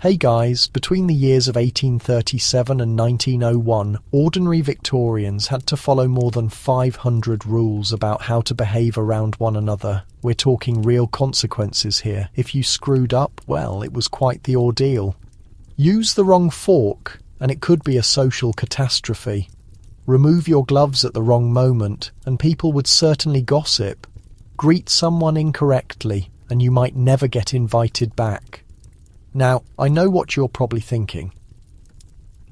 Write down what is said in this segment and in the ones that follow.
Hey guys, between the years of 1837 and 1901, ordinary Victorians had to follow more than 500 rules about how to behave around one another. We're talking real consequences here. If you screwed up, well, it was quite the ordeal. Use the wrong fork, and it could be a social catastrophe. Remove your gloves at the wrong moment, and people would certainly gossip. Greet someone incorrectly, and you might never get invited back. Now, I know what you're probably thinking.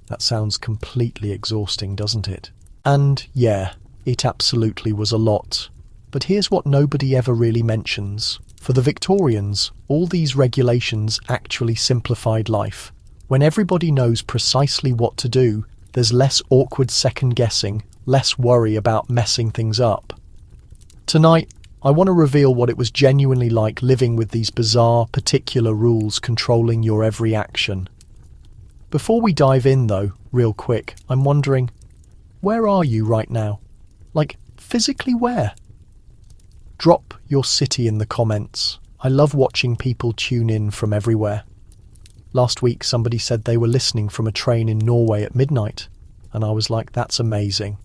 That sounds completely exhausting, doesn't it? And yeah, it absolutely was a lot. But here's what nobody ever really mentions. For the Victorians, all these regulations actually simplified life. When everybody knows precisely what to do, there's less awkward second-guessing, less worry about messing things up. Tonight, I want to reveal what it was genuinely like living with these bizarre, particular rules controlling your every action. Before we dive in, though, real quick, I'm wondering, where are you right now? Like, physically where? Drop your city in the comments. I love watching people tune in from everywhere. Last week, somebody said they were listening from a train in Norway at midnight, and I was like, that's amazing.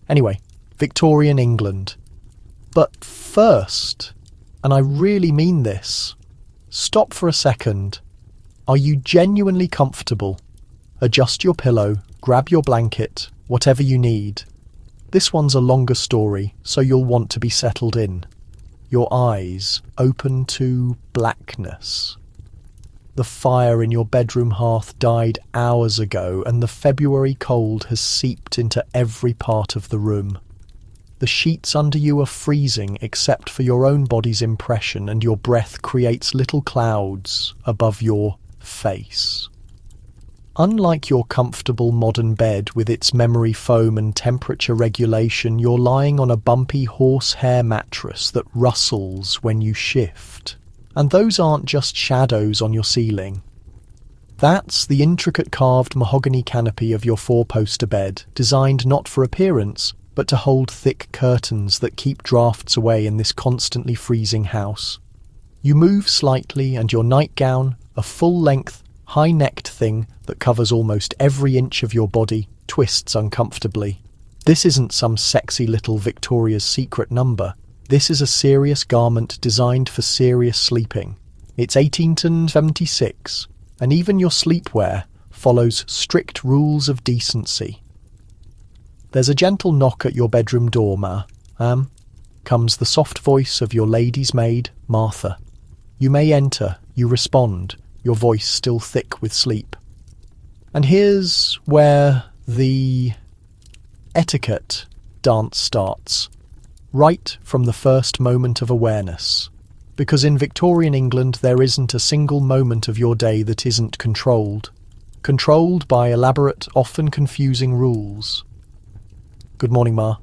Anyway, Victorian England. But first, and I really mean this, stop for a second. Are you genuinely comfortable? Adjust your pillow, grab your blanket, whatever you need. This one's a longer story, so you'll want to be settled in. Your eyes open to blackness. The fire in your bedroom hearth died hours ago, and the February cold has seeped into every part of the room. The sheets under you are freezing except for your own body's impression, and your breath creates little clouds above your face. Unlike your comfortable modern bed with its memory foam and temperature regulation, you're lying on a bumpy horsehair mattress that rustles when you shift. And those aren't just shadows on your ceiling. That's the intricate carved mahogany canopy of your four-poster bed, designed not for appearance, but to hold thick curtains that keep drafts away in this constantly freezing house. You move slightly and your nightgown, a full-length, high-necked thing that covers almost every inch of your body, twists uncomfortably. This isn't some sexy little Victoria's Secret number. This is a serious garment designed for serious sleeping. It's 1876, and even your sleepwear follows strict rules of decency. There's a gentle knock at your bedroom door, ma. Comes the soft voice of your lady's maid, Martha. You may enter, you respond, your voice still thick with sleep. And here's where the etiquette dance starts, right from the first moment of awareness. Because in Victorian England there isn't a single moment of your day that isn't controlled. Controlled by elaborate, often confusing rules. Good morning, Ma.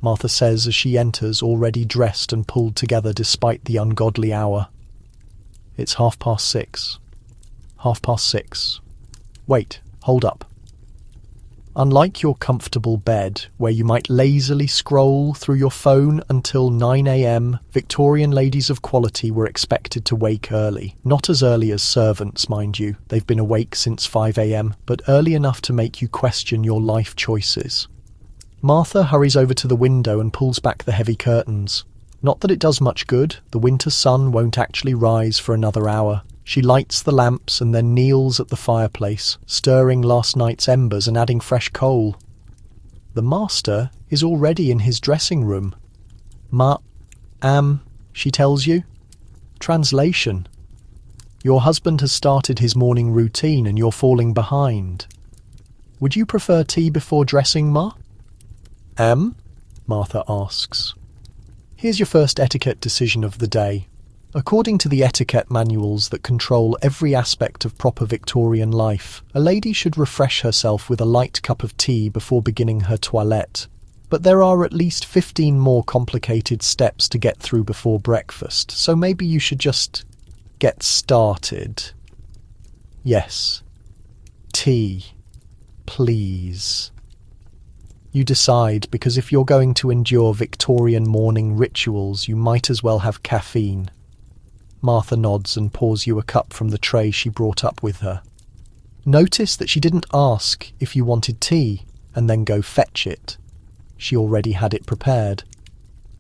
Martha says as she enters, already dressed and pulled together despite the ungodly hour. It's 6:30. 6:30. Wait, hold up. Unlike your comfortable bed, where you might lazily scroll through your phone until 9 a.m, Victorian ladies of quality were expected to wake early. Not as early as servants, mind you. They've been awake since 5 a.m, but early enough to make you question your life choices. Martha hurries over to the window and pulls back the heavy curtains. Not that it does much good. The winter sun won't actually rise for another hour. She lights the lamps and then kneels at the fireplace, stirring last night's embers and adding fresh coal. The master is already in his dressing room. She tells you. Translation. Your husband has started his morning routine and you're falling behind. Would you prefer tea before dressing, Ma? Martha asks. Here's your first etiquette decision of the day. According to the etiquette manuals that control every aspect of proper Victorian life, a lady should refresh herself with a light cup of tea before beginning her toilette. But there are at least 15 more complicated steps to get through before breakfast, so maybe you should just get started. Yes. Tea. Please. You decide, because if you're going to endure Victorian morning rituals, you might as well have caffeine. Martha nods and pours you a cup from the tray she brought up with her. Notice that she didn't ask if you wanted tea and then go fetch it. She already had it prepared.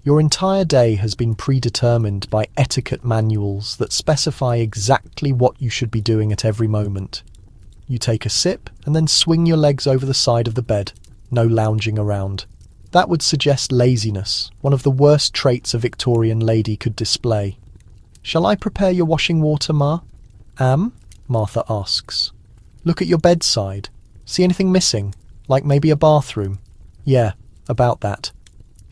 Your entire day has been predetermined by etiquette manuals that specify exactly what you should be doing at every moment. You take a sip and then swing your legs over the side of the bed, no lounging around. That would suggest laziness, one of the worst traits a Victorian lady could display. "Shall I prepare your washing water, Ma?" Martha asks. "Look at your bedside. See anything missing? Like maybe a bathroom?" "Yeah, about that."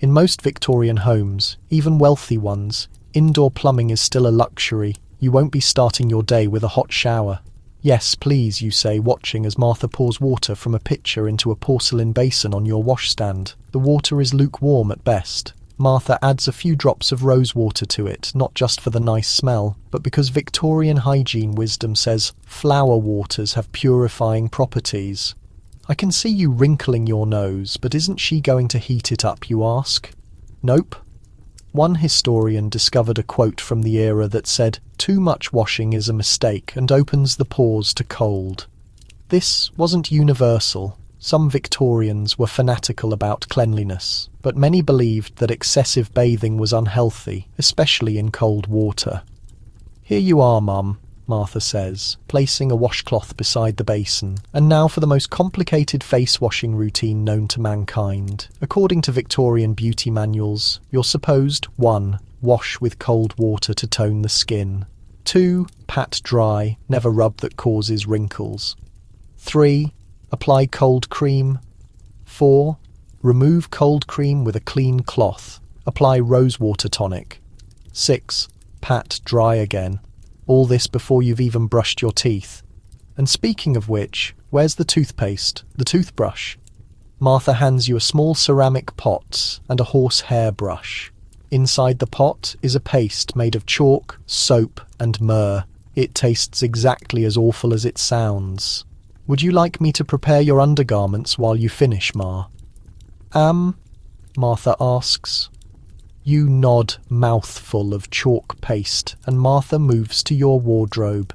In most Victorian homes, even wealthy ones, indoor plumbing is still a luxury. You won't be starting your day with a hot shower. "Yes, please," you say, watching as Martha pours water from a pitcher into a porcelain basin on your washstand. The water is lukewarm at best. Martha adds a few drops of rose water to it, not just for the nice smell, but because Victorian hygiene wisdom says flower waters have purifying properties. "I can see you wrinkling your nose, but isn't she going to heat it up?" you ask. Nope. One historian discovered a quote from the era that said, "Too much washing is a mistake and opens the pores to cold." This wasn't universal. Some Victorians were fanatical about cleanliness, but many believed that excessive bathing was unhealthy, especially in cold water. "Here you are, Mum," Martha says, placing a washcloth beside the basin. "And now for the most complicated face washing routine known to mankind. According to Victorian beauty manuals, you're supposed 1. Wash with cold water to tone the skin. 2. Pat dry, never rub that causes wrinkles. 3. Apply cold cream. 4. Remove cold cream with a clean cloth. Apply rosewater tonic. 6. Pat dry again. All this before you've even brushed your teeth. And speaking of which, where's the toothpaste, the toothbrush?" Martha hands you a small ceramic pot and a horsehair brush. Inside the pot is a paste made of chalk, soap, and myrrh. It tastes exactly as awful as it sounds. "Would you like me to prepare your undergarments while you finish, Ma?" Martha asks. You nod, mouthful of chalk paste, and Martha moves to your wardrobe.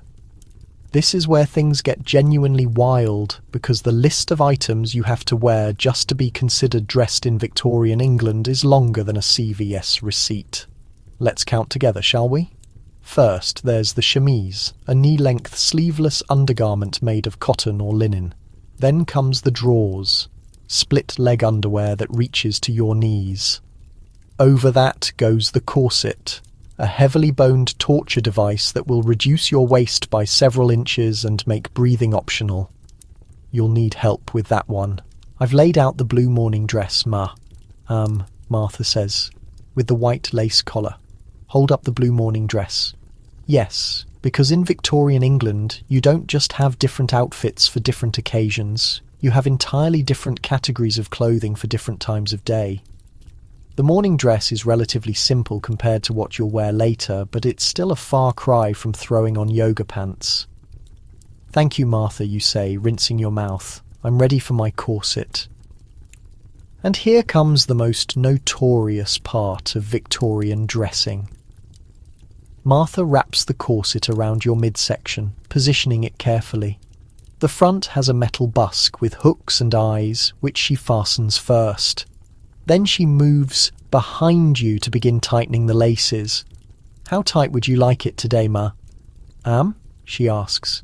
This is where things get genuinely wild, because the list of items you have to wear just to be considered dressed in Victorian England is longer than a CVS receipt. Let's count together, shall we? First, there's the chemise, a knee-length sleeveless undergarment made of cotton or linen. Then comes the drawers, split-leg underwear that reaches to your knees. Over that goes the corset, a heavily boned torture device that will reduce your waist by several inches and make breathing optional. You'll need help with that one. "I've laid out the blue morning dress, Ma," Martha says, "with the white lace collar. Hold up the blue morning dress." Yes, because in Victorian England, you don't just have different outfits for different occasions. You have entirely different categories of clothing for different times of day. The morning dress is relatively simple compared to what you'll wear later, but it's still a far cry from throwing on yoga pants. "Thank you, Martha," you say, rinsing your mouth. "I'm ready for my corset." And here comes the most notorious part of Victorian dressing. Martha wraps the corset around your midsection, positioning it carefully. The front has a metal busk with hooks and eyes, which she fastens first. Then she moves behind you to begin tightening the laces. "How tight would you like it today, Ma?" She asks.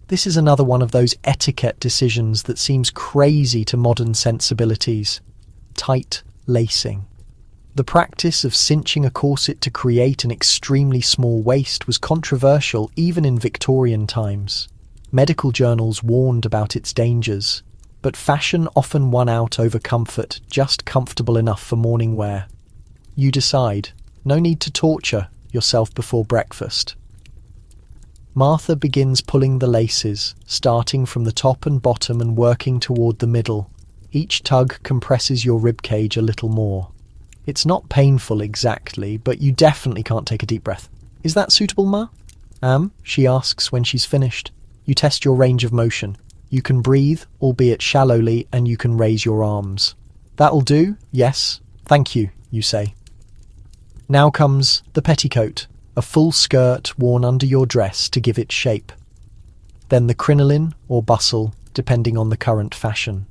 This is another one of those etiquette decisions that seems crazy to modern sensibilities. Tight lacing. The practice of cinching a corset to create an extremely small waist was controversial even in Victorian times. Medical journals warned about its dangers. But fashion often won out over comfort, just comfortable enough for morning wear. You decide, no need to torture yourself before breakfast. Martha begins pulling the laces, starting from the top and bottom and working toward the middle. Each tug compresses your ribcage a little more. It's not painful exactly, but you definitely can't take a deep breath. "Is that suitable, Ma?" She asks when she's finished. You test your range of motion. You can breathe, albeit shallowly, and you can raise your arms. "That'll do, yes. Thank you," you say. Now comes the petticoat, a full skirt worn under your dress to give it shape. Then the crinoline or bustle, depending on the current fashion.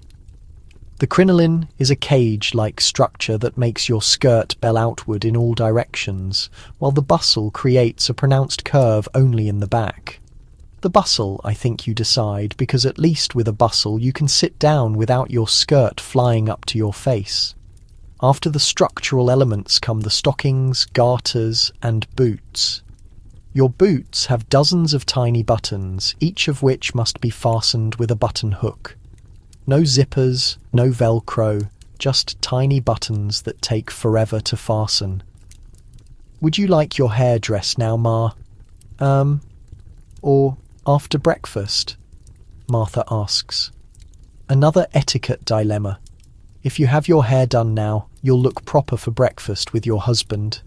The crinoline is a cage-like structure that makes your skirt bell outward in all directions, while the bustle creates a pronounced curve only in the back. The bustle, I think you decide, because at least with a bustle you can sit down without your skirt flying up to your face. After the structural elements come the stockings, garters, and boots. Your boots have dozens of tiny buttons, each of which must be fastened with a button hook. No zippers, no Velcro, just tiny buttons that take forever to fasten. Would you like your hair dressed now, Ma? Or after breakfast? Martha asks. Another etiquette dilemma. If you have your hair done now, you'll look proper for breakfast with your husband.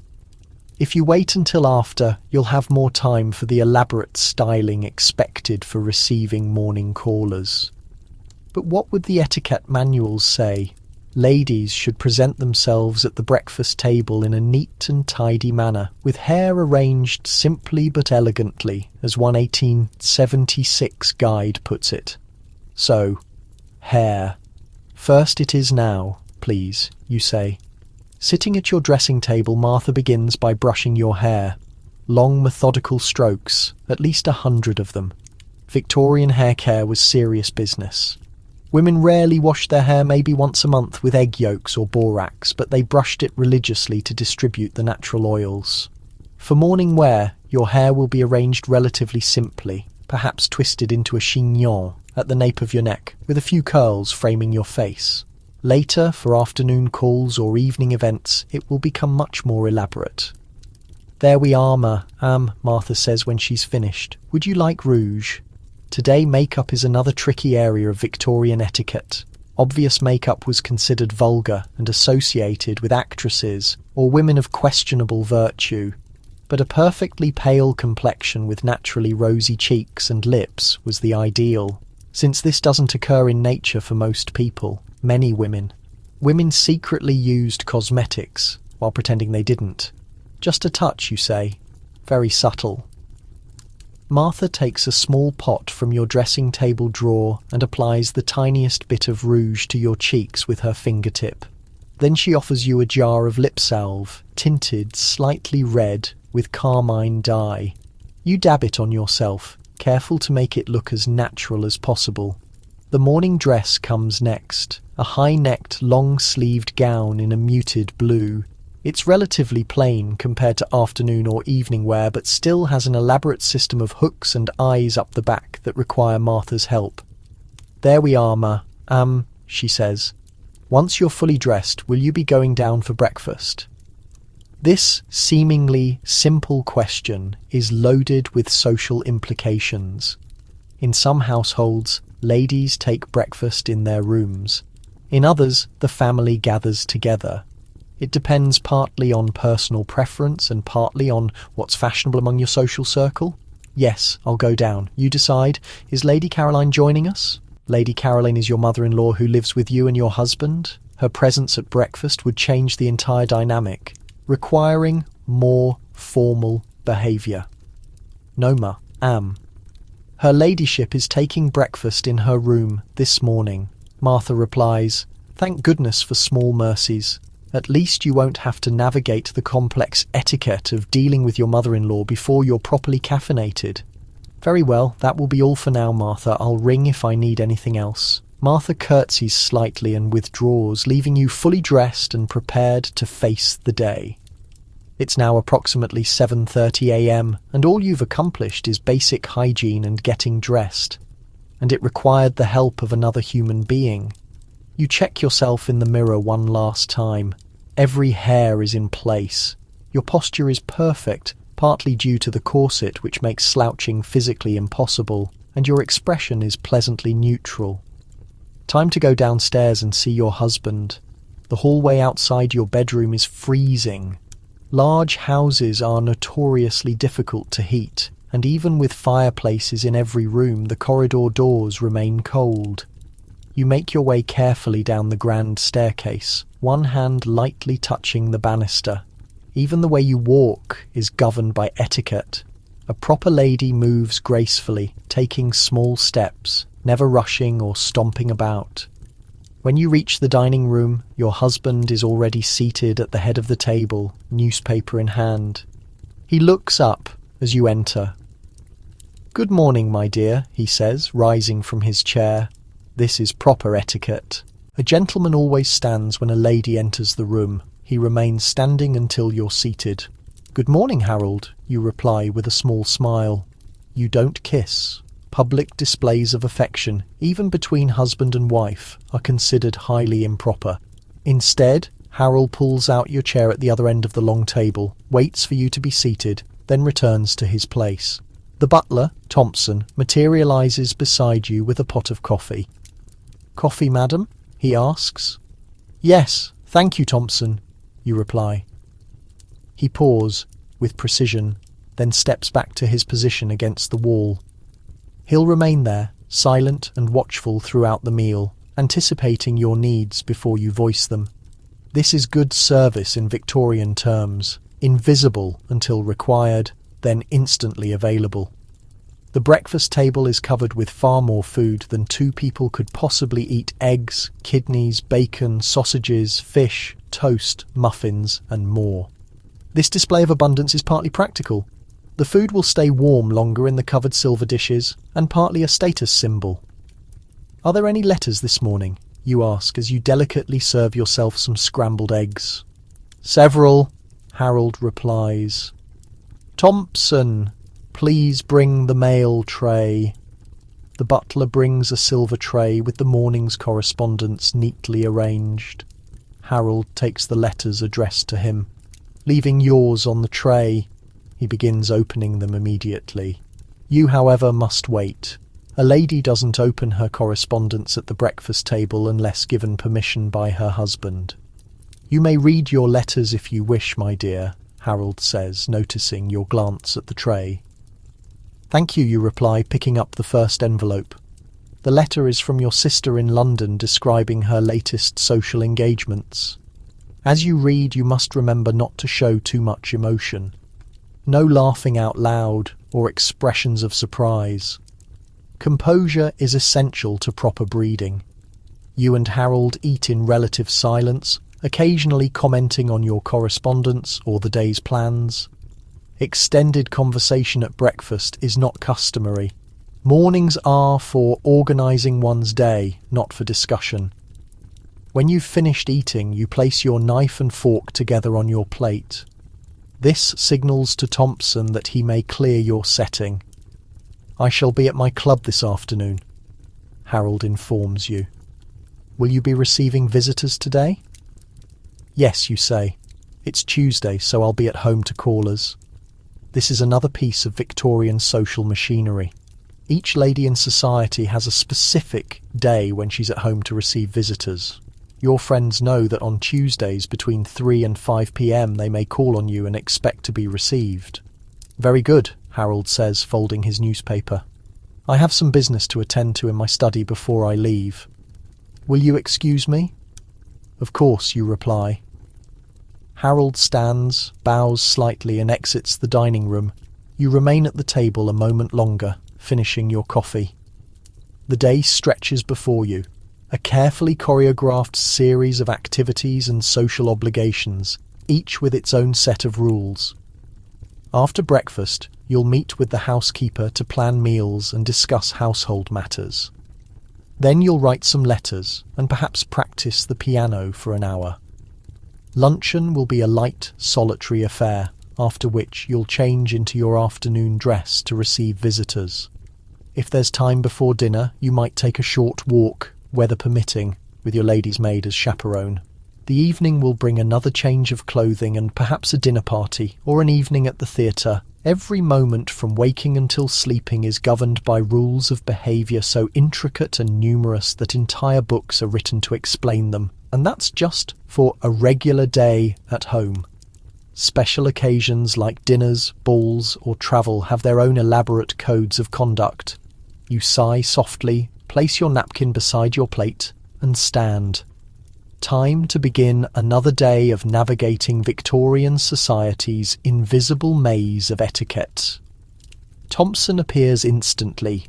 If you wait until after, you'll have more time for the elaborate styling expected for receiving morning callers. But what would the etiquette manuals say? Ladies should present themselves at the breakfast table in a neat and tidy manner, with hair arranged simply but elegantly, as one 1876 guide puts it. So, hair. First it is now, please, you say. Sitting at your dressing table, Martha begins by brushing your hair. Long, methodical strokes, at least 100 of them. Victorian hair care was serious business. Women rarely washed their hair, maybe once a month with egg yolks or borax, but they brushed it religiously to distribute the natural oils. For morning wear, your hair will be arranged relatively simply, perhaps twisted into a chignon at the nape of your neck, with a few curls framing your face. Later, for afternoon calls or evening events, it will become much more elaborate. There we are, Martha says when she's finished. Would you like rouge? Today, makeup is another tricky area of Victorian etiquette. Obvious makeup was considered vulgar and associated with actresses or women of questionable virtue. But a perfectly pale complexion with naturally rosy cheeks and lips was the ideal. Since this doesn't occur in nature for most people, many women secretly used cosmetics while pretending they didn't. Just a touch, you say. Very subtle. Martha takes a small pot from your dressing table drawer and applies the tiniest bit of rouge to your cheeks with her fingertip. Then she offers you a jar of lip salve, tinted slightly red with carmine dye. You dab it on yourself, careful to make it look as natural as possible. The morning dress comes next, a high-necked, long-sleeved gown in a muted blue. It's relatively plain compared to afternoon or evening wear, but still has an elaborate system of hooks and eyes up the back that require Martha's help. There we are, she says. Once you're fully dressed, will you be going down for breakfast? This seemingly simple question is loaded with social implications. In some households, ladies take breakfast in their rooms. In others, the family gathers together. It depends partly on personal preference and partly on what's fashionable among your social circle. Yes, I'll go down. You decide. Is Lady Caroline joining us? Lady Caroline is your mother-in-law who lives with you and your husband. Her presence at breakfast would change the entire dynamic, requiring more formal behaviour. No, Her ladyship is taking breakfast in her room this morning. Martha replies, Thank goodness for small mercies. At least you won't have to navigate the complex etiquette of dealing with your mother-in-law before you're properly caffeinated. Very well, that will be all for now, Martha. I'll ring if I need anything else. Martha curtsies slightly and withdraws, leaving you fully dressed and prepared to face the day. It's now approximately 7:30 a.m, and all you've accomplished is basic hygiene and getting dressed. And it required the help of another human being. You check yourself in the mirror one last time. Every hair is in place. Your posture is perfect, partly due to the corset which makes slouching physically impossible, and your expression is pleasantly neutral. Time to go downstairs and see your husband. The hallway outside your bedroom is freezing. Large houses are notoriously difficult to heat, and even with fireplaces in every room, the corridor doors remain cold. You make your way carefully down the grand staircase, one hand lightly touching the banister. Even the way you walk is governed by etiquette. A proper lady moves gracefully, taking small steps, never rushing or stomping about. When you reach the dining room, your husband is already seated at the head of the table, newspaper in hand. He looks up as you enter. "Good morning, my dear," he says, rising from his chair. This is proper etiquette. A gentleman always stands when a lady enters the room. He remains standing until you're seated. "Good morning, Harold," you reply with a small smile. You don't kiss. Public displays of affection, even between husband and wife, are considered highly improper. Instead, Harold pulls out your chair at the other end of the long table, waits for you to be seated, then returns to his place. The butler, Thompson, materializes beside you with a pot of coffee. "Coffee, madam?" he asks. "Yes, thank you, Thompson," you reply. He pours, with precision, then steps back to his position against the wall. He'll remain there, silent and watchful throughout the meal, anticipating your needs before you voice them. This is good service in Victorian terms, invisible until required, then instantly available. The breakfast table is covered with far more food than two people could possibly eat: eggs, kidneys, bacon, sausages, fish, toast, muffins, and more. This display of abundance is partly practical. The food will stay warm longer in the covered silver dishes, and partly a status symbol. "Are there any letters this morning?" you ask as you delicately serve yourself some scrambled eggs. "Several," Harold replies. "Thompson, please bring the mail tray." The butler brings a silver tray with the morning's correspondence neatly arranged. Harold takes the letters addressed to him. Leaving yours on the tray, he begins opening them immediately. You, however, must wait. A lady doesn't open her correspondence at the breakfast table unless given permission by her husband. "You may read your letters if you wish, my dear," Harold says, noticing your glance at the tray. "Thank you," you reply, picking up the first envelope. The letter is from your sister in London describing her latest social engagements. As you read, you must remember not to show too much emotion. No laughing out loud or expressions of surprise. Composure is essential to proper breeding. You and Harold eat in relative silence, occasionally commenting on your correspondence or the day's plans. Extended conversation at breakfast is not customary. Mornings are for organising one's day, not for discussion. When you've finished eating, you place your knife and fork together on your plate. This signals to Thompson that he may clear your setting. "I shall be at my club this afternoon," Harold informs you. "Will you be receiving visitors today?" "Yes," you say. "It's Tuesday, so I'll be at home to callers." This is another piece of Victorian social machinery. Each lady in society has a specific day when she's at home to receive visitors. Your friends know that on Tuesdays between 3 and 5 p.m. they may call on you and expect to be received. "Very good," Harold says, folding his newspaper. "I have some business to attend to in my study before I leave. Will you excuse me?" "Of course," you reply. Harold stands, bows slightly and exits the dining room. You remain at the table a moment longer, finishing your coffee. The day stretches before you. A carefully choreographed series of activities and social obligations, each with its own set of rules. After breakfast, you'll meet with the housekeeper to plan meals and discuss household matters. Then you'll write some letters and perhaps practice the piano for an hour. Luncheon will be a light, solitary affair, after which you'll change into your afternoon dress to receive visitors. If there's time before dinner, you might take a short walk, weather permitting, with your lady's maid as chaperone. The evening will bring another change of clothing and perhaps a dinner party or an evening at the theatre. Every moment from waking until sleeping is governed by rules of behaviour so intricate and numerous that entire books are written to explain them. And that's just for a regular day at home. Special occasions like dinners, balls, or travel have their own elaborate codes of conduct. You sigh softly, place your napkin beside your plate, and stand. Time to begin another day of navigating Victorian society's invisible maze of etiquette. Thompson appears instantly.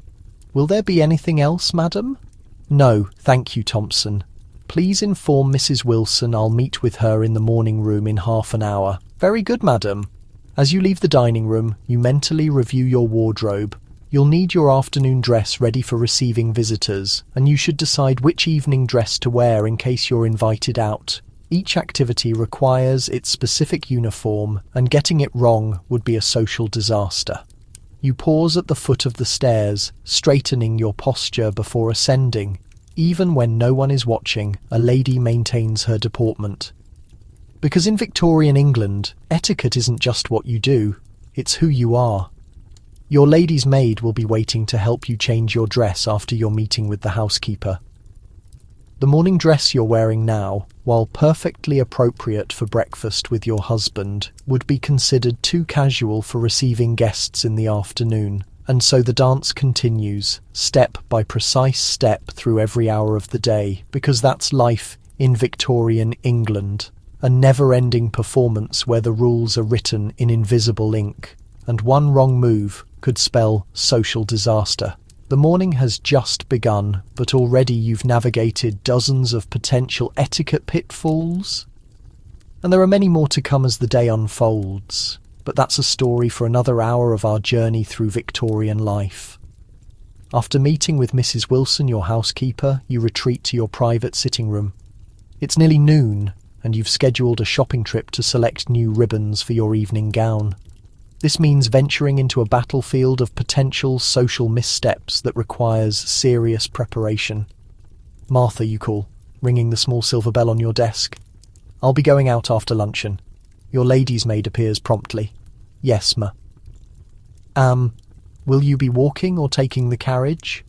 Will there be anything else, madam? No, thank you, Thompson. Please inform Mrs. Wilson I'll meet with her in the morning room in half an hour. Very good, madam. As you leave the dining room, you mentally review your wardrobe. You'll need your afternoon dress ready for receiving visitors, and you should decide which evening dress to wear in case you're invited out. Each activity requires its specific uniform, and getting it wrong would be a social disaster. You pause at the foot of the stairs, straightening your posture before ascending. Even when no one is watching, a lady maintains her deportment. Because in Victorian England, etiquette isn't just what you do, it's who you are. Your lady's maid will be waiting to help you change your dress after your meeting with the housekeeper. The morning dress you're wearing now, while perfectly appropriate for breakfast with your husband, would be considered too casual for receiving guests in the afternoon, and so the dance continues, step by precise step through every hour of the day, because that's life in Victorian England, a never-ending performance where the rules are written in invisible ink, and one wrong move could spell social disaster. The morning has just begun, but already you've navigated dozens of potential etiquette pitfalls. And there are many more to come as the day unfolds, but that's a story for another hour of our journey through Victorian life. After meeting with Mrs. Wilson, your housekeeper, you retreat to your private sitting room. It's nearly noon, and you've scheduled a shopping trip to select new ribbons for your evening gown. This means venturing into a battlefield of potential social missteps that requires serious preparation. Martha, you call, ringing the small silver bell on your desk. I'll be going out after luncheon. Your lady's maid appears promptly. Yes, ma. Will you be walking or taking the carriage?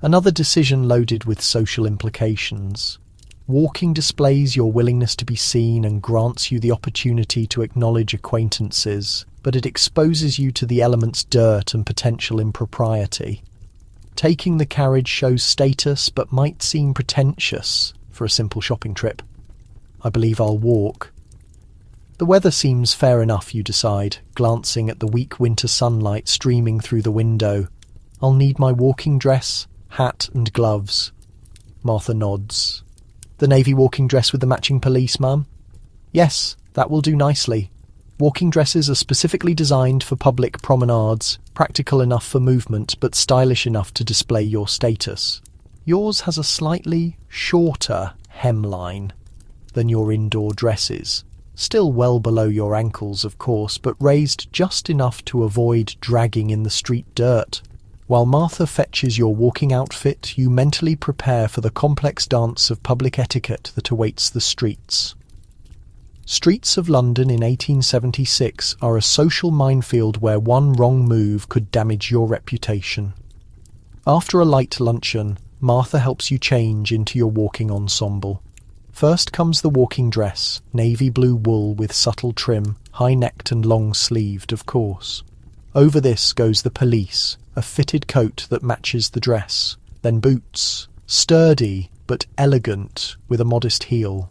Another decision loaded with social implications. Walking displays your willingness to be seen and grants you the opportunity to acknowledge acquaintances, but it exposes you to the element's dirt and potential impropriety. Taking the carriage shows status but might seem pretentious for a simple shopping trip. I believe I'll walk. The weather seems fair enough, you decide, glancing at the weak winter sunlight streaming through the window. I'll need my walking dress, hat and gloves. Martha nods. The navy walking dress with the matching pelisse, ma'am? Yes, that will do nicely. Walking dresses are specifically designed for public promenades, practical enough for movement but stylish enough to display your status. Yours has a slightly shorter hemline than your indoor dresses. Still well below your ankles, of course, but raised just enough to avoid dragging in the street dirt. While Martha fetches your walking outfit, you mentally prepare for the complex dance of public etiquette that awaits the streets. Streets of London in 1876 are a social minefield where one wrong move could damage your reputation. After a light luncheon, Martha helps you change into your walking ensemble. First comes the walking dress, navy blue wool with subtle trim, high-necked and long-sleeved, of course. Over this goes the pelisse, a fitted coat that matches the dress. Then boots, sturdy but elegant, with a modest heel.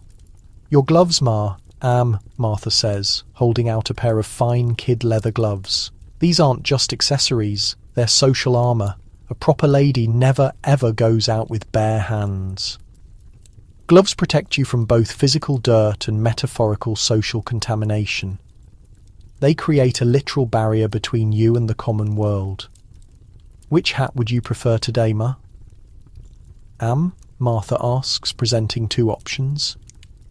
Your gloves, Ma. Martha says, holding out a pair of fine kid leather gloves. These aren't just accessories, they're social armour. A proper lady never ever goes out with bare hands. Gloves protect you from both physical dirt and metaphorical social contamination. They create a literal barrier between you and the common world. Which hat would you prefer today, Ma? Martha asks, presenting two options.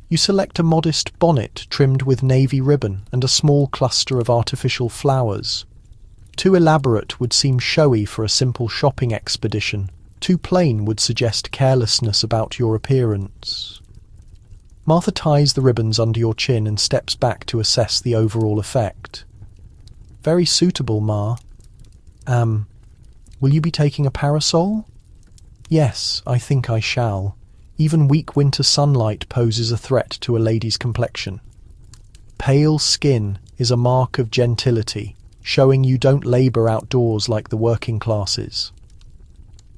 You select a modest bonnet trimmed with navy ribbon and a small cluster of artificial flowers. Too elaborate would seem showy for a simple shopping expedition. Too plain would suggest carelessness about your appearance. Martha ties the ribbons under your chin and steps back to assess the overall effect. Very suitable, Ma. Will you be taking a parasol? Yes, I think I shall. Even weak winter sunlight poses a threat to a lady's complexion. Pale skin is a mark of gentility, showing you don't labour outdoors like the working classes.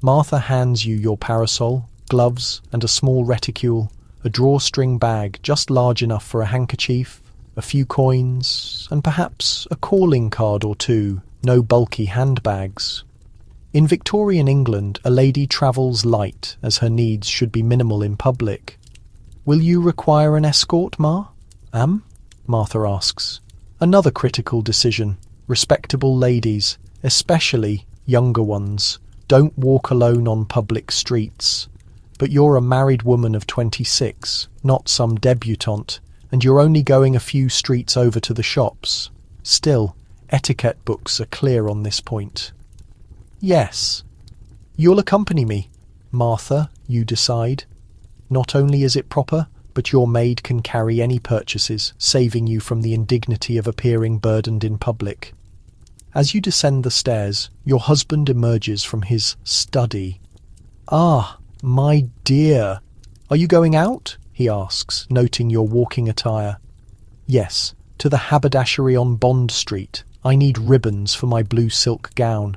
Martha hands you your parasol, gloves, and a small reticule, a drawstring bag just large enough for a handkerchief, a few coins, and perhaps a calling card or two, no bulky handbags. In Victorian England, a lady travels light, as her needs should be minimal in public. "Will you require an escort, Ma?" Martha asks. Another critical decision. Respectable ladies, especially younger ones, don't walk alone on public streets. But you're a married woman of 26, not some debutante, and you're only going a few streets over to the shops. Still, etiquette books are clear on this point. "Yes. You'll accompany me, Martha, you decide. Not only is it proper, but your maid can carry any purchases, saving you from the indignity of appearing burdened in public." As you descend the stairs, your husband emerges from his study. "Ah, my dear, are you going out?" he asks, noting your walking attire. "Yes, to the haberdashery on Bond Street. I need ribbons for my blue silk gown."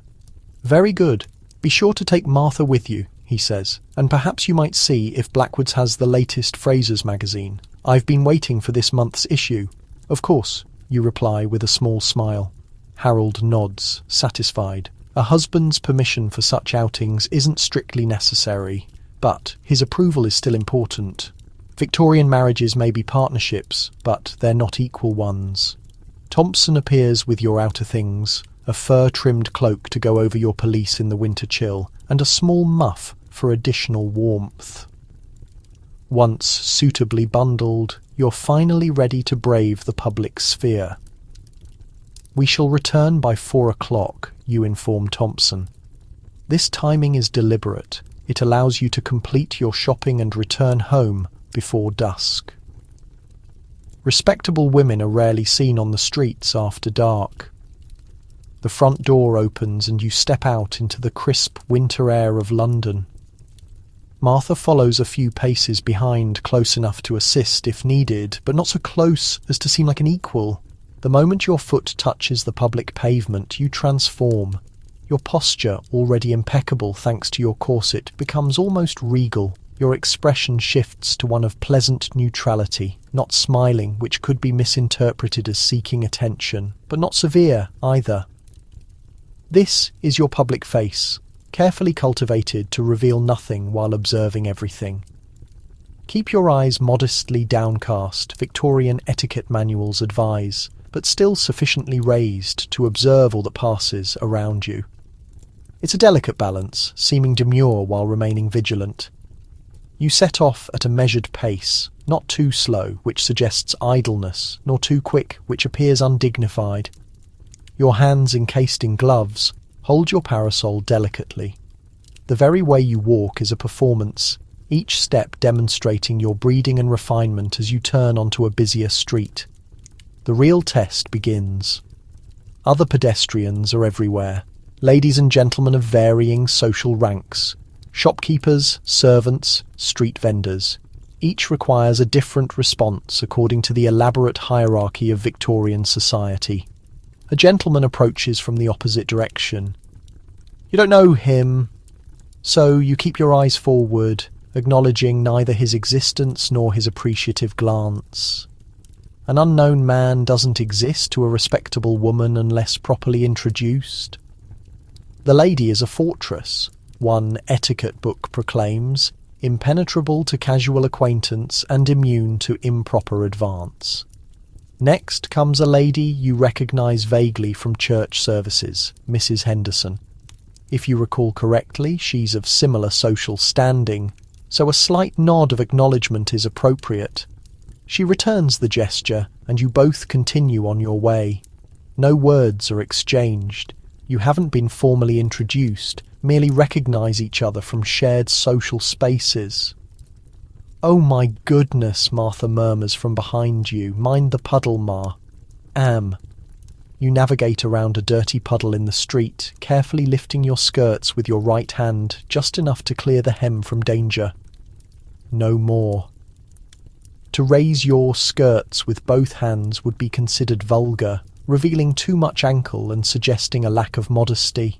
"Very good. Be sure to take Martha with you," he says, "and perhaps you might see if Blackwood's has the latest Fraser's magazine. I've been waiting for this month's issue." "Of course," you reply with a small smile. Harold nods, satisfied. A husband's permission for such outings isn't strictly necessary, but his approval is still important. Victorian marriages may be partnerships, but they're not equal ones. Thompson appears with your outer things, a fur-trimmed cloak to go over your pelisse in the winter chill, and a small muff for additional warmth. Once suitably bundled, you're finally ready to brave the public sphere. "We shall return by 4 o'clock, you inform Thompson. This timing is deliberate. It allows you to complete your shopping and return home before dusk. Respectable women are rarely seen on the streets after dark. The front door opens and you step out into the crisp winter air of London. Martha follows a few paces behind, close enough to assist if needed, but not so close as to seem like an equal. The moment your foot touches the public pavement, you transform. Your posture, already impeccable thanks to your corset, becomes almost regal. Your expression shifts to one of pleasant neutrality, not smiling, which could be misinterpreted as seeking attention, but not severe either. This is your public face, carefully cultivated to reveal nothing while observing everything. Keep your eyes modestly downcast, Victorian etiquette manuals advise, but still sufficiently raised to observe all that passes around you. It's a delicate balance, seeming demure while remaining vigilant. You set off at a measured pace, not too slow, which suggests idleness, nor too quick, which appears undignified. Your hands encased in gloves hold your parasol delicately. The very way you walk is a performance, each step demonstrating your breeding and refinement as you turn onto a busier street. The real test begins. Other pedestrians are everywhere, ladies and gentlemen of varying social ranks, shopkeepers, servants, street vendors. Each requires a different response according to the elaborate hierarchy of Victorian society. A gentleman approaches from the opposite direction. You don't know him, so you keep your eyes forward, acknowledging neither his existence nor his appreciative glance. An unknown man doesn't exist to a respectable woman unless properly introduced. The lady is a fortress, one etiquette book proclaims, impenetrable to casual acquaintance and immune to improper advance. Next comes a lady you recognise vaguely from church services, Mrs. Henderson. If you recall correctly, she's of similar social standing, so a slight nod of acknowledgement is appropriate. She returns the gesture, and you both continue on your way. No words are exchanged. You haven't been formally introduced, merely recognise each other from shared social spaces. "Oh my goodness," Martha murmurs from behind you. "Mind the puddle, Ma." You navigate around a dirty puddle in the street, carefully lifting your skirts with your right hand, just enough to clear the hem from danger. No more. To raise your skirts with both hands would be considered vulgar, revealing too much ankle and suggesting a lack of modesty.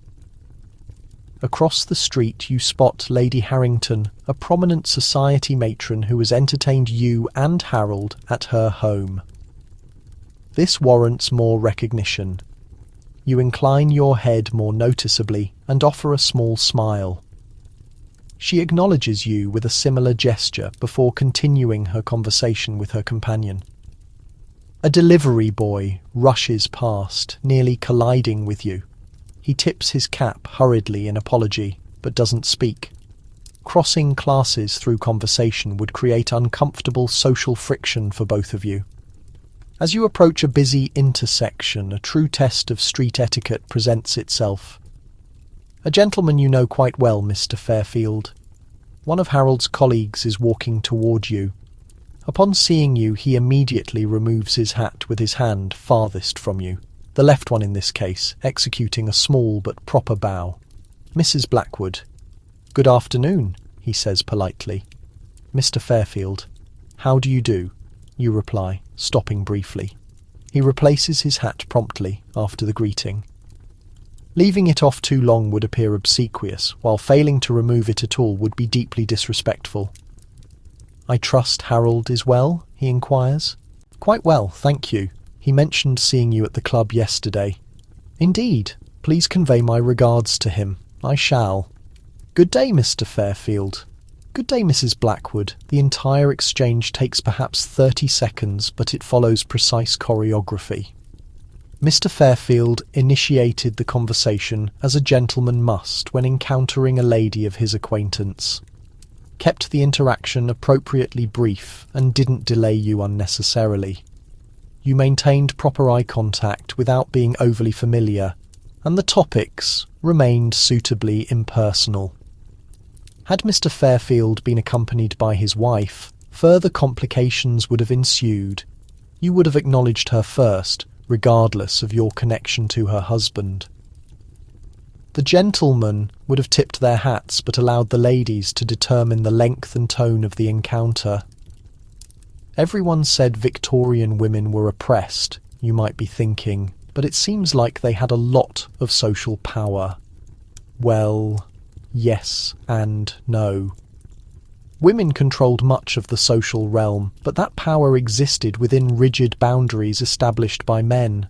Across the street you spot Lady Harrington, a prominent society matron who has entertained you and Harold at her home. This warrants more recognition. You incline your head more noticeably and offer a small smile. She acknowledges you with a similar gesture before continuing her conversation with her companion. A delivery boy rushes past, nearly colliding with you. He tips his cap hurriedly in apology, but doesn't speak. Crossing classes through conversation would create uncomfortable social friction for both of you. As you approach a busy intersection, a true test of street etiquette presents itself. A gentleman you know quite well, Mr. Fairfield. One of Harold's colleagues is walking toward you. Upon seeing you, he immediately removes his hat with his hand farthest from you, the left one in this case, executing a small but proper bow. Mrs. Blackwood. "Good afternoon," he says politely. "Mr. Fairfield. How do you do?" you reply, stopping briefly. He replaces his hat promptly after the greeting. Leaving it off too long would appear obsequious, while failing to remove it at all would be deeply disrespectful. "I trust Harold is well?" he inquires. "Quite well, thank you. He mentioned seeing you at the club yesterday." "Indeed. Please convey my regards to him." "I shall." "Good day, Mr. Fairfield." "Good day, Mrs. Blackwood." The entire exchange takes perhaps 30 seconds, but it follows precise choreography. Mr. Fairfield initiated the conversation as a gentleman must when encountering a lady of his acquaintance. Kept the interaction appropriately brief and didn't delay you unnecessarily. You maintained proper eye contact without being overly familiar, and the topics remained suitably impersonal. Had Mr. Fairfield been accompanied by his wife, further complications would have ensued. You would have acknowledged her first, regardless of your connection to her husband. The gentlemen would have tipped their hats but allowed the ladies to determine the length and tone of the encounter. Everyone said Victorian women were oppressed, you might be thinking, but it seems like they had a lot of social power. Well, yes and no. Women controlled much of the social realm, but that power existed within rigid boundaries established by men.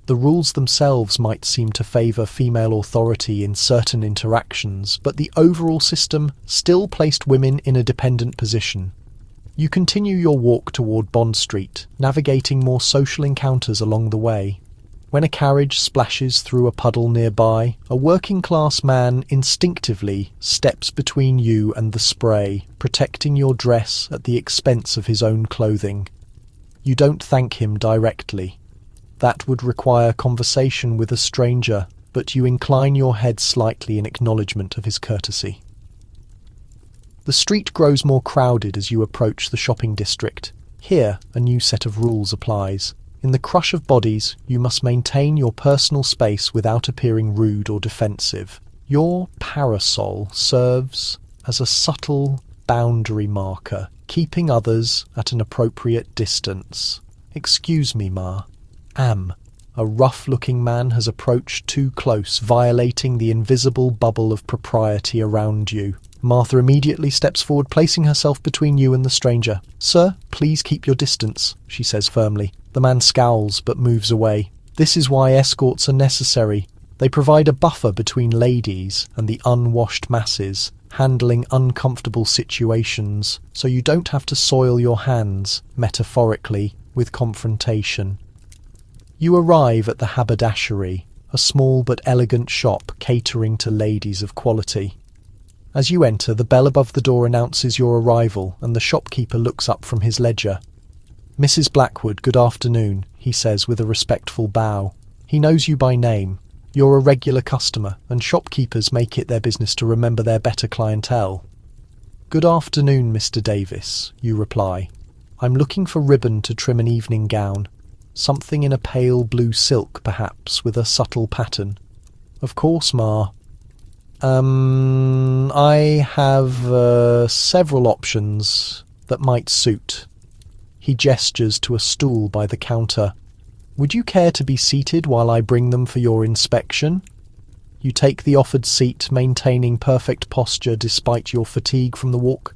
The rules themselves might seem to favour female authority in certain interactions, but the overall system still placed women in a dependent position. You continue your walk toward Bond Street, navigating more social encounters along the way. When a carriage splashes through a puddle nearby, a working-class man instinctively steps between you and the spray, protecting your dress at the expense of his own clothing. You don't thank him directly. That would require conversation with a stranger, but you incline your head slightly in acknowledgement of his courtesy. The street grows more crowded as you approach the shopping district. Here, a new set of rules applies. In the crush of bodies, you must maintain your personal space without appearing rude or defensive. Your parasol serves as a subtle boundary marker, keeping others at an appropriate distance. "Excuse me, Ma." A rough-looking man has approached too close, violating the invisible bubble of propriety around you. Martha immediately steps forward, placing herself between you and the stranger. "Sir, please keep your distance," she says firmly. The man scowls but moves away. This is why escorts are necessary. They provide a buffer between ladies and the unwashed masses, handling uncomfortable situations, so you don't have to soil your hands, metaphorically, with confrontation. You arrive at the haberdashery, a small but elegant shop catering to ladies of quality. As you enter, the bell above the door announces your arrival, and the shopkeeper looks up from his ledger. "Mrs. Blackwood, good afternoon," he says with a respectful bow. He knows you by name. You're a regular customer, and shopkeepers make it their business to remember their better clientele. "Good afternoon, Mr. Davis," you reply. "I'm looking for ribbon to trim an evening gown. Something in a pale blue silk, perhaps, with a subtle pattern." "Of course, Ma." I have several options that might suit." He gestures to a stool by the counter. "Would you care to be seated while I bring them for your inspection?" You take the offered seat, maintaining perfect posture despite your fatigue from the walk.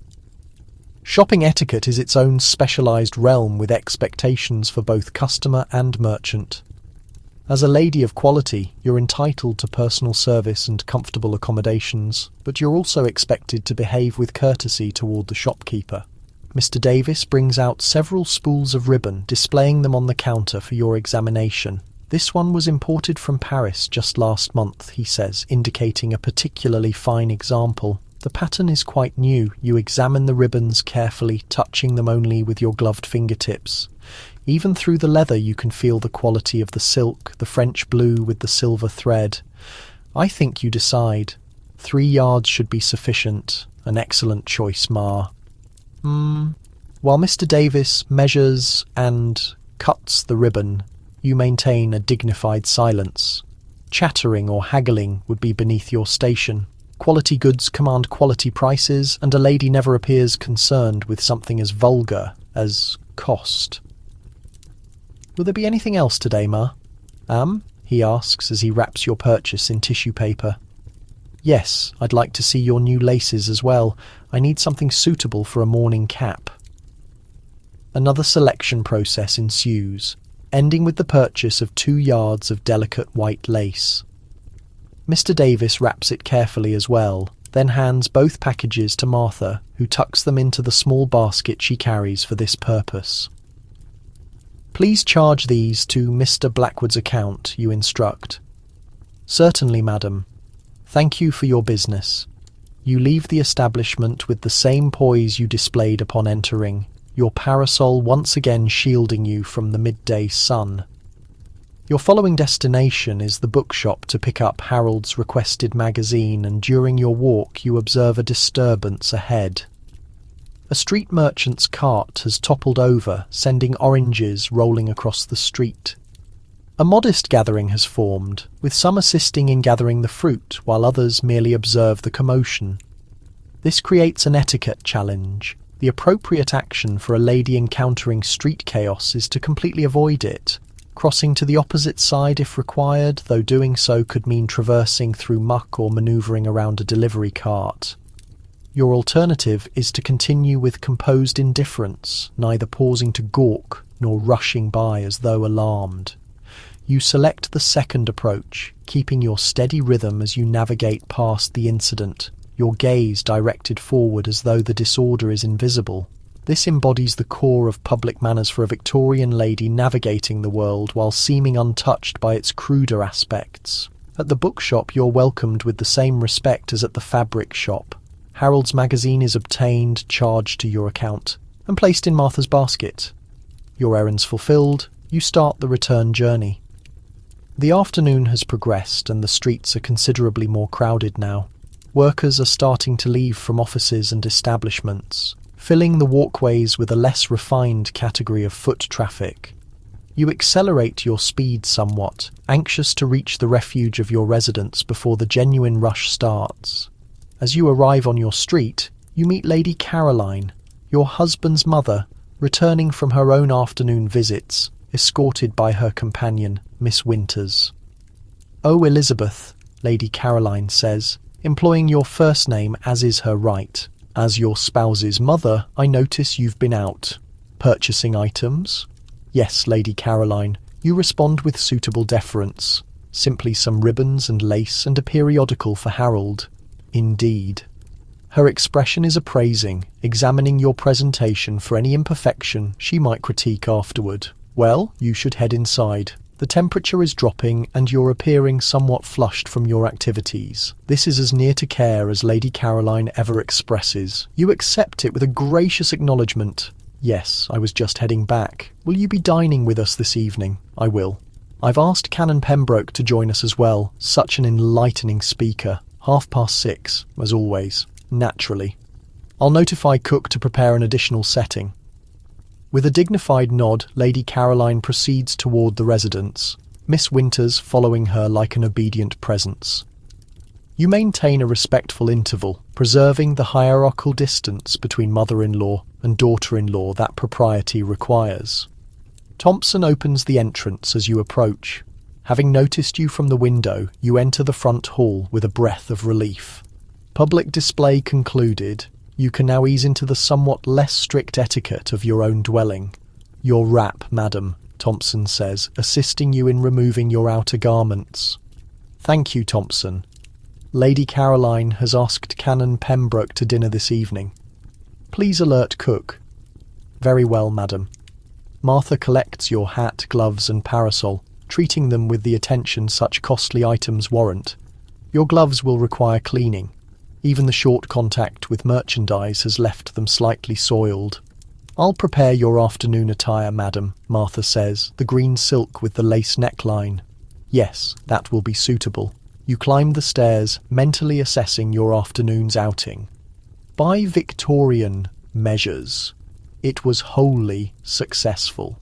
Shopping etiquette is its own specialised realm with expectations for both customer and merchant. As a lady of quality, you're entitled to personal service and comfortable accommodations, but you're also expected to behave with courtesy toward the shopkeeper. Mr. Davis brings out several spools of ribbon, displaying them on the counter for your examination. This one was imported from Paris just last month, he says, indicating a particularly fine example. The pattern is quite new. You examine the ribbons carefully, touching them only with your gloved fingertips. Even through the leather you can feel the quality of the silk, the French blue with the silver thread. I think you decide. 3 yards should be sufficient. An excellent choice, Ma. While Mr. Davis measures and cuts the ribbon, you maintain a dignified silence. Chattering or haggling would be beneath your station. Quality goods command quality prices, and a lady never appears concerned with something as vulgar as cost. Will there be anything else today, Ma? He asks as he wraps your purchase in tissue paper. Yes, I'd like to see your new laces as well. I need something suitable for a morning cap. Another selection process ensues, ending with the purchase of 2 yards of delicate white lace. Mr. Davis wraps it carefully as well, then hands both packages to Martha, who tucks them into the small basket she carries for this purpose. Please charge these to Mr. Blackwood's account, you instruct. Certainly, madam. Thank you for your business. You leave the establishment with the same poise you displayed upon entering, your parasol once again shielding you from the midday sun. Your following destination is the bookshop to pick up Harold's requested magazine, and during your walk you observe a disturbance ahead. A street merchant's cart has toppled over, sending oranges rolling across the street. A modest gathering has formed, with some assisting in gathering the fruit, while others merely observe the commotion. This creates an etiquette challenge. The appropriate action for a lady encountering street chaos is to completely avoid it, crossing to the opposite side if required, though doing so could mean traversing through muck or manoeuvring around a delivery cart. Your alternative is to continue with composed indifference, neither pausing to gawk nor rushing by as though alarmed. You select the second approach, keeping your steady rhythm as you navigate past the incident, your gaze directed forward as though the disorder is invisible. This embodies the core of public manners for a Victorian lady navigating the world while seeming untouched by its cruder aspects. At the bookshop you're welcomed with the same respect as at the fabric shop. Harold's magazine is obtained, charged to your account, and placed in Martha's basket. Your errands fulfilled, you start the return journey. The afternoon has progressed and the streets are considerably more crowded now. Workers are starting to leave from offices and establishments, filling the walkways with a less refined category of foot traffic. You accelerate your speed somewhat, anxious to reach the refuge of your residence before the genuine rush starts. As you arrive on your street, you meet Lady Caroline, your husband's mother, returning from her own afternoon visits, escorted by her companion, Miss Winters. "Oh, Elizabeth," Lady Caroline says, employing your first name as is her right. "As your spouse's mother, I notice you've been out. Purchasing items?" "Yes, Lady Caroline." You respond with suitable deference. "Simply some ribbons and lace and a periodical for Harold." "Indeed." Her expression is appraising, examining your presentation for any imperfection she might critique afterward. "Well, you should head inside. The temperature is dropping and you're appearing somewhat flushed from your activities." This is as near to care as Lady Caroline ever expresses. You accept it with a gracious acknowledgement. "Yes, I was just heading back. Will you be dining with us this evening?" "I will." "I've asked Canon Pembroke to join us as well. Such an enlightening speaker. 6:30, as always. Naturally. I'll notify Cook to prepare an additional setting." With a dignified nod, Lady Caroline proceeds toward the residence, Miss Winters following her like an obedient presence. You maintain a respectful interval, preserving the hierarchical distance between mother-in-law and daughter-in-law that propriety requires. Thompson opens the entrance as you approach. Having noticed you from the window, you enter the front hall with a breath of relief. Public display concluded, you can now ease into the somewhat less strict etiquette of your own dwelling. Your wrap, madam, Thompson says, assisting you in removing your outer garments. Thank you, Thompson. Lady Caroline has asked Canon Pembroke to dinner this evening. Please alert cook. Very well, madam. Martha collects your hat, gloves and parasol, treating them with the attention such costly items warrant. Your gloves will require cleaning. Even the short contact with merchandise has left them slightly soiled. I'll prepare your afternoon attire, madam, Martha says, the green silk with the lace neckline. Yes, that will be suitable. You climb the stairs, mentally assessing your afternoon's outing. By Victorian measures, it was wholly successful.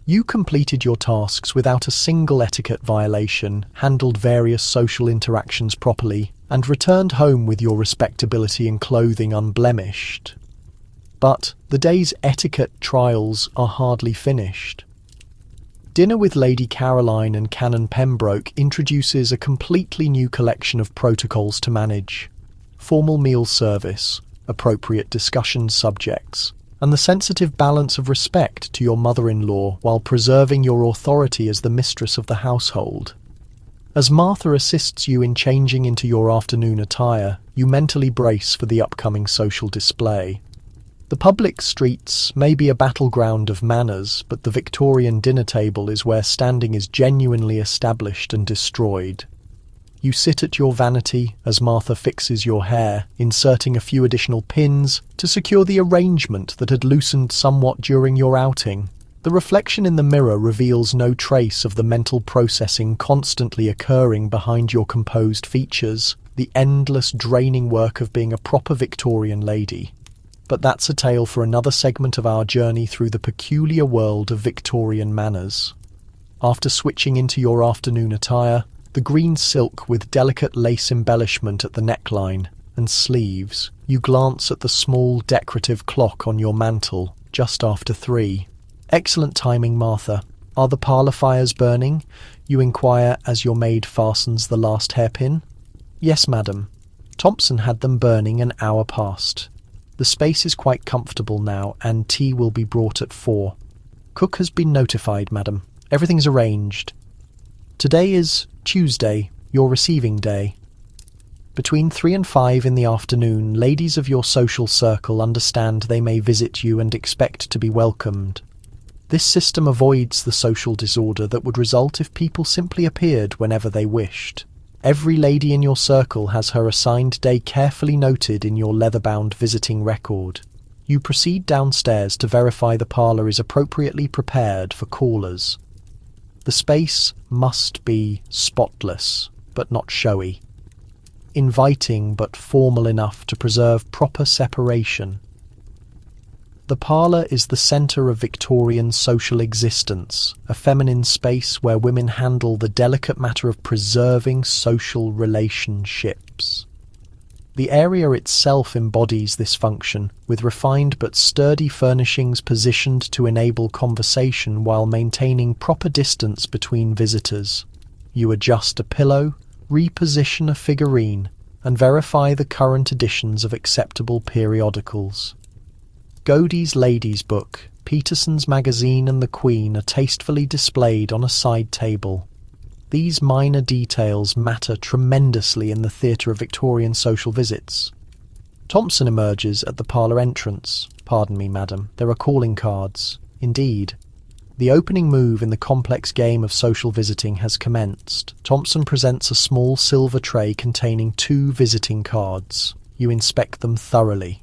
You completed your tasks without a single etiquette violation, handled various social interactions properly, and returned home with your respectability and clothing unblemished. But the day's etiquette trials are hardly finished. Dinner with Lady Caroline and Canon Pembroke introduces a completely new collection of protocols to manage. Formal meal service, appropriate discussion subjects, and the sensitive balance of respect to your mother-in-law while preserving your authority as the mistress of the household. As Martha assists you in changing into your afternoon attire, you mentally brace for the upcoming social display. The public streets may be a battleground of manners, but the Victorian dinner table is where standing is genuinely established and destroyed. You sit at your vanity as Martha fixes your hair, inserting a few additional pins to secure the arrangement that had loosened somewhat during your outing. The reflection in the mirror reveals no trace of the mental processing constantly occurring behind your composed features, the endless draining work of being a proper Victorian lady. But that's a tale for another segment of our journey through the peculiar world of Victorian manners. After switching into your afternoon attire, the green silk with delicate lace embellishment at the neckline and sleeves, you glance at the small decorative clock on your mantel, just after 3. Excellent timing, Martha. Are the parlour fires burning? You inquire as your maid fastens the last hairpin. Yes, madam. Thompson had them burning an hour past. The space is quite comfortable now, and tea will be brought at 4. Cook has been notified, madam. Everything's arranged. Today is Tuesday, your receiving day. Between 3 and 5 in the afternoon, ladies of your social circle understand they may visit you and expect to be welcomed. This system avoids the social disorder that would result if people simply appeared whenever they wished. Every lady in your circle has her assigned day carefully noted in your leather-bound visiting record. You proceed downstairs to verify the parlour is appropriately prepared for callers. The space must be spotless, but not showy. Inviting but formal enough to preserve proper separation. The parlour is the centre of Victorian social existence, a feminine space where women handle the delicate matter of preserving social relationships. The area itself embodies this function, with refined but sturdy furnishings positioned to enable conversation while maintaining proper distance between visitors. You adjust a pillow, reposition a figurine, and verify the current editions of acceptable periodicals. Godey's Ladies' Book, Peterson's Magazine and the Queen are tastefully displayed on a side table. These minor details matter tremendously in the theatre of Victorian social visits. Thompson emerges at the parlour entrance. Pardon me, madam, there are calling cards. Indeed. The opening move in the complex game of social visiting has commenced. Thompson presents a small silver tray containing 2 visiting cards. You inspect them thoroughly.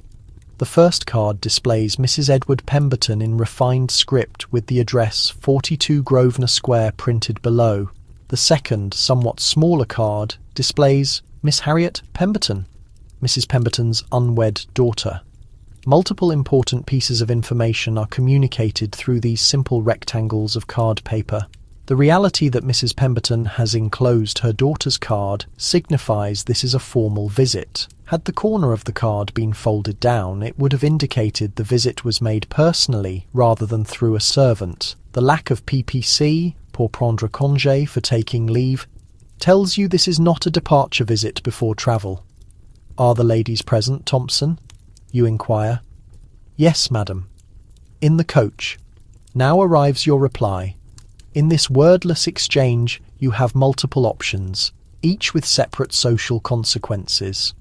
The first card displays Mrs. Edward Pemberton in refined script with the address 42 Grosvenor Square printed below. The second, somewhat smaller card displays Miss Harriet Pemberton, Mrs. Pemberton's unwed daughter. Multiple important pieces of information are communicated through these simple rectangles of card paper. The reality that Mrs. Pemberton has enclosed her daughter's card signifies this is a formal visit. Had the corner of the card been folded down, it would have indicated the visit was made personally rather than through a servant. The lack of PPC, pour prendre congé for taking leave, tells you this is not a departure visit before travel. Are the ladies present, Thompson? You inquire. Yes, madam. In the coach. Now arrives your reply. In this wordless exchange, you have multiple options, each with separate social consequences.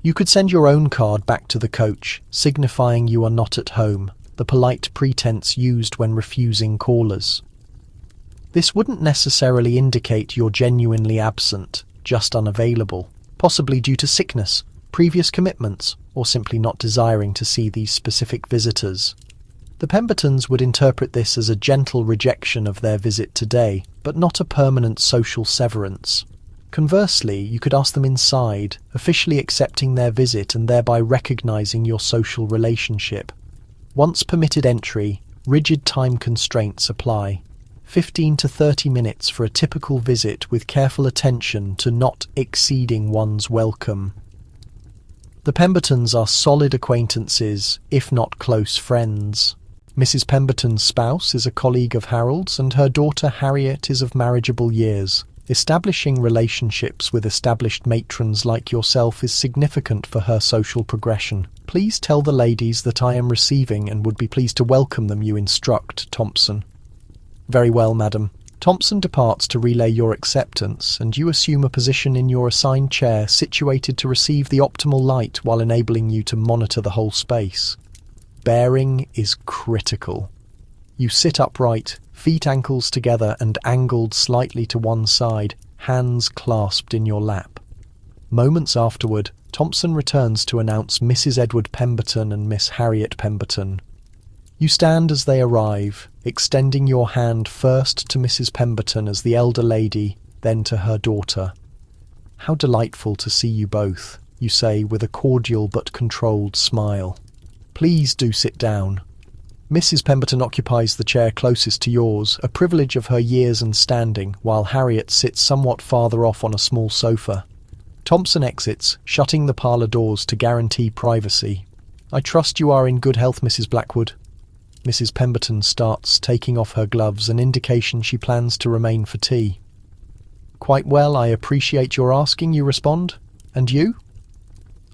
You could send your own card back to the coach, signifying you are not at home, the polite pretense used when refusing callers. This wouldn't necessarily indicate you're genuinely absent, just unavailable, possibly due to sickness, previous commitments, or simply not desiring to see these specific visitors. The Pembertons would interpret this as a gentle rejection of their visit today, but not a permanent social severance. Conversely, you could ask them inside, officially accepting their visit and thereby recognizing your social relationship. Once permitted entry, rigid time constraints apply. 15 to 30 minutes for a typical visit with careful attention to not exceeding one's welcome. The Pembertons are solid acquaintances, if not close friends. Mrs. Pemberton's spouse is a colleague of Harold's and her daughter Harriet is of marriageable years. Establishing relationships with established matrons like yourself is significant for her social progression. Please tell the ladies that I am receiving and would be pleased to welcome them, you instruct, Thompson. Very well, madam. Thompson departs to relay your acceptance, and you assume a position in your assigned chair situated to receive the optimal light while enabling you to monitor the whole space. Bearing is critical. You sit upright, feet ankles together and angled slightly to one side, hands clasped in your lap. Moments afterward, Thompson returns to announce Mrs. Edward Pemberton and Miss Harriet Pemberton. You stand as they arrive, extending your hand first to Mrs. Pemberton as the elder lady, then to her daughter. How delightful to see you both, you say with a cordial but controlled smile. Please do sit down. Mrs. Pemberton occupies the chair closest to yours, a privilege of her years and standing, while Harriet sits somewhat farther off on a small sofa. Thompson exits, shutting the parlour doors to guarantee privacy. I trust you are in good health, Mrs. Blackwood. Mrs. Pemberton starts taking off her gloves, an indication she plans to remain for tea. Quite well, I appreciate your asking, you respond. And you?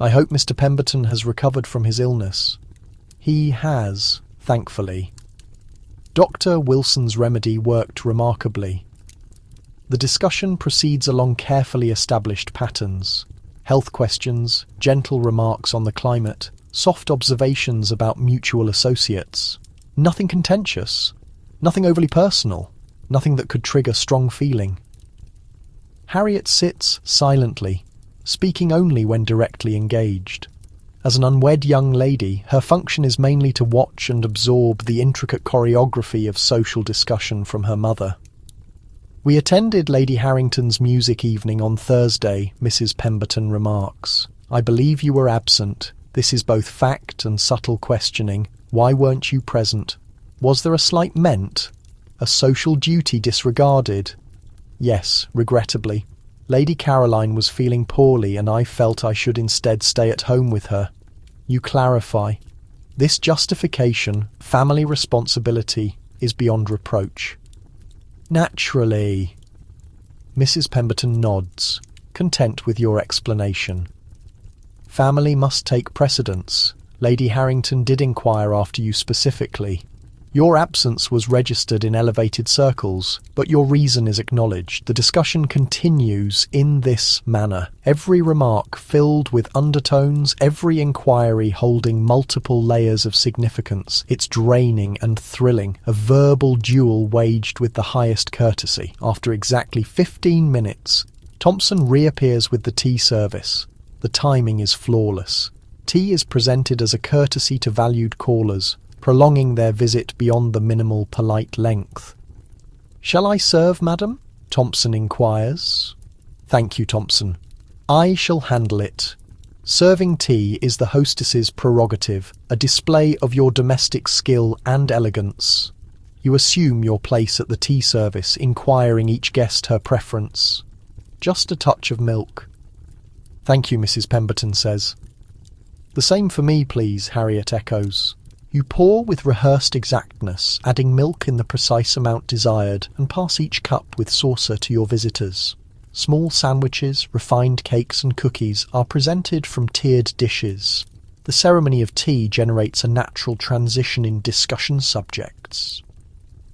I hope Mr. Pemberton has recovered from his illness. He has, thankfully. Dr. Wilson's remedy worked remarkably. The discussion proceeds along carefully established patterns. Health questions, gentle remarks on the climate, soft observations about mutual associates. Nothing contentious, nothing overly personal, nothing that could trigger strong feeling. Harriet sits silently, speaking only when directly engaged. As an unwed young lady, her function is mainly to watch and absorb the intricate choreography of social discussion from her mother. We attended Lady Harrington's music evening on Thursday, Mrs. Pemberton remarks. I believe you were absent. This is both fact and subtle questioning. Why weren't you present? Was there a slight ment? A social duty disregarded? Yes, regrettably. Lady Caroline was feeling poorly and I felt I should instead stay at home with her. You clarify. This justification, family responsibility, is beyond reproach. Naturally. Mrs. Pemberton nods, content with your explanation. Family must take precedence. Lady Harrington did inquire after you specifically. Your absence was registered in elevated circles, but your reason is acknowledged. The discussion continues in this manner. Every remark filled with undertones, every inquiry holding multiple layers of significance. It's draining and thrilling, a verbal duel waged with the highest courtesy. After exactly 15 minutes, Thompson reappears with the tea service. The timing is flawless. Tea is presented as a courtesy to valued callers, prolonging their visit beyond the minimal polite length. Shall I serve, madam? Thompson inquires. Thank you, Thompson. I shall handle it. Serving tea is the hostess's prerogative, a display of your domestic skill and elegance. You assume your place at the tea service, inquiring each guest her preference. Just a touch of milk. Thank you, Mrs. Pemberton says. The same for me, please, Harriet echoes. You pour with rehearsed exactness, adding milk in the precise amount desired, and pass each cup with saucer to your visitors. Small sandwiches, refined cakes and cookies are presented from tiered dishes. The ceremony of tea generates a natural transition in discussion subjects.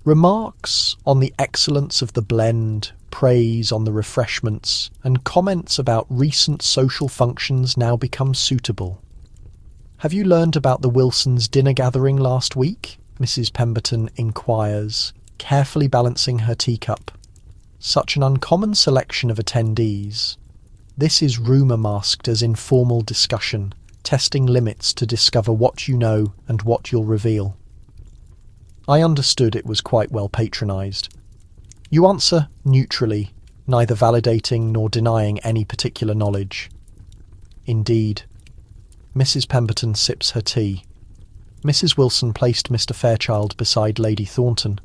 Remarks on the excellence of the blend, praise on the refreshments, and comments about recent social functions now become suitable. "Have you learned about the Wilsons' dinner gathering last week?" Mrs. Pemberton inquires, carefully balancing her teacup. Such an uncommon selection of attendees. This is rumour masked as informal discussion, testing limits to discover what you know and what you'll reveal. I understood it was quite well patronised. You answer neutrally, neither validating nor denying any particular knowledge. Indeed. Mrs. Pemberton sips her tea. Mrs. Wilson placed Mr. Fairchild beside Lady Thornton.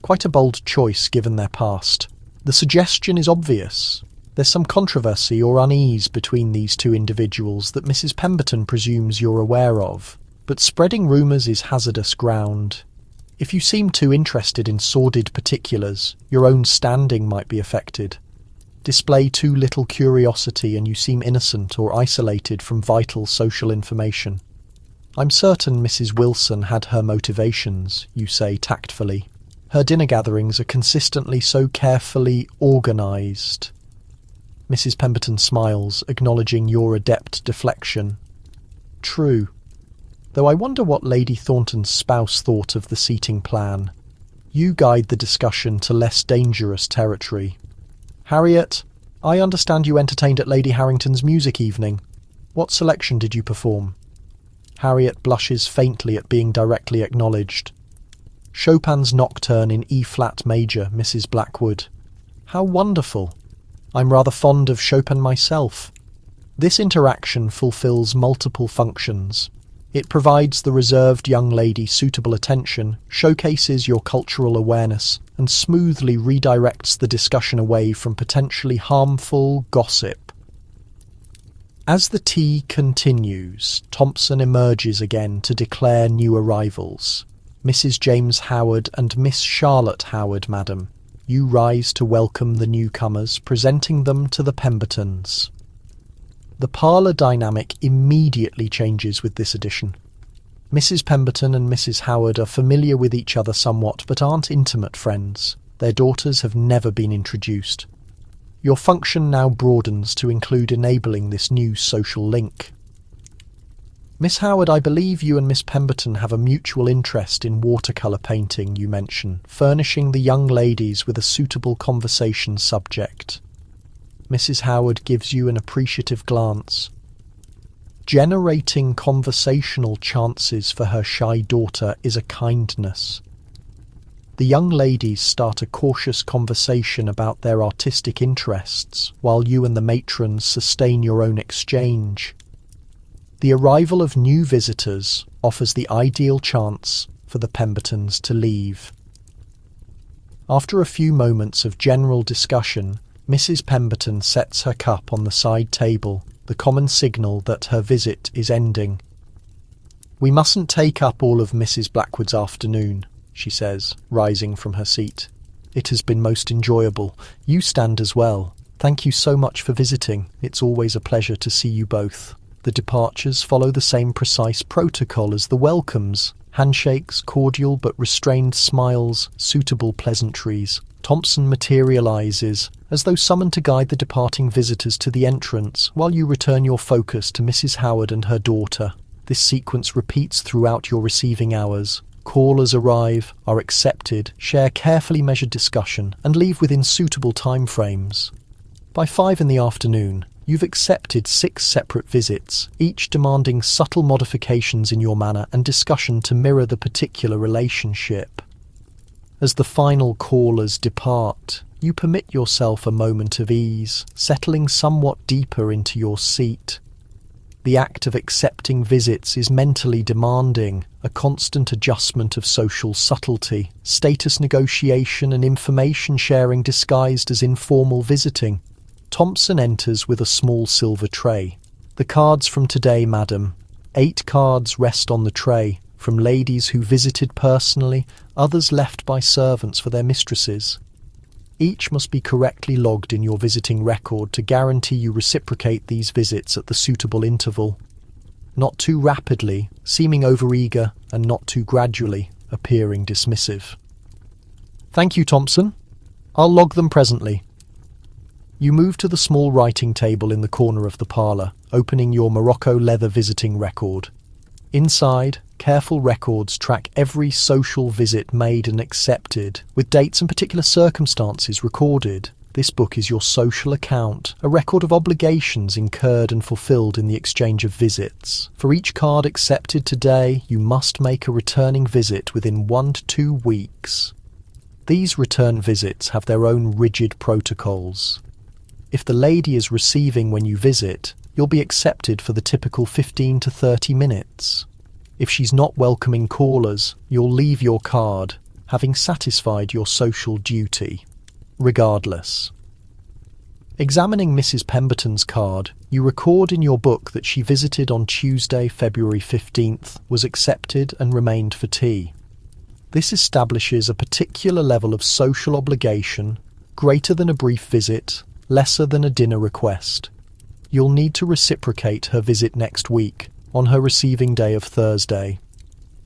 Quite a bold choice given their past. The suggestion is obvious. There's some controversy or unease between these two individuals that Mrs. Pemberton presumes you're aware of, but spreading rumours is hazardous ground. If you seem too interested in sordid particulars, your own standing might be affected. Display too little curiosity and you seem innocent or isolated from vital social information. "I'm certain Mrs. Wilson had her motivations," you say tactfully. "Her dinner gatherings are consistently so carefully organised." Mrs. Pemberton smiles, acknowledging your adept deflection. "True. Though I wonder what Lady Thornton's spouse thought of the seating plan. You guide the discussion to less dangerous territory. Harriet, I understand you entertained at Lady Harrington's music evening. What selection did you perform?" Harriet blushes faintly at being directly acknowledged. "Chopin's Nocturne in E-flat major, Mrs. Blackwood." "How wonderful! I'm rather fond of Chopin myself." This interaction fulfills multiple functions. It provides the reserved young lady suitable attention, showcases your cultural awareness, and smoothly redirects the discussion away from potentially harmful gossip. As the tea continues, Thompson emerges again to declare new arrivals. "Mrs. James Howard and Miss Charlotte Howard, madam." You rise to welcome the newcomers, presenting them to the Pembertons. The parlour dynamic immediately changes with this addition. Mrs. Pemberton and Mrs. Howard are familiar with each other somewhat, but aren't intimate friends. Their daughters have never been introduced. Your function now broadens to include enabling this new social link. "Miss Howard, I believe you and Miss Pemberton have a mutual interest in watercolour painting," you mention, furnishing the young ladies with a suitable conversation subject. Mrs. Howard gives you an appreciative glance. Generating conversational chances for her shy daughter is a kindness. The young ladies start a cautious conversation about their artistic interests, while you and the matrons sustain your own exchange. The arrival of new visitors offers the ideal chance for the Pembertons to leave. After a few moments of general discussion, Mrs. Pemberton sets her cup on the side table, the common signal that her visit is ending. "We mustn't take up all of Mrs. Blackwood's afternoon," she says, rising from her seat. "It has been most enjoyable. You stand as well. Thank you so much for visiting. It's always a pleasure to see you both." The departures follow the same precise protocol as the welcomes. Handshakes, cordial but restrained smiles, suitable pleasantries. Thompson materialises, as though summoned to guide the departing visitors to the entrance, while you return your focus to Mrs. Howard and her daughter. This sequence repeats throughout your receiving hours. Callers arrive, are accepted, share carefully measured discussion, and leave within suitable time frames. By 5 in the afternoon, you've accepted 6 separate visits, each demanding subtle modifications in your manner and discussion to mirror the particular relationship. As the final callers depart, you permit yourself a moment of ease, settling somewhat deeper into your seat. The act of accepting visits is mentally demanding, a constant adjustment of social subtlety, status negotiation and information sharing disguised as informal visiting. Thompson enters with a small silver tray. "The cards from today, madam." 8 cards rest on the tray, from ladies who visited personally, others left by servants for their mistresses. Each must be correctly logged in your visiting record to guarantee you reciprocate these visits at the suitable interval. Not too rapidly, seeming overeager, and not too gradually, appearing dismissive. Thank you, Thompson. I'll log them presently. You move to the small writing table in the corner of the parlour, opening your Morocco leather visiting record. Inside, careful records track every social visit made and accepted, with dates and particular circumstances recorded. This book is your social account, a record of obligations incurred and fulfilled in the exchange of visits. For each card accepted today, you must make a returning visit within 1 to 2 weeks. These return visits have their own rigid protocols. If the lady is receiving when you visit, you'll be accepted for the typical 15 to 30 minutes. If she's not welcoming callers, you'll leave your card, having satisfied your social duty. Regardless. Examining Mrs. Pemberton's card, you record in your book that she visited on Tuesday, February 15th, was accepted and remained for tea. This establishes a particular level of social obligation, greater than a brief visit, lesser than a dinner request. You'll need to reciprocate her visit next week, on her receiving day of Thursday.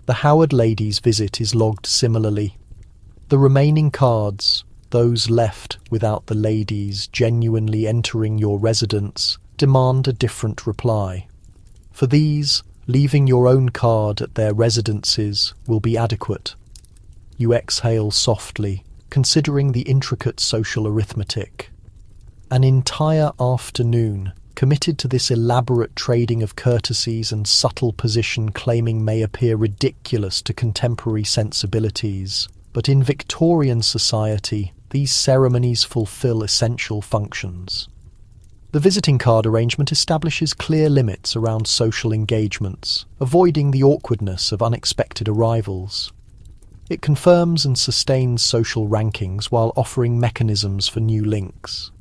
The Howard lady's visit is logged similarly. The remaining cards, those left without the ladies genuinely entering your residence, demand a different reply. For these, leaving your own card at their residences will be adequate. You exhale softly, considering the intricate social arithmetic. An entire afternoon committed to this elaborate trading of courtesies and subtle position claiming may appear ridiculous to contemporary sensibilities, but in Victorian society, these ceremonies fulfill essential functions. The visiting card arrangement establishes clear limits around social engagements, avoiding the awkwardness of unexpected arrivals. It confirms and sustains social rankings while offering mechanisms for new links.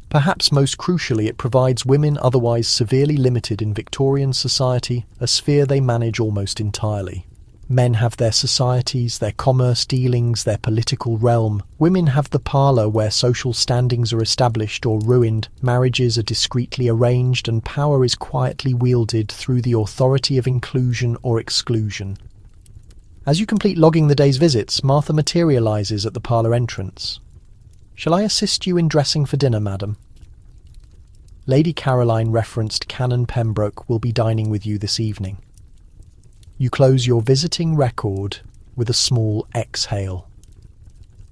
Perhaps most crucially, it provides women otherwise severely limited in Victorian society a sphere they manage almost entirely. Men have their societies, their commerce dealings, their political realm. Women have the parlour where social standings are established or ruined, marriages are discreetly arranged, and power is quietly wielded through the authority of inclusion or exclusion. As you complete logging the day's visits, Martha materialises at the parlour entrance. "Shall I assist you in dressing for dinner, madam?" Lady Caroline referenced Canon Pembroke will be dining with you this evening. You close your visiting record with a small exhale.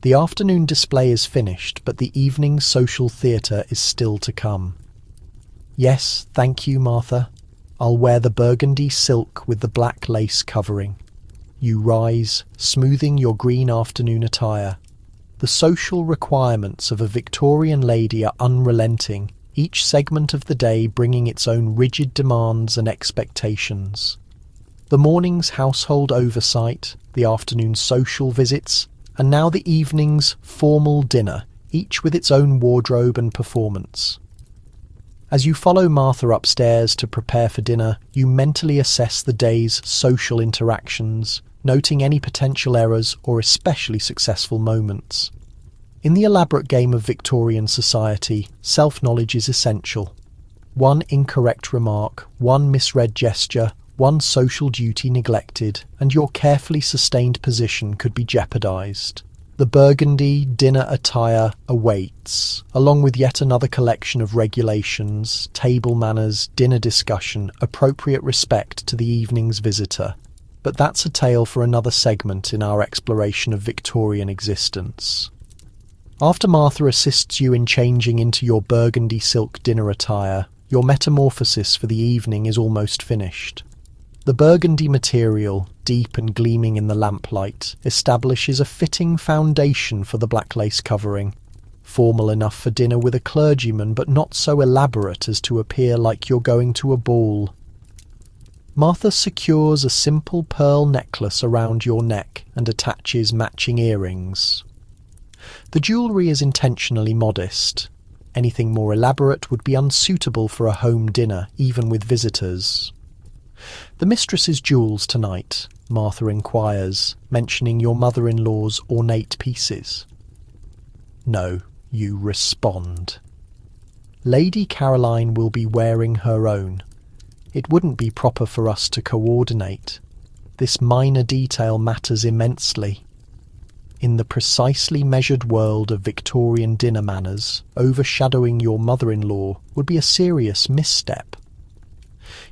The afternoon display is finished, but the evening social theatre is still to come. "Yes, thank you, Martha. I'll wear the burgundy silk with the black lace covering." You rise, smoothing your green afternoon attire. The social requirements of a Victorian lady are unrelenting, each segment of the day bringing its own rigid demands and expectations. The morning's household oversight, the afternoon's social visits, and now the evening's formal dinner, each with its own wardrobe and performance. As you follow Martha upstairs to prepare for dinner, you mentally assess the day's social interactions, noting any potential errors or especially successful moments. In the elaborate game of Victorian society, self-knowledge is essential. One incorrect remark, one misread gesture, one social duty neglected, and your carefully sustained position could be jeopardised. The burgundy dinner attire awaits, along with yet another collection of regulations, table manners, dinner discussion, appropriate respect to the evening's visitor. But that's a tale for another segment in our exploration of Victorian existence. After Martha assists you in changing into your burgundy silk dinner attire, your metamorphosis for the evening is almost finished. The burgundy material, deep and gleaming in the lamplight, establishes a fitting foundation for the black lace covering. Formal enough for dinner with a clergyman, but not so elaborate as to appear like you're going to a ball. Martha secures a simple pearl necklace around your neck and attaches matching earrings. The jewellery is intentionally modest. Anything more elaborate would be unsuitable for a home dinner, even with visitors. The mistress's jewels tonight, Martha inquires, mentioning your mother-in-law's ornate pieces. No, you respond. Lady Caroline will be wearing her own. It wouldn't be proper for us to coordinate. This minor detail matters immensely. In the precisely measured world of Victorian dinner manners, overshadowing your mother-in-law would be a serious misstep.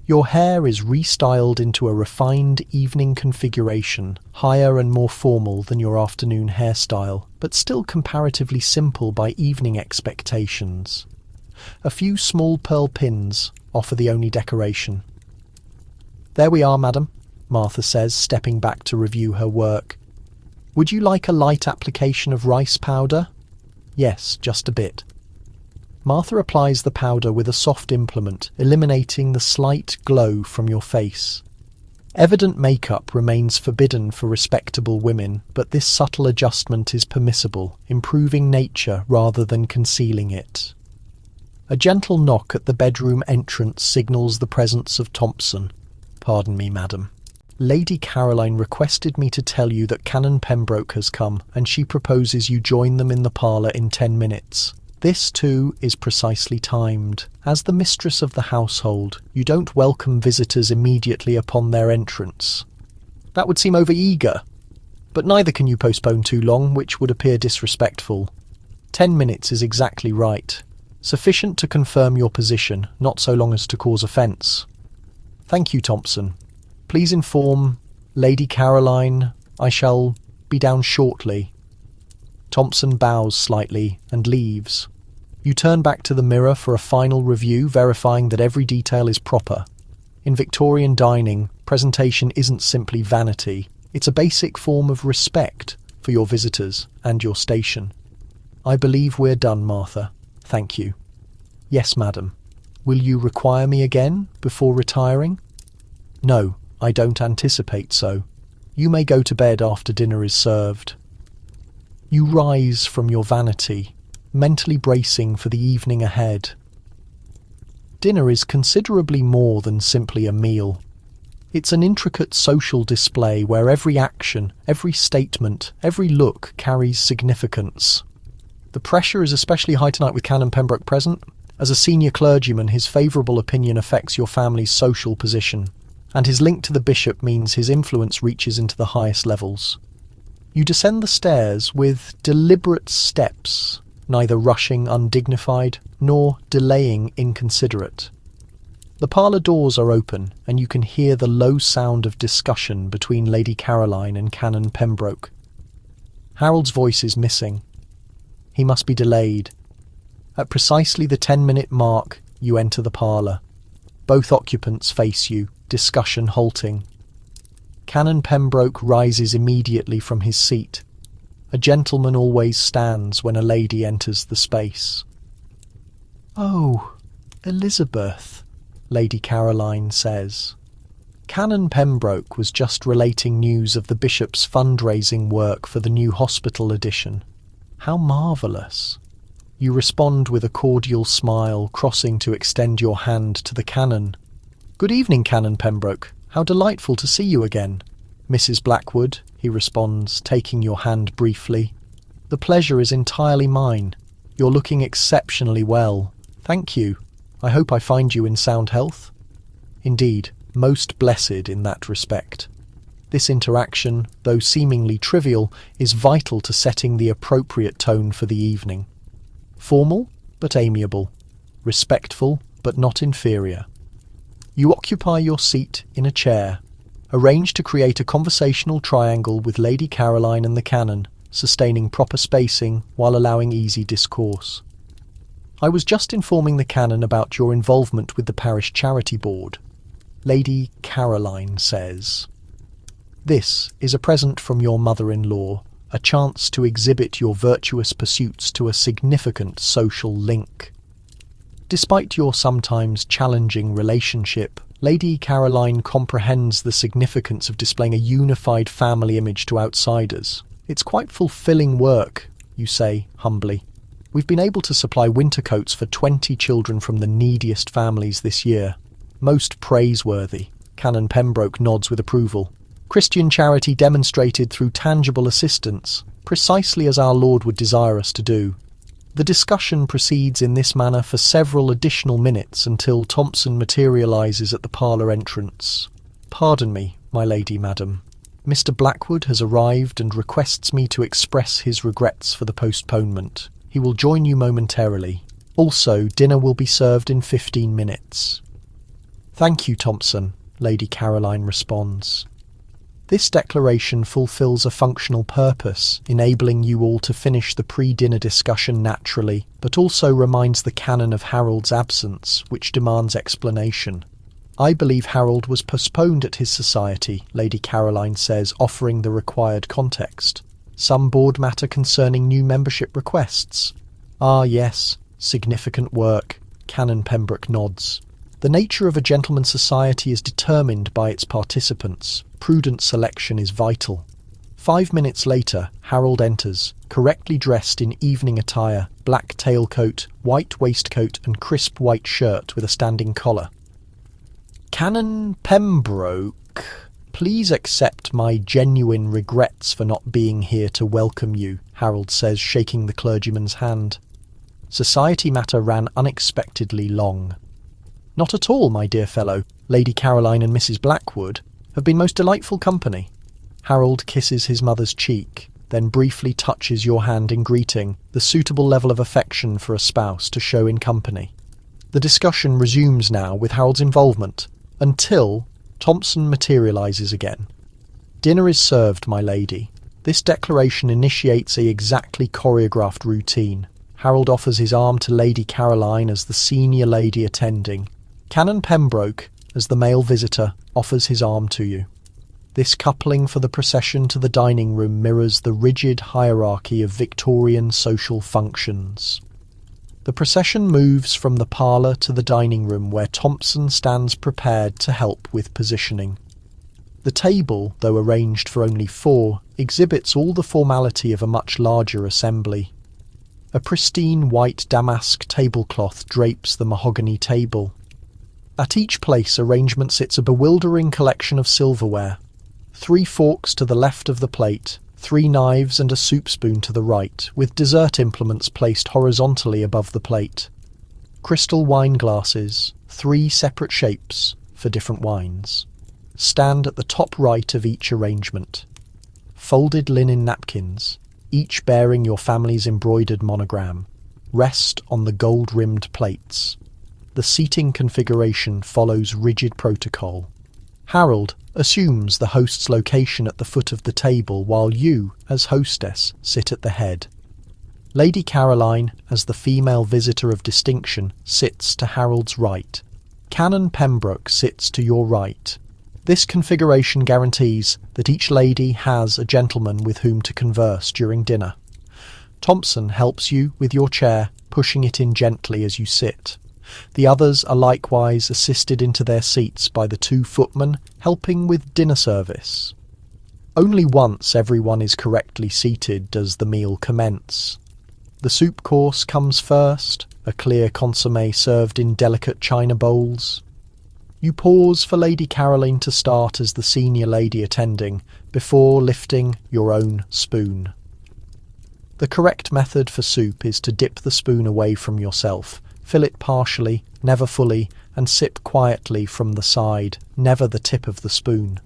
Your hair is restyled into a refined evening configuration, higher and more formal than your afternoon hairstyle, but still comparatively simple by evening expectations. A few small pearl pins offer the only decoration. There we are, madam, Martha says, stepping back to review her work. Would you like a light application of rice powder? Yes, just a bit. Martha applies the powder with a soft implement, eliminating the slight glow from your face. Evident makeup remains forbidden for respectable women, but this subtle adjustment is permissible, improving nature rather than concealing it. A gentle knock at the bedroom entrance signals the presence of Thompson. Pardon me, madam. Lady Caroline requested me to tell you that Canon Pembroke has come, and she proposes you join them in the parlour in 10 minutes. This, too, is precisely timed. As the mistress of the household, you don't welcome visitors immediately upon their entrance. That would seem over-eager. But neither can you postpone too long, which would appear disrespectful. 10 minutes is exactly right. Sufficient to confirm your position, not so long as to cause offence. Thank you, Thompson. Please inform Lady Caroline I shall be down shortly. Thompson bows slightly and leaves. You turn back to the mirror for a final review, verifying that every detail is proper. In Victorian dining, presentation isn't simply vanity. It's a basic form of respect for your visitors and your station. I believe we're done, Martha. Thank you. Yes, madam. Will you require me again before retiring? No, I don't anticipate so. You may go to bed after dinner is served. You rise from your vanity, mentally bracing for the evening ahead. Dinner is considerably more than simply a meal. It's an intricate social display where every action, every statement, every look carries significance. The pressure is especially high tonight with Canon Pembroke present. As a senior clergyman, his favourable opinion affects your family's social position, and his link to the bishop means his influence reaches into the highest levels. You descend the stairs with deliberate steps, neither rushing undignified nor delaying inconsiderate. The parlour doors are open, and you can hear the low sound of discussion between Lady Caroline and Canon Pembroke. Harold's voice is missing. He must be delayed. At precisely the 10-minute mark, you enter the parlour. Both occupants face you, discussion halting. Canon Pembroke rises immediately from his seat. A gentleman always stands when a lady enters the space. "Oh, Elizabeth," Lady Caroline says. Canon Pembroke was just relating news of the bishop's fundraising work for the new hospital addition. How marvellous. You respond with a cordial smile, crossing to extend your hand to the canon. "Good evening, Canon Pembroke. How delightful to see you again." "Mrs. Blackwood," he responds, taking your hand briefly. "The pleasure is entirely mine. You're looking exceptionally well. Thank you. I hope I find you in sound health." Indeed, most blessed in that respect. This interaction, though seemingly trivial, is vital to setting the appropriate tone for the evening. Formal, but amiable. Respectful, but not inferior. You occupy your seat in a chair, arranged to create a conversational triangle with Lady Caroline and the canon, sustaining proper spacing while allowing easy discourse. "I was just informing the canon about your involvement with the parish charity board," Lady Caroline says. "This is a present from your mother-in-law, a chance to exhibit your virtuous pursuits to a significant social link." Despite your sometimes challenging relationship, Lady Caroline comprehends the significance of displaying a unified family image to outsiders. "It's quite fulfilling work," you say humbly. "We've been able to supply winter coats for 20 children from the neediest families this year. Most praiseworthy." Canon Pembroke nods with approval. Christian charity demonstrated through tangible assistance, precisely as our Lord would desire us to do. The discussion proceeds in this manner for several additional minutes until Thompson materialises at the parlour entrance. "Pardon me, my lady, madam. Mr. Blackwood has arrived and requests me to express his regrets for the postponement. He will join you momentarily. Also, dinner will be served in 15 minutes. "Thank you, Thompson," Lady Caroline responds. This declaration fulfills a functional purpose, enabling you all to finish the pre-dinner discussion naturally, but also reminds the canon of Harold's absence, which demands explanation. "I believe Harold was postponed at his society," Lady Caroline says, offering the required context. "Some board matter concerning new membership requests." "Ah, yes, significant work," Canon Pembroke nods. "The nature of a gentleman's society is determined by its participants. Prudent selection is vital." 5 minutes later, Harold enters, correctly dressed in evening attire, black tailcoat, white waistcoat and crisp white shirt with a standing collar. "Canon Pembroke, please accept my genuine regrets for not being here to welcome you," Harold says, shaking the clergyman's hand. "Society matter ran unexpectedly long." "Not at all, my dear fellow. Lady Caroline and Mrs. Blackwood have been most delightful company." Harold kisses his mother's cheek, then briefly touches your hand in greeting, the suitable level of affection for a spouse to show in company. The discussion resumes now with Harold's involvement, until Thompson materialises again. "Dinner is served, my lady." This declaration initiates a exactly choreographed routine. Harold offers his arm to Lady Caroline as the senior lady attending. Canon Pembroke, as the male visitor, offers his arm to you. This coupling for the procession to the dining room mirrors the rigid hierarchy of Victorian social functions. The procession moves from the parlour to the dining room, where Thompson stands prepared to help with positioning. The table, though arranged for only 4, exhibits all the formality of a much larger assembly. A pristine white damask tablecloth drapes the mahogany table. At each place arrangement sits a bewildering collection of silverware. 3 forks to the left of the plate, 3 knives and a soup spoon to the right, with dessert implements placed horizontally above the plate. Crystal wine glasses, 3 separate shapes for different wines, stand at the top right of each arrangement. Folded linen napkins, each bearing your family's embroidered monogram, rest on the gold-rimmed plates. The seating configuration follows rigid protocol. Harold assumes the host's location at the foot of the table, while you, as hostess, sit at the head. Lady Caroline, as the female visitor of distinction, sits to Harold's right. Canon Pembroke sits to your right. This configuration guarantees that each lady has a gentleman with whom to converse during dinner. Thompson helps you with your chair, pushing it in gently as you sit. The others are likewise assisted into their seats by the 2 footmen helping with dinner service. Only once everyone is correctly seated does the meal commence. The soup course comes first, a clear consommé served in delicate china bowls. You pause for Lady Caroline to start as the senior lady attending, before lifting your own spoon. The correct method for soup is to dip the spoon away from yourself, fill it partially, never fully, and sip quietly from the side, never the tip of the spoon.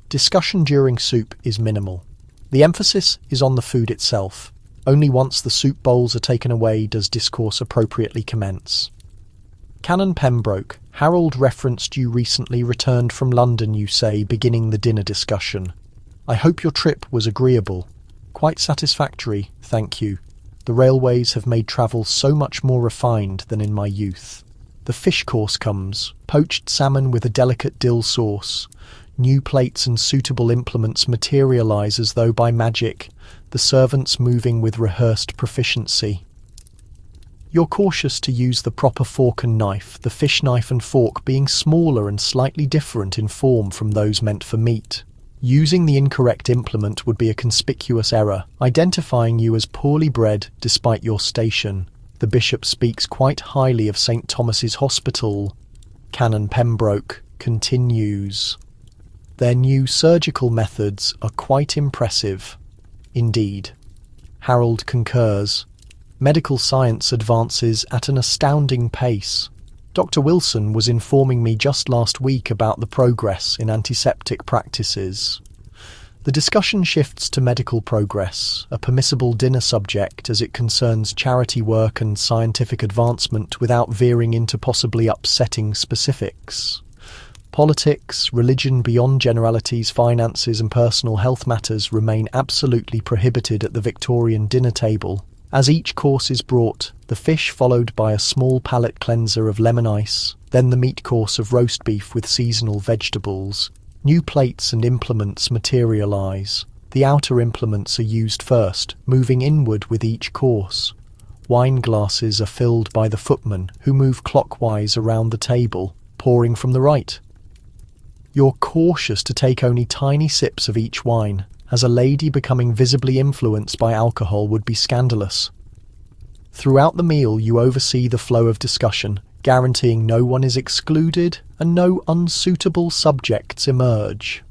Discussion during soup is minimal. The emphasis is on the food itself. Only once the soup bowls are taken away does discourse appropriately commence. Canon Pembroke, Harold referenced you recently returned from London, you say, beginning the dinner discussion. "I hope your trip was agreeable." "Quite satisfactory, thank you. The railways have made travel so much more refined than in my youth." The fish course comes, poached salmon with a delicate dill sauce. New plates and suitable implements materialise as though by magic, the servants moving with rehearsed proficiency. You're cautious to use the proper fork and knife, the fish knife and fork being smaller and slightly different in form from those meant for meat. Using the incorrect implement would be a conspicuous error, identifying you as poorly bred despite your station. The bishop speaks quite highly of St. Thomas's Hospital. Canon Pembroke, continues. Their new surgical methods are quite impressive. Indeed. Harold concurs. Medical science advances at an astounding pace. Dr. Wilson was informing me just last week about the progress in antiseptic practices. The discussion shifts to medical progress, a permissible dinner subject as it concerns charity work and scientific advancement without veering into possibly upsetting specifics. Politics, religion beyond generalities, finances and personal health matters remain absolutely prohibited at the Victorian dinner table. As each course is brought, the fish followed by a small palate cleanser of lemon ice, then the meat course of roast beef with seasonal vegetables. New plates and implements materialise. The outer implements are used first, moving inward with each course. Wine glasses are filled by the footmen, who move clockwise around the table, pouring from the right. You're cautious to take only tiny sips of each wine, as a lady becoming visibly influenced by alcohol would be scandalous. Throughout the meal you oversee the flow of discussion, guaranteeing no one is excluded and no unsuitable subjects emerge.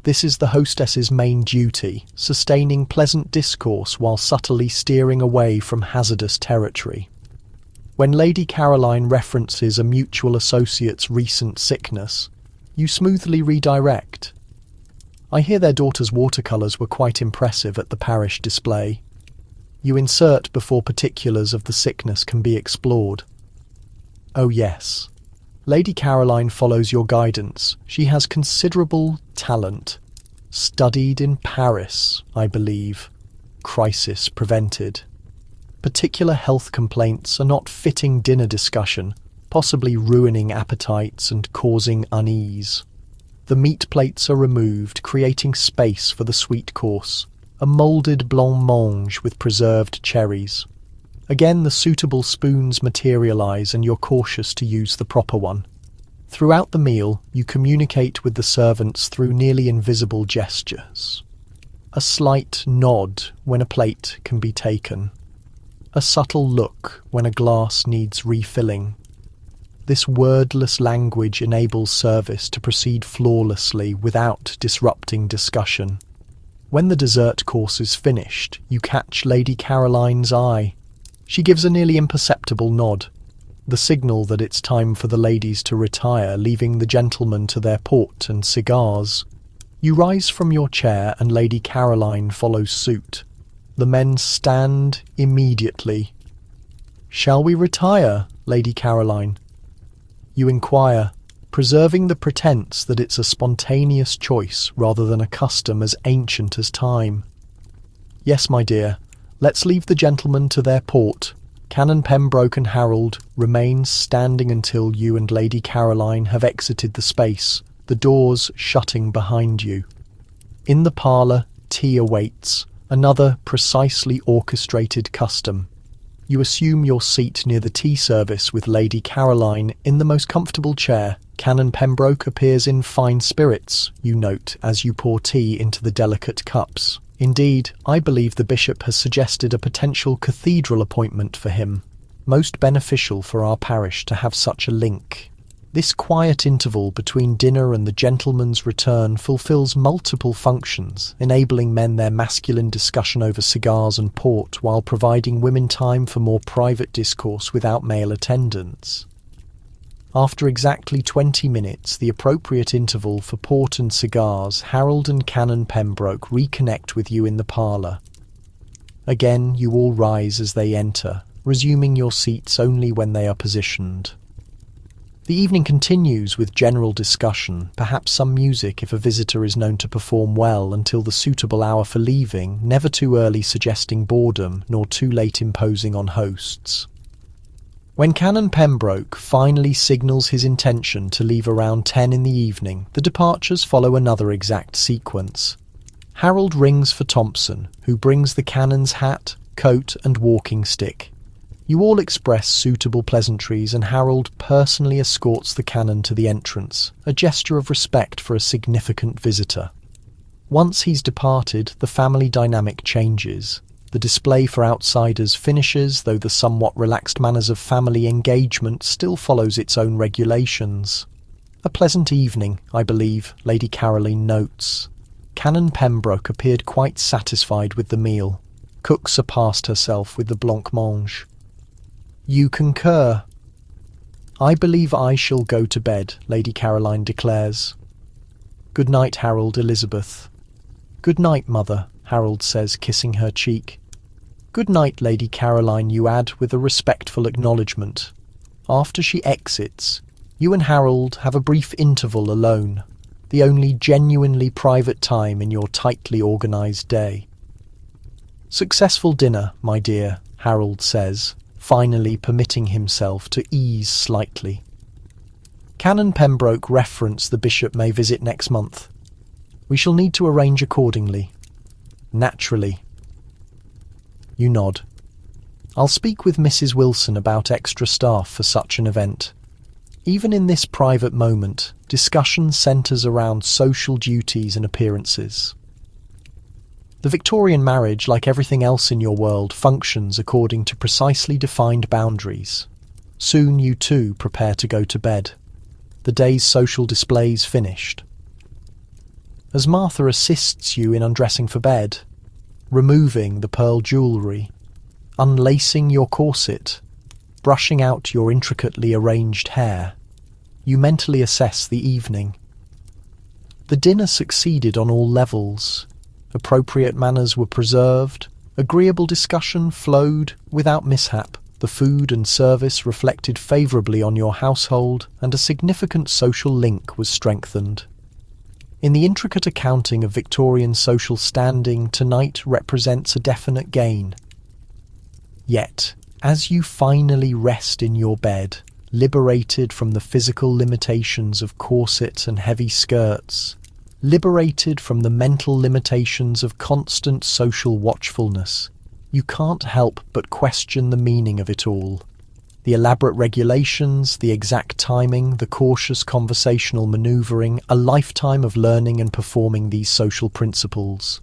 This is the hostess's main duty, sustaining pleasant discourse while subtly steering away from hazardous territory. When Lady Caroline references a mutual associate's recent sickness, you smoothly redirect. I hear their daughter's watercolours were quite impressive at the parish display. You insert before particulars of the sickness can be explored. Oh yes. Lady Caroline follows your guidance. She has considerable talent. Studied in Paris, I believe. Crisis prevented. Particular health complaints are not fitting dinner discussion, possibly ruining appetites and causing unease. The meat plates are removed, creating space for the sweet course, a moulded blancmange with preserved cherries. Again, the suitable spoons materialise and you're cautious to use the proper one. Throughout the meal, you communicate with the servants through nearly invisible gestures. A slight nod when a plate can be taken. A subtle look when a glass needs refilling. This wordless language enables service to proceed flawlessly without disrupting discussion. When the dessert course is finished, you catch Lady Caroline's eye. She gives a nearly imperceptible nod, the signal that it's time for the ladies to retire, leaving the gentlemen to their port and cigars. You rise from your chair and Lady Caroline follows suit. The men stand immediately. "Shall we retire, Lady Caroline?" You inquire, preserving the pretense that it's a spontaneous choice rather than a custom as ancient as time. "Yes, my dear, let's leave the gentlemen to their port. Canon Pembroke and Harold remain standing until you and Lady Caroline have exited the space, the doors shutting behind you. In the parlour, tea awaits, another precisely orchestrated custom. You assume your seat near the tea service with Lady Caroline in the most comfortable chair. Canon Pembroke appears in fine spirits, you note, as you pour tea into the delicate cups. Indeed, I believe the bishop has suggested a potential cathedral appointment for him. Most beneficial for our parish to have such a link. This quiet interval between dinner and the gentleman's return fulfills multiple functions, enabling men their masculine discussion over cigars and port while providing women time for more private discourse without male attendance. After exactly 20 minutes, the appropriate interval for port and cigars, Harold and Canon Pembroke reconnect with you in the parlour. Again, you all rise as they enter, resuming your seats only when they are positioned. The evening continues with general discussion, perhaps some music if a visitor is known to perform well until the suitable hour for leaving, never too early suggesting boredom, nor too late imposing on hosts. When Canon Pembroke finally signals his intention to leave around 10 in the evening, the departures follow another exact sequence. Harold rings for Thompson, who brings the Canon's hat, coat and walking stick. You all express suitable pleasantries and Harold personally escorts the Canon to the entrance, a gesture of respect for a significant visitor. Once he's departed, the family dynamic changes. The display for outsiders finishes, though the somewhat relaxed manners of family engagement still follows its own regulations. "A pleasant evening, I believe," Lady Caroline notes. Canon Pembroke appeared quite satisfied with the meal. Cook surpassed herself with the blancmange. "You concur?" "I believe I shall go to bed," Lady Caroline declares. "Good night, Harold, Elizabeth." "Good night, mother," Harold says, kissing her cheek. "Good night, Lady Caroline," you add with a respectful acknowledgement. After she exits, you and Harold have a brief interval alone, the only genuinely private time in your tightly organised day. "Successful dinner, my dear," Harold says, finally permitting himself to ease slightly. Canon Pembroke referenced the bishop may visit next month. "We shall need to arrange accordingly." "Naturally." You nod. "I'll speak with Mrs. Wilson about extra staff for such an event." Even in this private moment, discussion centres around social duties and appearances. The Victorian marriage, like everything else in your world, functions according to precisely defined boundaries. Soon you too prepare to go to bed. The day's social displays finished. As Martha assists you in undressing for bed, removing the pearl jewellery, unlacing your corset, brushing out your intricately arranged hair, you mentally assess the evening. The dinner succeeded on all levels. Appropriate manners were preserved, agreeable discussion flowed without mishap, the food and service reflected favourably on your household, and a significant social link was strengthened. In the intricate accounting of Victorian social standing, tonight represents a definite gain. Yet, as you finally rest in your bed, liberated from the physical limitations of corsets and heavy skirts, liberated from the mental limitations of constant social watchfulness, you can't help but question the meaning of it all. The elaborate regulations, the exact timing, the cautious conversational manoeuvring, a lifetime of learning and performing these social principles.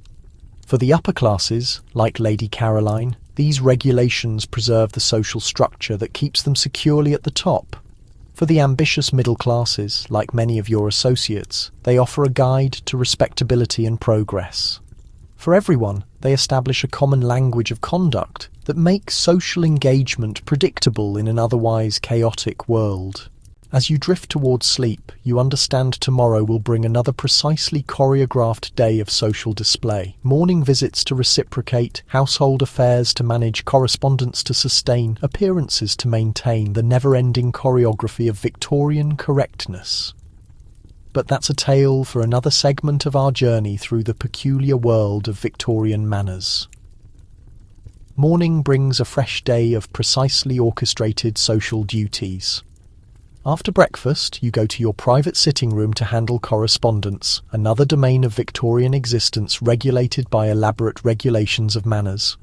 For the upper classes, like Lady Caroline, these regulations preserve the social structure that keeps them securely at the top. For the ambitious middle classes, like many of your associates, they offer a guide to respectability and progress. For everyone, they establish a common language of conduct that makes social engagement predictable in an otherwise chaotic world. As you drift towards sleep, you understand tomorrow will bring another precisely choreographed day of social display. Morning visits to reciprocate, household affairs to manage, correspondence to sustain, appearances to maintain, the never-ending choreography of Victorian correctness. But that's a tale for another segment of our journey through the peculiar world of Victorian manners. Morning brings a fresh day of precisely orchestrated social duties. After breakfast, you go to your private sitting room to handle correspondence, another domain of Victorian existence regulated by elaborate regulations of manners.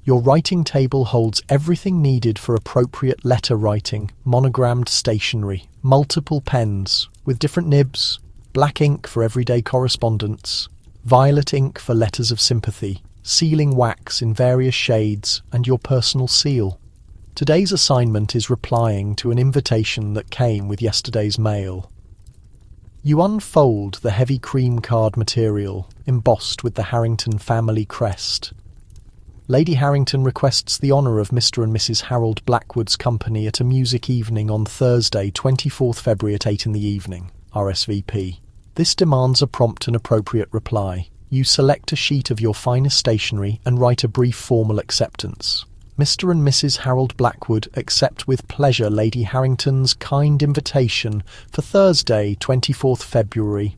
Your writing table holds everything needed for appropriate letter writing, monogrammed stationery, multiple pens, with different nibs, black ink for everyday correspondence, violet ink for letters of sympathy, sealing wax in various shades, and your personal seal. Today's assignment is replying to an invitation that came with yesterday's mail. You unfold the heavy cream card material, embossed with the Harrington family crest. Lady Harrington requests the honour of Mr. and Mrs. Harold Blackwood's company at a music evening on Thursday, 24th February at 8 in the evening. RSVP. This demands a prompt and appropriate reply. You select a sheet of your finest stationery and write a brief formal acceptance. Mr. and Mrs. Harold Blackwood accept with pleasure Lady Harrington's kind invitation for Thursday, 24th February.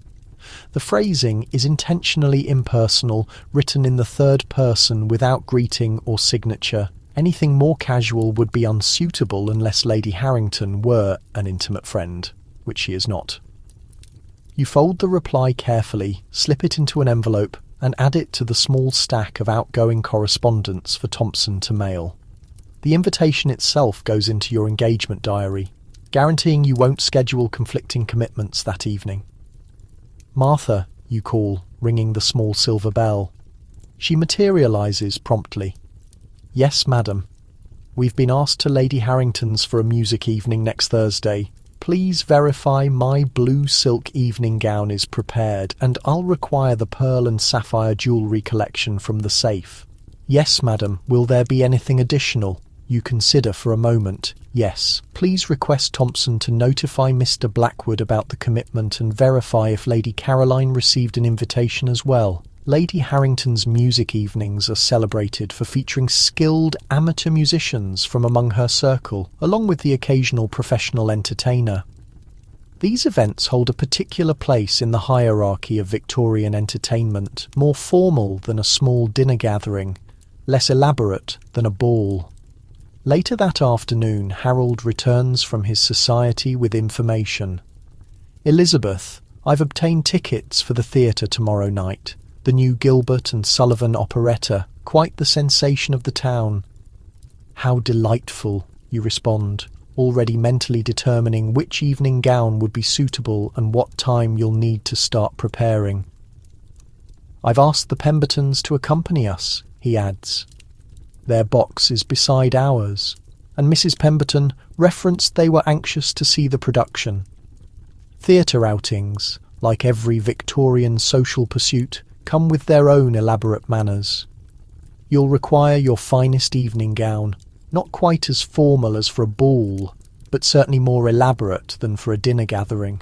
The phrasing is intentionally impersonal, written in the third person without greeting or signature. Anything more casual would be unsuitable unless Lady Harrington were an intimate friend, which she is not. You fold the reply carefully, slip it into an envelope, and add it to the small stack of outgoing correspondence for Thompson to mail. The invitation itself goes into your engagement diary, guaranteeing you won't schedule conflicting commitments that evening. Martha, you call, ringing the small silver bell. She materialises promptly. Yes, madam. We've been asked to Lady Harrington's for a music evening next Thursday. Please verify my blue silk evening gown is prepared, and I'll require the pearl and sapphire jewellery collection from the safe. Yes, madam. Will there be anything additional? You consider for a moment. Yes. Please request Thompson to notify Mr. Blackwood about the commitment and verify if Lady Caroline received an invitation as well. Lady Harrington's music evenings are celebrated for featuring skilled amateur musicians from among her circle, along with the occasional professional entertainer. These events hold a particular place in the hierarchy of Victorian entertainment, more formal than a small dinner gathering, less elaborate than a ball. Later that afternoon, Harold returns from his society with information. Elizabeth, I've obtained tickets for the theatre tomorrow night. The new Gilbert and Sullivan operetta, quite the sensation of the town. How delightful, you respond, already mentally determining which evening gown would be suitable and what time you'll need to start preparing. I've asked the Pembertons to accompany us, he adds. Their box is beside ours, and Mrs. Pemberton referenced they were anxious to see the production. Theatre outings, like every Victorian social pursuit, come with their own elaborate manners. You'll require your finest evening gown, not quite as formal as for a ball, but certainly more elaborate than for a dinner gathering.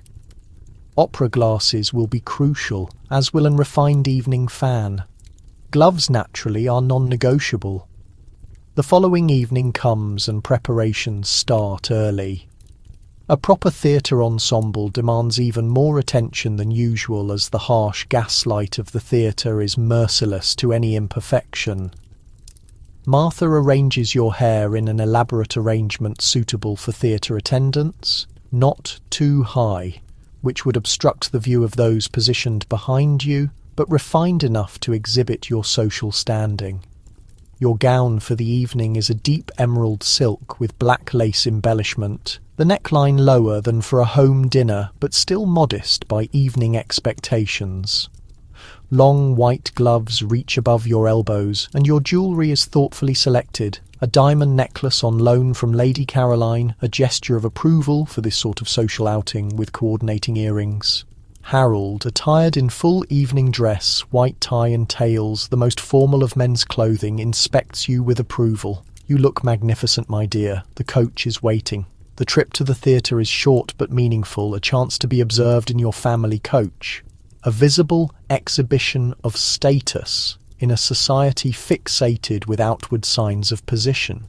Opera glasses will be crucial, as will an refined evening fan. Gloves, naturally, are non-negotiable. The following evening comes and preparations start early. A proper theatre ensemble demands even more attention than usual, as the harsh gaslight of the theatre is merciless to any imperfection. Martha arranges your hair in an elaborate arrangement suitable for theatre attendants, not too high, which would obstruct the view of those positioned behind you, but refined enough to exhibit your social standing. Your gown for the evening is a deep emerald silk with black lace embellishment, the neckline lower than for a home dinner, but still modest by evening expectations. Long white gloves reach above your elbows, and your jewellery is thoughtfully selected. A diamond necklace on loan from Lady Caroline, a gesture of approval for this sort of social outing with coordinating earrings. Harold, attired in full evening dress, white tie and tails, the most formal of men's clothing, inspects you with approval. You look magnificent, my dear. The coach is waiting. The trip to the theatre is short but meaningful, a chance to be observed in your family coach. A visible exhibition of status in a society fixated with outward signs of position.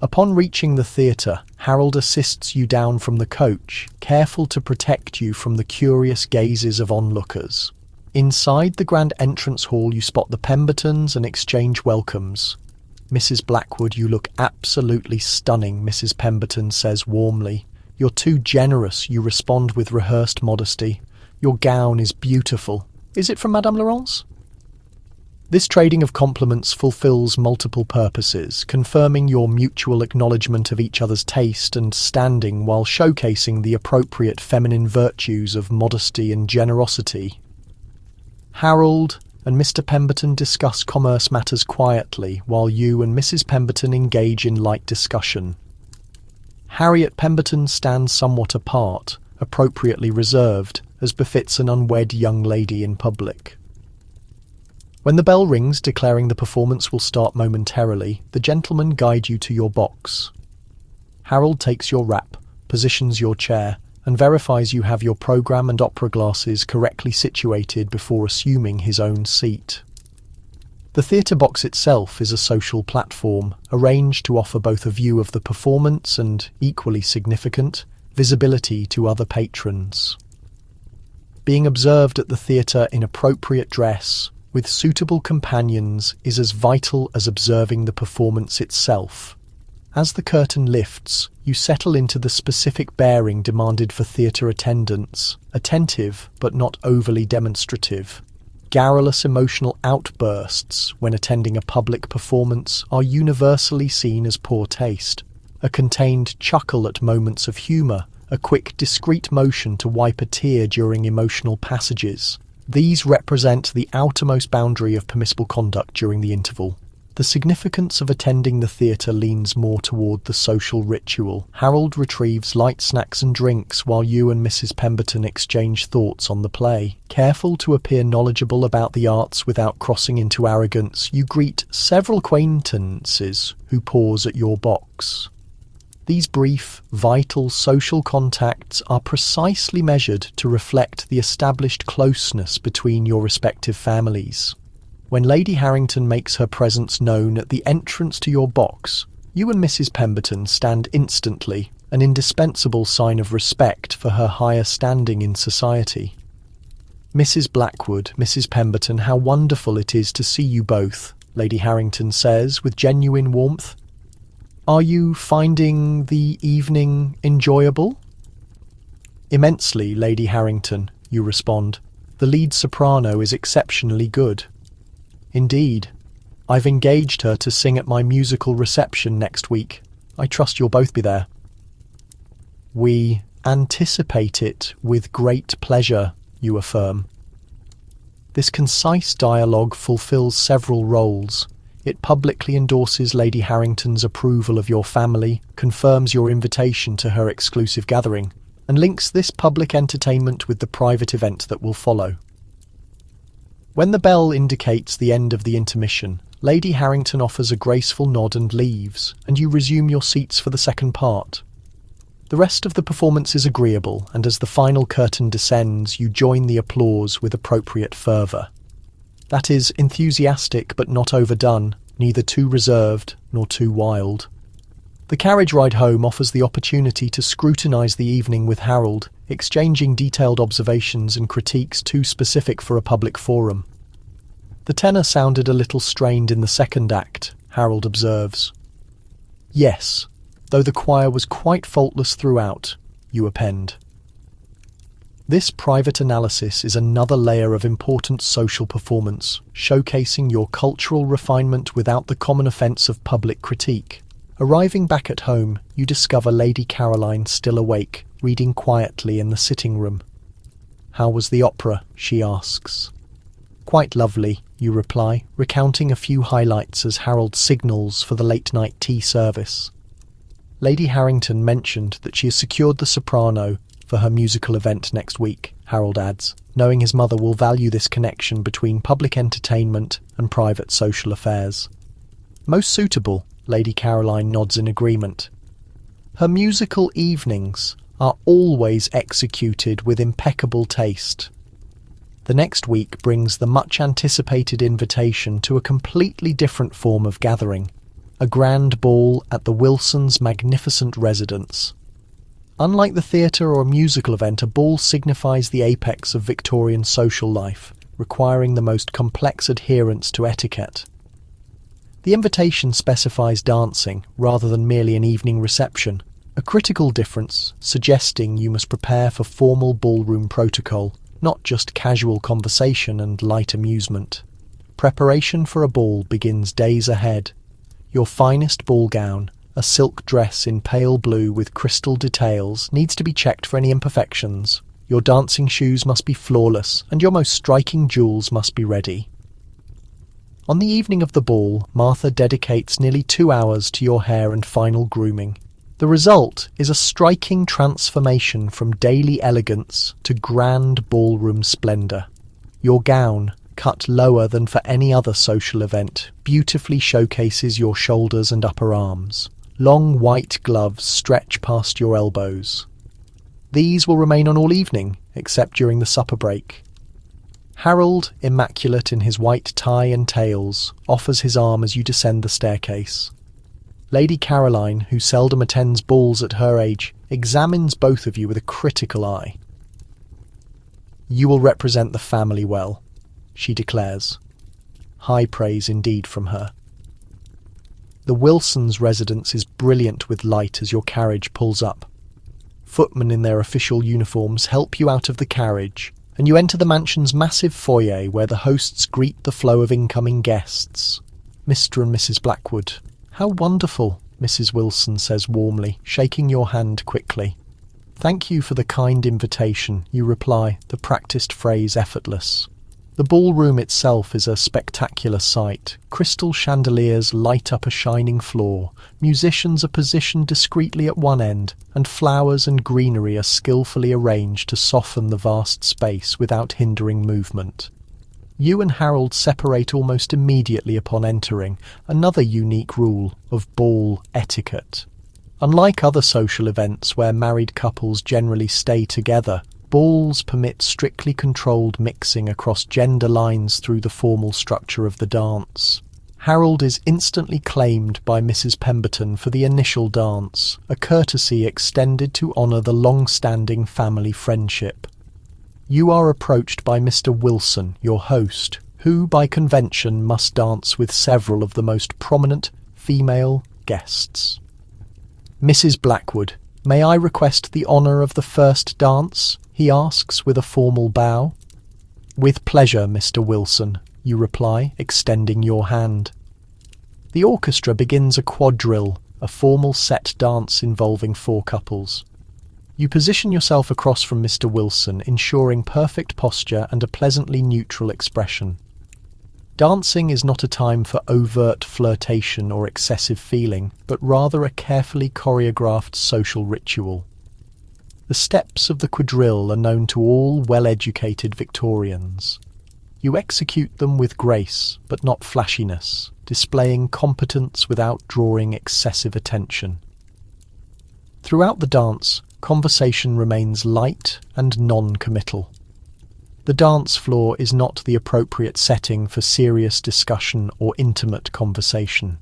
Upon reaching the theatre, Harold assists you down from the coach, careful to protect you from the curious gazes of onlookers. Inside the grand entrance hall you spot the Pembertons and exchange welcomes. Mrs. Blackwood, you look absolutely stunning, Mrs. Pemberton says warmly. You're too generous, you respond with rehearsed modesty. Your gown is beautiful. Is it from Madame Laurence? This trading of compliments fulfills multiple purposes, confirming your mutual acknowledgement of each other's taste and standing while showcasing the appropriate feminine virtues of modesty and generosity. Harold and Mr. Pemberton discuss commerce matters quietly, while you and Mrs. Pemberton engage in light discussion. Harriet Pemberton stands somewhat apart, appropriately reserved, as befits an unwed young lady in public. When the bell rings declaring the performance will start momentarily, the gentlemen guide you to your box. Harold takes your wrap, positions your chair, and verifies you have your programme and opera glasses correctly situated before assuming his own seat. The theatre box itself is a social platform, arranged to offer both a view of the performance and, equally significant, visibility to other patrons. Being observed at the theatre in appropriate dress, with suitable companions, is as vital as observing the performance itself. As the curtain lifts, you settle into the specific bearing demanded for theatre attendants, attentive but not overly demonstrative. Garrulous emotional outbursts when attending a public performance are universally seen as poor taste. A contained chuckle at moments of humour, a quick, discreet motion to wipe a tear during emotional passages. These represent the outermost boundary of permissible conduct during the interval. The significance of attending the theatre leans more toward the social ritual. Harold retrieves light snacks and drinks while you and Mrs. Pemberton exchange thoughts on the play. Careful to appear knowledgeable about the arts without crossing into arrogance, you greet several acquaintances who pause at your box. These brief, vital social contacts are precisely measured to reflect the established closeness between your respective families. When Lady Harrington makes her presence known at the entrance to your box, you and Mrs. Pemberton stand instantly, an indispensable sign of respect for her higher standing in society. Mrs. Blackwood, Mrs. Pemberton, how wonderful it is to see you both, Lady Harrington says with genuine warmth. Are you finding the evening enjoyable? Immensely, Lady Harrington, you respond. The lead soprano is exceptionally good. Indeed. I've engaged her to sing at my musical reception next week. I trust you'll both be there. We anticipate it with great pleasure, you affirm. This concise dialogue fulfills several roles. It publicly endorses Lady Harrington's approval of your family, confirms your invitation to her exclusive gathering, and links this public entertainment with the private event that will follow. When the bell indicates the end of the intermission, Lady Harrington offers a graceful nod and leaves, and you resume your seats for the second part. The rest of the performance is agreeable, and as the final curtain descends, you join the applause with appropriate fervour. That is, enthusiastic but not overdone, neither too reserved nor too wild. The carriage ride home offers the opportunity to scrutinise the evening with Harold, exchanging detailed observations and critiques too specific for a public forum. The tenor sounded a little strained in the second act, Harold observes. Yes, though the choir was quite faultless throughout, you append. This private analysis is another layer of important social performance, showcasing your cultural refinement without the common offence of public critique. Arriving back at home, you discover Lady Caroline still awake, reading quietly in the sitting room. How was the opera? She asks. Quite lovely, you reply, recounting a few highlights as Harold signals for the late-night tea service. Lady Harrington mentioned that she has secured the soprano for her musical event next week, Harold adds, knowing his mother will value this connection between public entertainment and private social affairs. Most suitable, Lady Caroline nods in agreement. Her musical evenings are always executed with impeccable taste. The next week brings the much-anticipated invitation to a completely different form of gathering, a grand ball at the Wilsons' magnificent residence. Unlike the theatre or musical event, a ball signifies the apex of Victorian social life, requiring the most complex adherence to etiquette. The invitation specifies dancing rather than merely an evening reception, a critical difference suggesting you must prepare for formal ballroom protocol, not just casual conversation and light amusement. Preparation for a ball begins days ahead. Your finest ball gown, a silk dress in pale blue with crystal details, needs to be checked for any imperfections. Your dancing shoes must be flawless, and your most striking jewels must be ready. On the evening of the ball, Martha dedicates nearly 2 hours to your hair and final grooming. The result is a striking transformation from daily elegance to grand ballroom splendour. Your gown, cut lower than for any other social event, beautifully showcases your shoulders and upper arms. Long white gloves stretch past your elbows. These will remain on all evening, except during the supper break. Harold, immaculate in his white tie and tails, offers his arm as you descend the staircase. Lady Caroline, who seldom attends balls at her age, examines both of you with a critical eye. You will represent the family well, she declares. High praise indeed from her. The Wilsons' residence is brilliant with light as your carriage pulls up. Footmen in their official uniforms help you out of the carriage, and you enter the mansion's massive foyer where the hosts greet the flow of incoming guests. Mr. and Mrs. Blackwood. How wonderful, Mrs. Wilson says warmly, shaking your hand quickly. Thank you for the kind invitation, you reply, the practised phrase effortless. The ballroom itself is a spectacular sight. Crystal chandeliers light up a shining floor, musicians are positioned discreetly at one end, and flowers and greenery are skillfully arranged to soften the vast space without hindering movement. You and Harold separate almost immediately upon entering, another unique rule of ball etiquette. Unlike other social events where married couples generally stay together, balls permit strictly controlled mixing across gender lines through the formal structure of the dance. Harold is instantly claimed by Mrs. Pemberton for the initial dance, a courtesy extended to honour the long-standing family friendship. You are approached by Mr. Wilson, your host, who by convention must dance with several of the most prominent female guests. Mrs. Blackwood, may I request the honour of the first dance? He asks with a formal bow. With pleasure, Mr. Wilson, you reply, extending your hand. The orchestra begins a quadrille, a formal set dance involving 4 couples. You position yourself across from Mr. Wilson, ensuring perfect posture and a pleasantly neutral expression. Dancing is not a time for overt flirtation or excessive feeling, but rather a carefully choreographed social ritual. The steps of the quadrille are known to all well-educated Victorians. You execute them with grace, but not flashiness, displaying competence without drawing excessive attention. Throughout the dance, conversation remains light and non-committal. The dance floor is not the appropriate setting for serious discussion or intimate conversation.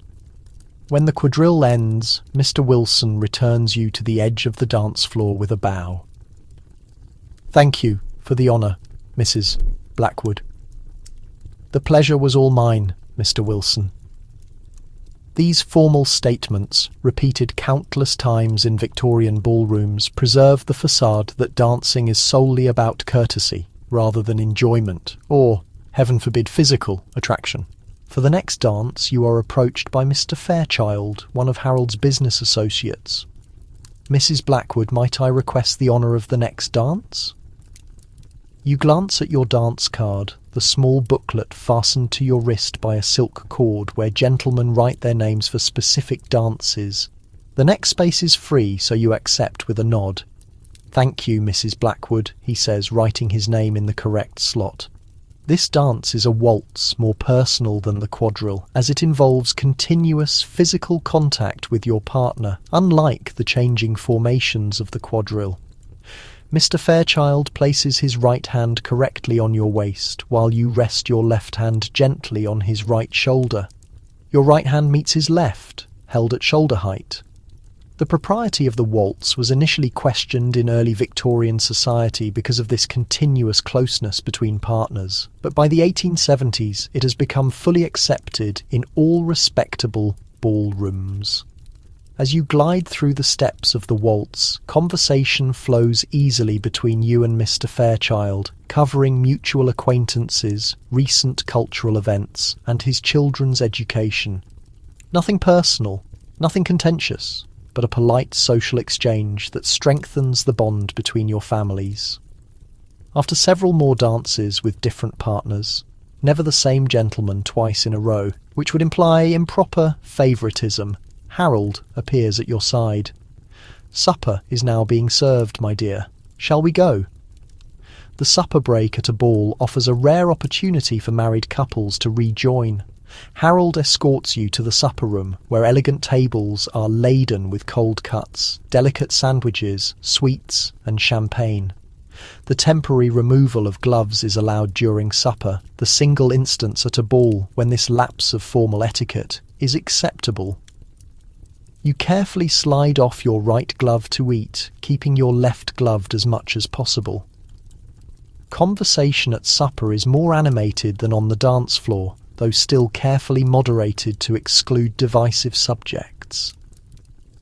When the quadrille ends, Mr. Wilson returns you to the edge of the dance floor with a bow. Thank you for the honour, Mrs. Blackwood. The pleasure was all mine, Mr. Wilson. These formal statements, repeated countless times in Victorian ballrooms, preserve the facade that dancing is solely about courtesy, rather than enjoyment, or, heaven forbid, physical attraction. For the next dance, you are approached by Mr. Fairchild, one of Harold's business associates. Mrs. Blackwood, might I request the honour of the next dance? You glance at your dance card, the small booklet fastened to your wrist by a silk cord where gentlemen write their names for specific dances. The next space is free, so you accept with a nod. Thank you, Mrs. Blackwood, he says, writing his name in the correct slot. This dance is a waltz, more personal than the quadrille, as it involves continuous physical contact with your partner, unlike the changing formations of the quadrille. Mr. Fairchild places his right hand correctly on your waist, while you rest your left hand gently on his right shoulder. Your right hand meets his left, held at shoulder height. The propriety of the waltz was initially questioned in early Victorian society because of this continuous closeness between partners, but by the 1870s it has become fully accepted in all respectable ballrooms. As you glide through the steps of the waltz, conversation flows easily between you and Mr. Fairchild, covering mutual acquaintances, recent cultural events, and his children's education. Nothing personal, nothing contentious, but a polite social exchange that strengthens the bond between your families. After several more dances with different partners, never the same gentleman twice in a row, which would imply improper favouritism, Harold appears at your side. Supper is now being served, my dear. Shall we go? The supper break at a ball offers a rare opportunity for married couples to rejoin. Harold escorts you to the supper room, where elegant tables are laden with cold cuts, delicate sandwiches, sweets, and champagne. The temporary removal of gloves is allowed during supper, the single instance at a ball when this lapse of formal etiquette is acceptable. You carefully slide off your right glove to eat, keeping your left gloved as much as possible. Conversation at supper is more animated than on the dance floor, though still carefully moderated to exclude divisive subjects.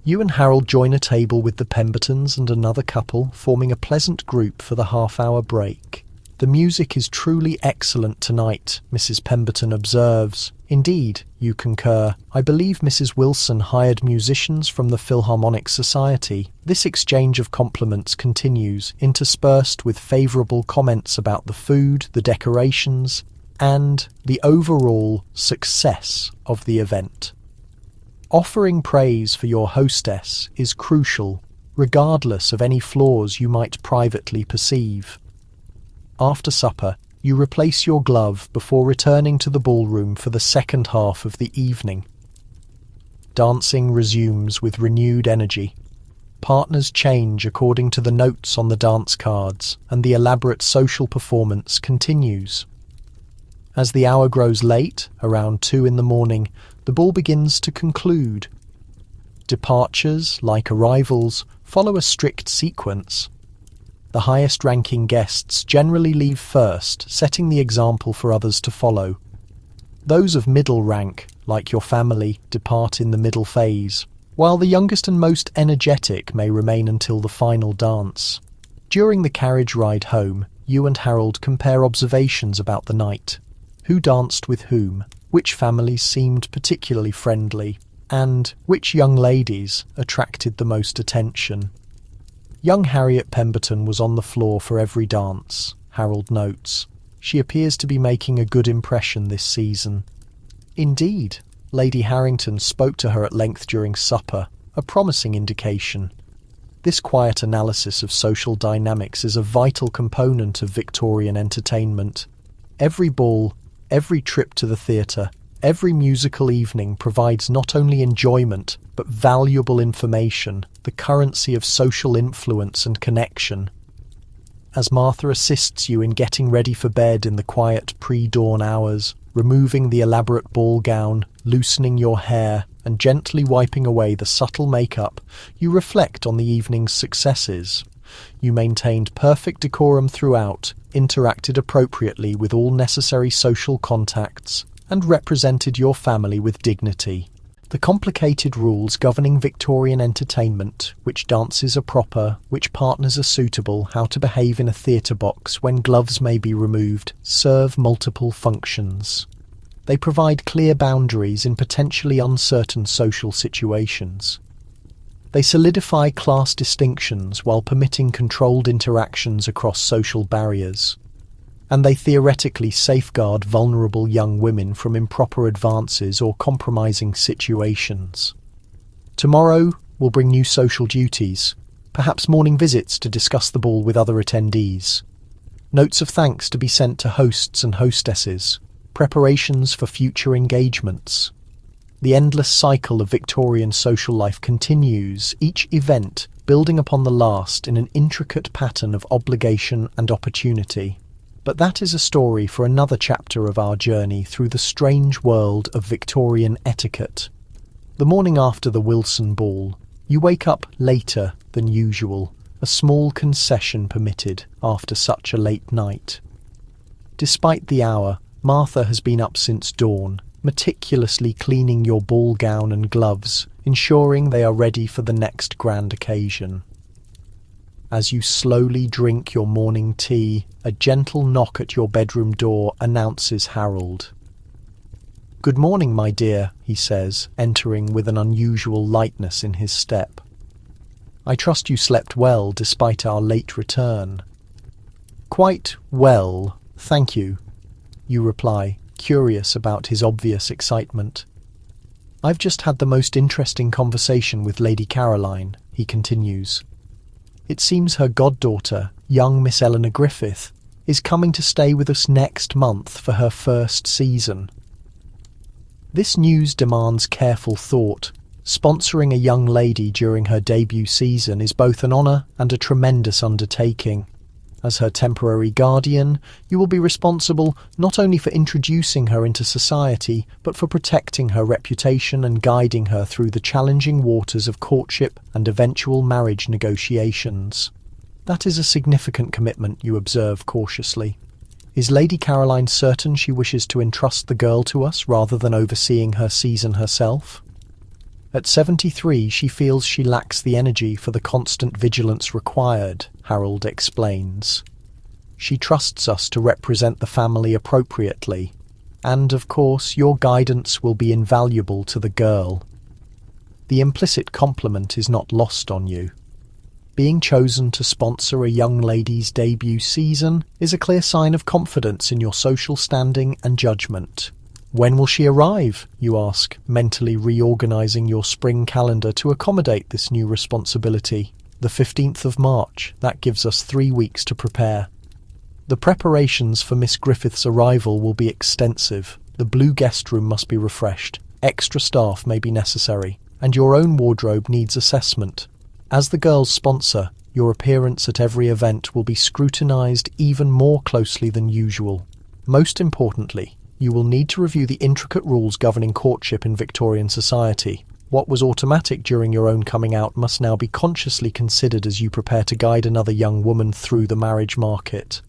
You and Harold join a table with the Pembertons and another couple, forming a pleasant group for the half-hour break. "The music is truly excellent tonight," Mrs. Pemberton observes. "Indeed," you concur. "I believe Mrs. Wilson hired musicians from the Philharmonic Society." This exchange of compliments continues, interspersed with favourable comments about the food, the decorations, and the overall success of the event. Offering praise for your hostess is crucial, regardless of any flaws you might privately perceive. After supper, you replace your glove before returning to the ballroom for the second half of the evening. Dancing resumes with renewed energy. Partners change according to the notes on the dance cards, and the elaborate social performance continues. As the hour grows late, around 2 in the morning, the ball begins to conclude. Departures, like arrivals, follow a strict sequence. The highest-ranking guests generally leave first, setting the example for others to follow. Those of middle rank, like your family, depart in the middle phase, while the youngest and most energetic may remain until the final dance. During the carriage ride home, you and Harold compare observations about the night. Who danced with whom, which families seemed particularly friendly, and which young ladies attracted the most attention. Young Harriet Pemberton was on the floor for every dance, Harold notes. She appears to be making a good impression this season. Indeed, Lady Harrington spoke to her at length during supper, a promising indication. This quiet analysis of social dynamics is a vital component of Victorian entertainment. Every ball, every trip to the theatre, every musical evening provides not only enjoyment, but valuable information, the currency of social influence and connection. As Martha assists you in getting ready for bed in the quiet pre-dawn hours, removing the elaborate ball gown, loosening your hair, and gently wiping away the subtle makeup, you reflect on the evening's successes. You maintained perfect decorum throughout, interacted appropriately with all necessary social contacts, and represented your family with dignity. The complicated rules governing Victorian entertainment, which dances are proper, which partners are suitable, how to behave in a theatre box, when gloves may be removed, serve multiple functions. They provide clear boundaries in potentially uncertain social situations. They solidify class distinctions while permitting controlled interactions across social barriers. And they theoretically safeguard vulnerable young women from improper advances or compromising situations. Tomorrow will bring new social duties, perhaps morning visits to discuss the ball with other attendees, notes of thanks to be sent to hosts and hostesses, preparations for future engagements. The endless cycle of Victorian social life continues, each event building upon the last in an intricate pattern of obligation and opportunity. But that is a story for another chapter of our journey through the strange world of Victorian etiquette. The morning after the Wilson ball, you wake up later than usual, a small concession permitted after such a late night. Despite the hour, Martha has been up since dawn, meticulously cleaning your ball gown and gloves, ensuring they are ready for the next grand occasion. As you slowly drink your morning tea, a gentle knock at your bedroom door announces Harold. "Good morning, my dear," he says, entering with an unusual lightness in his step. "I trust you slept well despite our late return." "Quite well, thank you," you reply, curious about his obvious excitement. "I've just had the most interesting conversation with Lady Caroline," he continues. "It seems her goddaughter, young Miss Eleanor Griffith, is coming to stay with us next month for her first season." This news demands careful thought. Sponsoring a young lady during her debut season is both an honour and a tremendous undertaking. As her temporary guardian, you will be responsible not only for introducing her into society, but for protecting her reputation and guiding her through the challenging waters of courtship and eventual marriage negotiations. That is a significant commitment, you observe cautiously. Is Lady Caroline certain she wishes to entrust the girl to us rather than overseeing her season herself? At 73, she feels she lacks the energy for the constant vigilance required, Harold explains. She trusts us to represent the family appropriately. And, of course, your guidance will be invaluable to the girl. The implicit compliment is not lost on you. Being chosen to sponsor a young lady's debut season is a clear sign of confidence in your social standing and judgment. When will she arrive, you ask, mentally reorganizing your spring calendar to accommodate this new responsibility. The 15th of March, that gives us 3 weeks to prepare. The preparations for Miss Griffith's arrival will be extensive. The blue guest room must be refreshed, extra staff may be necessary, and your own wardrobe needs assessment. As the girl's sponsor, your appearance at every event will be scrutinized even more closely than usual. Most importantly, you will need to review the intricate rules governing courtship in Victorian society. What was automatic during your own coming out must now be consciously considered as you prepare to guide another young woman through the marriage market.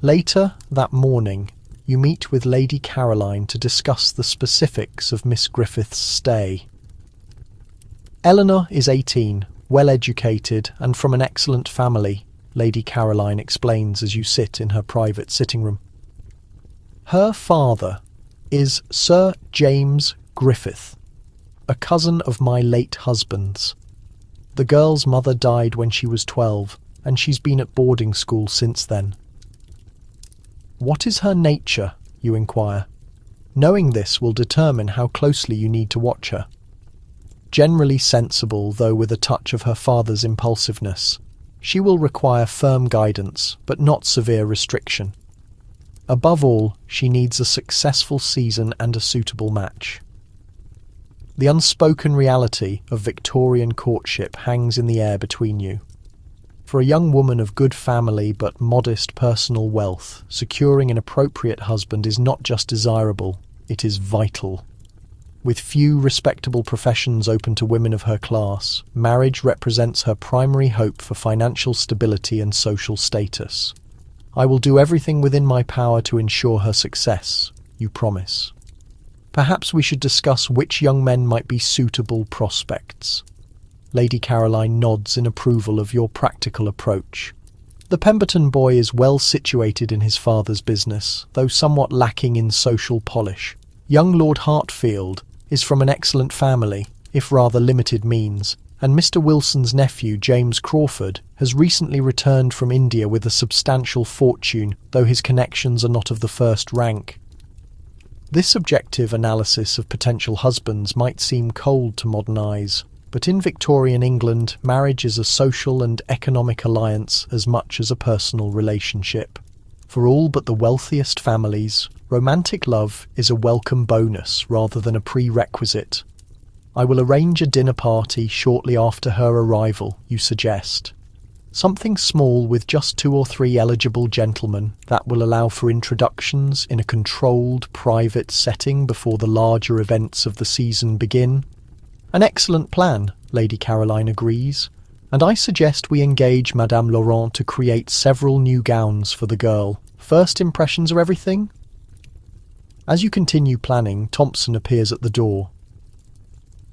Later that morning, you meet with Lady Caroline to discuss the specifics of Miss Griffith's stay. Eleanor is 18, well-educated, and from an excellent family, Lady Caroline explains as you sit in her private sitting room. Her father is Sir James Griffith, a cousin of my late husband's. The girl's mother died when she was 12, and she's been at boarding school since then. What is her nature, you inquire? Knowing this will determine how closely you need to watch her. Generally sensible, though with a touch of her father's impulsiveness. She will require firm guidance, but not severe restriction. Above all, she needs a successful season and a suitable match. The unspoken reality of Victorian courtship hangs in the air between you. For a young woman of good family but modest personal wealth, securing an appropriate husband is not just desirable, it is vital. With few respectable professions open to women of her class, marriage represents her primary hope for financial stability and social status. I will do everything within my power to ensure her success, you promise. Perhaps we should discuss which young men might be suitable prospects. Lady Caroline nods in approval of your practical approach. The Pemberton boy is well situated in his father's business, though somewhat lacking in social polish. Young Lord Hartfield is from an excellent family, if rather limited means, and Mr. Wilson's nephew, James Crawford, has recently returned from India with a substantial fortune, though his connections are not of the first rank. This objective analysis of potential husbands might seem cold to modern eyes, but in Victorian England, marriage is a social and economic alliance as much as a personal relationship. For all but the wealthiest families, romantic love is a welcome bonus rather than a prerequisite. I will arrange a dinner party shortly after her arrival, you suggest. Something small with just 2 or 3 eligible gentlemen that will allow for introductions in a controlled, private setting before the larger events of the season begin. An excellent plan, Lady Caroline agrees, and I suggest we engage Madame Laurent to create several new gowns for the girl. First impressions are everything? As you continue planning, Thompson appears at the door.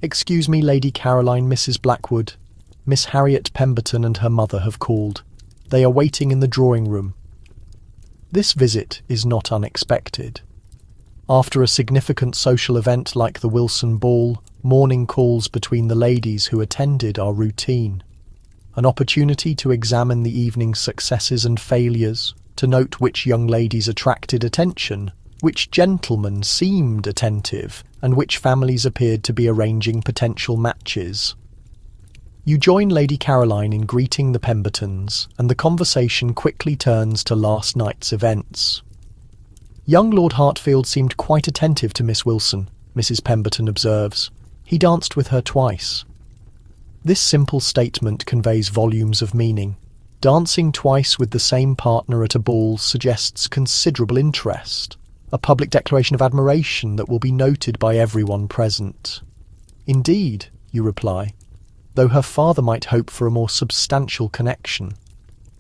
Excuse me, Lady Caroline, Mrs. Blackwood. Miss Harriet Pemberton and her mother have called. They are waiting in the drawing room. This visit is not unexpected. After a significant social event like the Wilson Ball, morning calls between the ladies who attended are routine. An opportunity to examine the evening's successes and failures, to note which young ladies attracted attention, which gentlemen seemed attentive, and which families appeared to be arranging potential matches. You join Lady Caroline in greeting the Pembertons, and the conversation quickly turns to last night's events. Young Lord Hartfield seemed quite attentive to Miss Wilson, Mrs. Pemberton observes. He danced with her twice. This simple statement conveys volumes of meaning. Dancing twice with the same partner at a ball suggests considerable interest, a public declaration of admiration that will be noted by everyone present. Indeed, you reply, though her father might hope for a more substantial connection.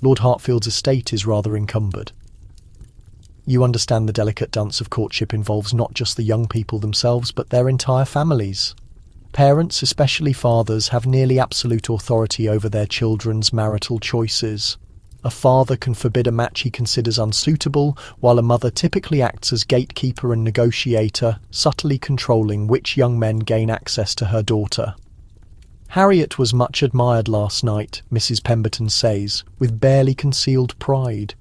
Lord Hartfield's estate is rather encumbered. You understand the delicate dance of courtship involves not just the young people themselves, but their entire families. Parents, especially fathers, have nearly absolute authority over their children's marital choices. A father can forbid a match he considers unsuitable, while a mother typically acts as gatekeeper and negotiator, subtly controlling which young men gain access to her daughter. Harriet was much admired last night, Mrs. Pemberton says, with barely concealed pride.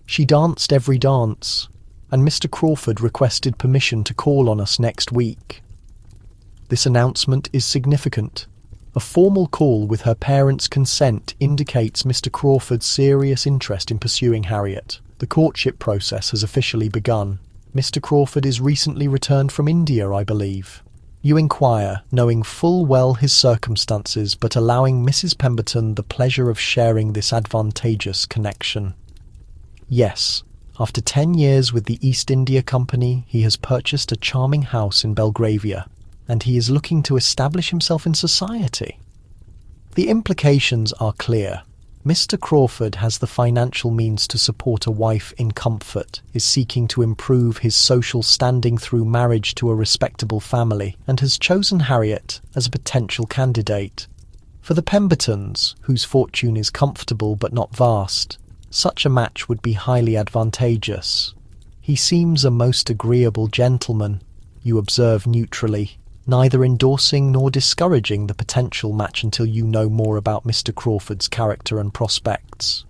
She danced every dance, and Mr. Crawford requested permission to call on us next week. This announcement is significant. A formal call with her parents' consent indicates Mr. Crawford's serious interest in pursuing Harriet. The courtship process has officially begun. Mr. Crawford is recently returned from India, I believe. You inquire, knowing full well his circumstances, but allowing Mrs. Pemberton the pleasure of sharing this advantageous connection. Yes, after 10 years with the East India Company, he has purchased a charming house in Belgravia, and he is looking to establish himself in society. The implications are clear. Mr. Crawford has the financial means to support a wife in comfort, is seeking to improve his social standing through marriage to a respectable family, and has chosen Harriet as a potential candidate. For the Pembertons, whose fortune is comfortable but not vast, such a match would be highly advantageous. He seems a most agreeable gentleman, you observe neutrally, neither endorsing nor discouraging the potential match until you know more about Mr. Crawford's character and prospects.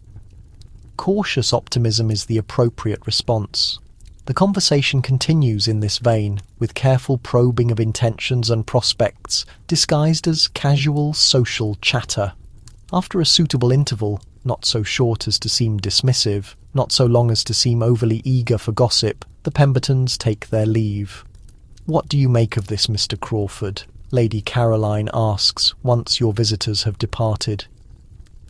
Cautious optimism is the appropriate response. The conversation continues in this vein, with careful probing of intentions and prospects, disguised as casual social chatter. After a suitable interval, not so short as to seem dismissive, not so long as to seem overly eager for gossip, the Pembertons take their leave. "What do you make of this, Mr. Crawford?" Lady Caroline asks, once your visitors have departed.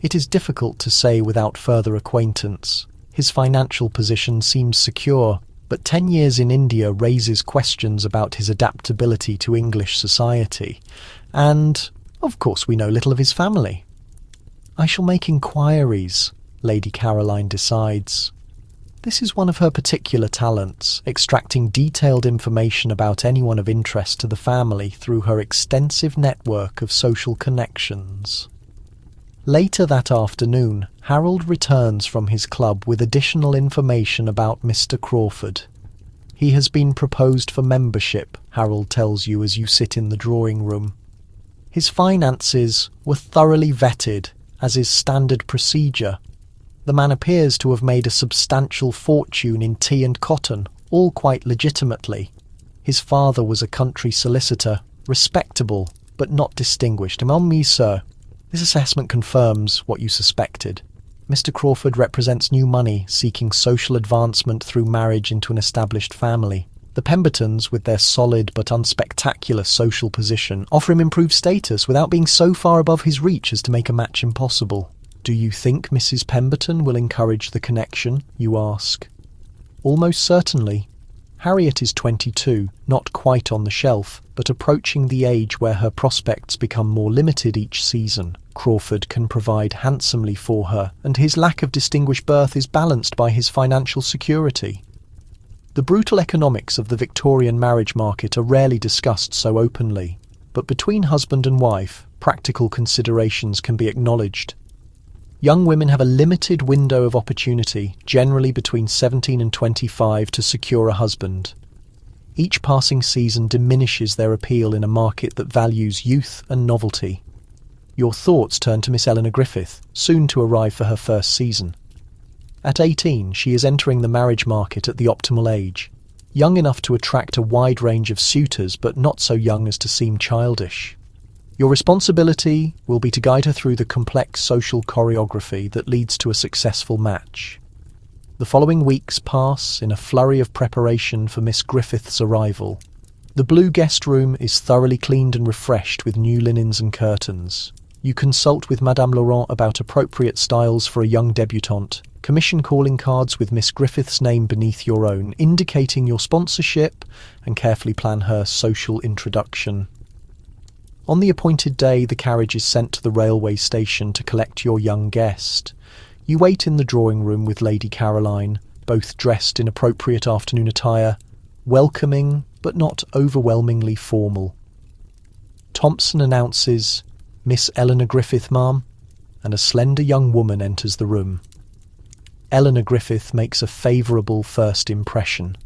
It is difficult to say without further acquaintance. His financial position seems secure, but 10 years in India raises questions about his adaptability to English society. And, of course, we know little of his family. "I shall make inquiries," Lady Caroline decides. This is one of her particular talents, extracting detailed information about anyone of interest to the family through her extensive network of social connections. Later that afternoon, Harold returns from his club with additional information about Mr. Crawford. He has been proposed for membership, Harold tells you as you sit in the drawing room. His finances were thoroughly vetted, as is standard procedure. The man appears to have made a substantial fortune in tea and cotton, all quite legitimately. His father was a country solicitor, respectable, but not distinguished. Among me, sir, this assessment confirms what you suspected. Mr. Crawford represents new money, seeking social advancement through marriage into an established family. The Pembertons, with their solid but unspectacular social position, offer him improved status without being so far above his reach as to make a match impossible. "Do you think Mrs. Pemberton will encourage the connection?" you ask. "Almost certainly. Harriet is 22, not quite on the shelf, but approaching the age where her prospects become more limited each season. Crawford can provide handsomely for her, and his lack of distinguished birth is balanced by his financial security." The brutal economics of the Victorian marriage market are rarely discussed so openly, but between husband and wife, practical considerations can be acknowledged. Young women have a limited window of opportunity, generally between 17 and 25, to secure a husband. Each passing season diminishes their appeal in a market that values youth and novelty. Your thoughts turn to Miss Eleanor Griffith, soon to arrive for her first season. At 18, she is entering the marriage market at the optimal age, young enough to attract a wide range of suitors, but not so young as to seem childish. Your responsibility will be to guide her through the complex social choreography that leads to a successful match. The following weeks pass in a flurry of preparation for Miss Griffith's arrival. The blue guest room is thoroughly cleaned and refreshed with new linens and curtains. You consult with Madame Laurent about appropriate styles for a young debutante, commission calling cards with Miss Griffith's name beneath your own, indicating your sponsorship, and carefully plan her social introduction. On the appointed day, the carriage is sent to the railway station to collect your young guest. You wait in the drawing room with Lady Caroline, both dressed in appropriate afternoon attire, welcoming but not overwhelmingly formal. Thompson announces, "Miss Eleanor Griffith, ma'am," and a slender young woman enters the room. Eleanor Griffith makes a favourable first impression.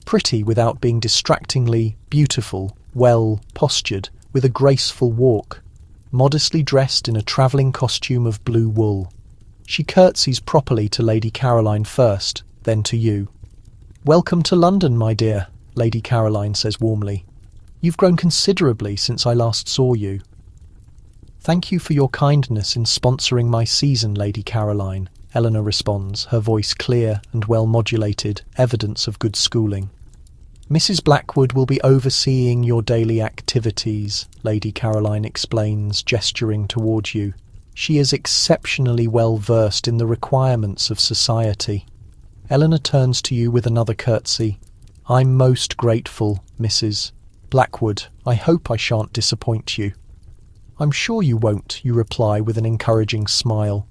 Pretty without being distractingly beautiful, well postured, with a graceful walk, modestly dressed in a travelling costume of blue wool. She curtsies properly to Lady Caroline first, then to you. "Welcome to London, my dear," Lady Caroline says warmly. "You've grown considerably since I last saw you." "Thank you for your kindness in sponsoring my season, Lady Caroline," Eleanor responds, her voice clear and well modulated, evidence of good schooling. "Mrs. Blackwood will be overseeing your daily activities," Lady Caroline explains, gesturing towards you. "She is exceptionally well versed in the requirements of society." Eleanor turns to you with another curtsy. "I'm most grateful, Mrs. Blackwood. I hope I shan't disappoint you." "I'm sure you won't," you reply with an encouraging smile.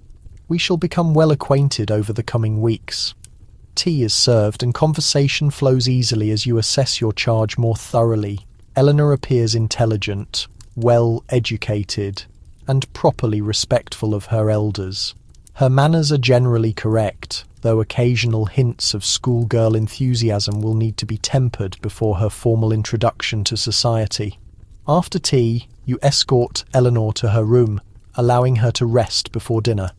"We shall become well acquainted over the coming weeks." Tea is served and conversation flows easily as you assess your charge more thoroughly. Eleanor appears intelligent, well educated, and properly respectful of her elders. Her manners are generally correct, though occasional hints of schoolgirl enthusiasm will need to be tempered before her formal introduction to society. After tea, you escort Eleanor to her room, allowing her to rest before dinner.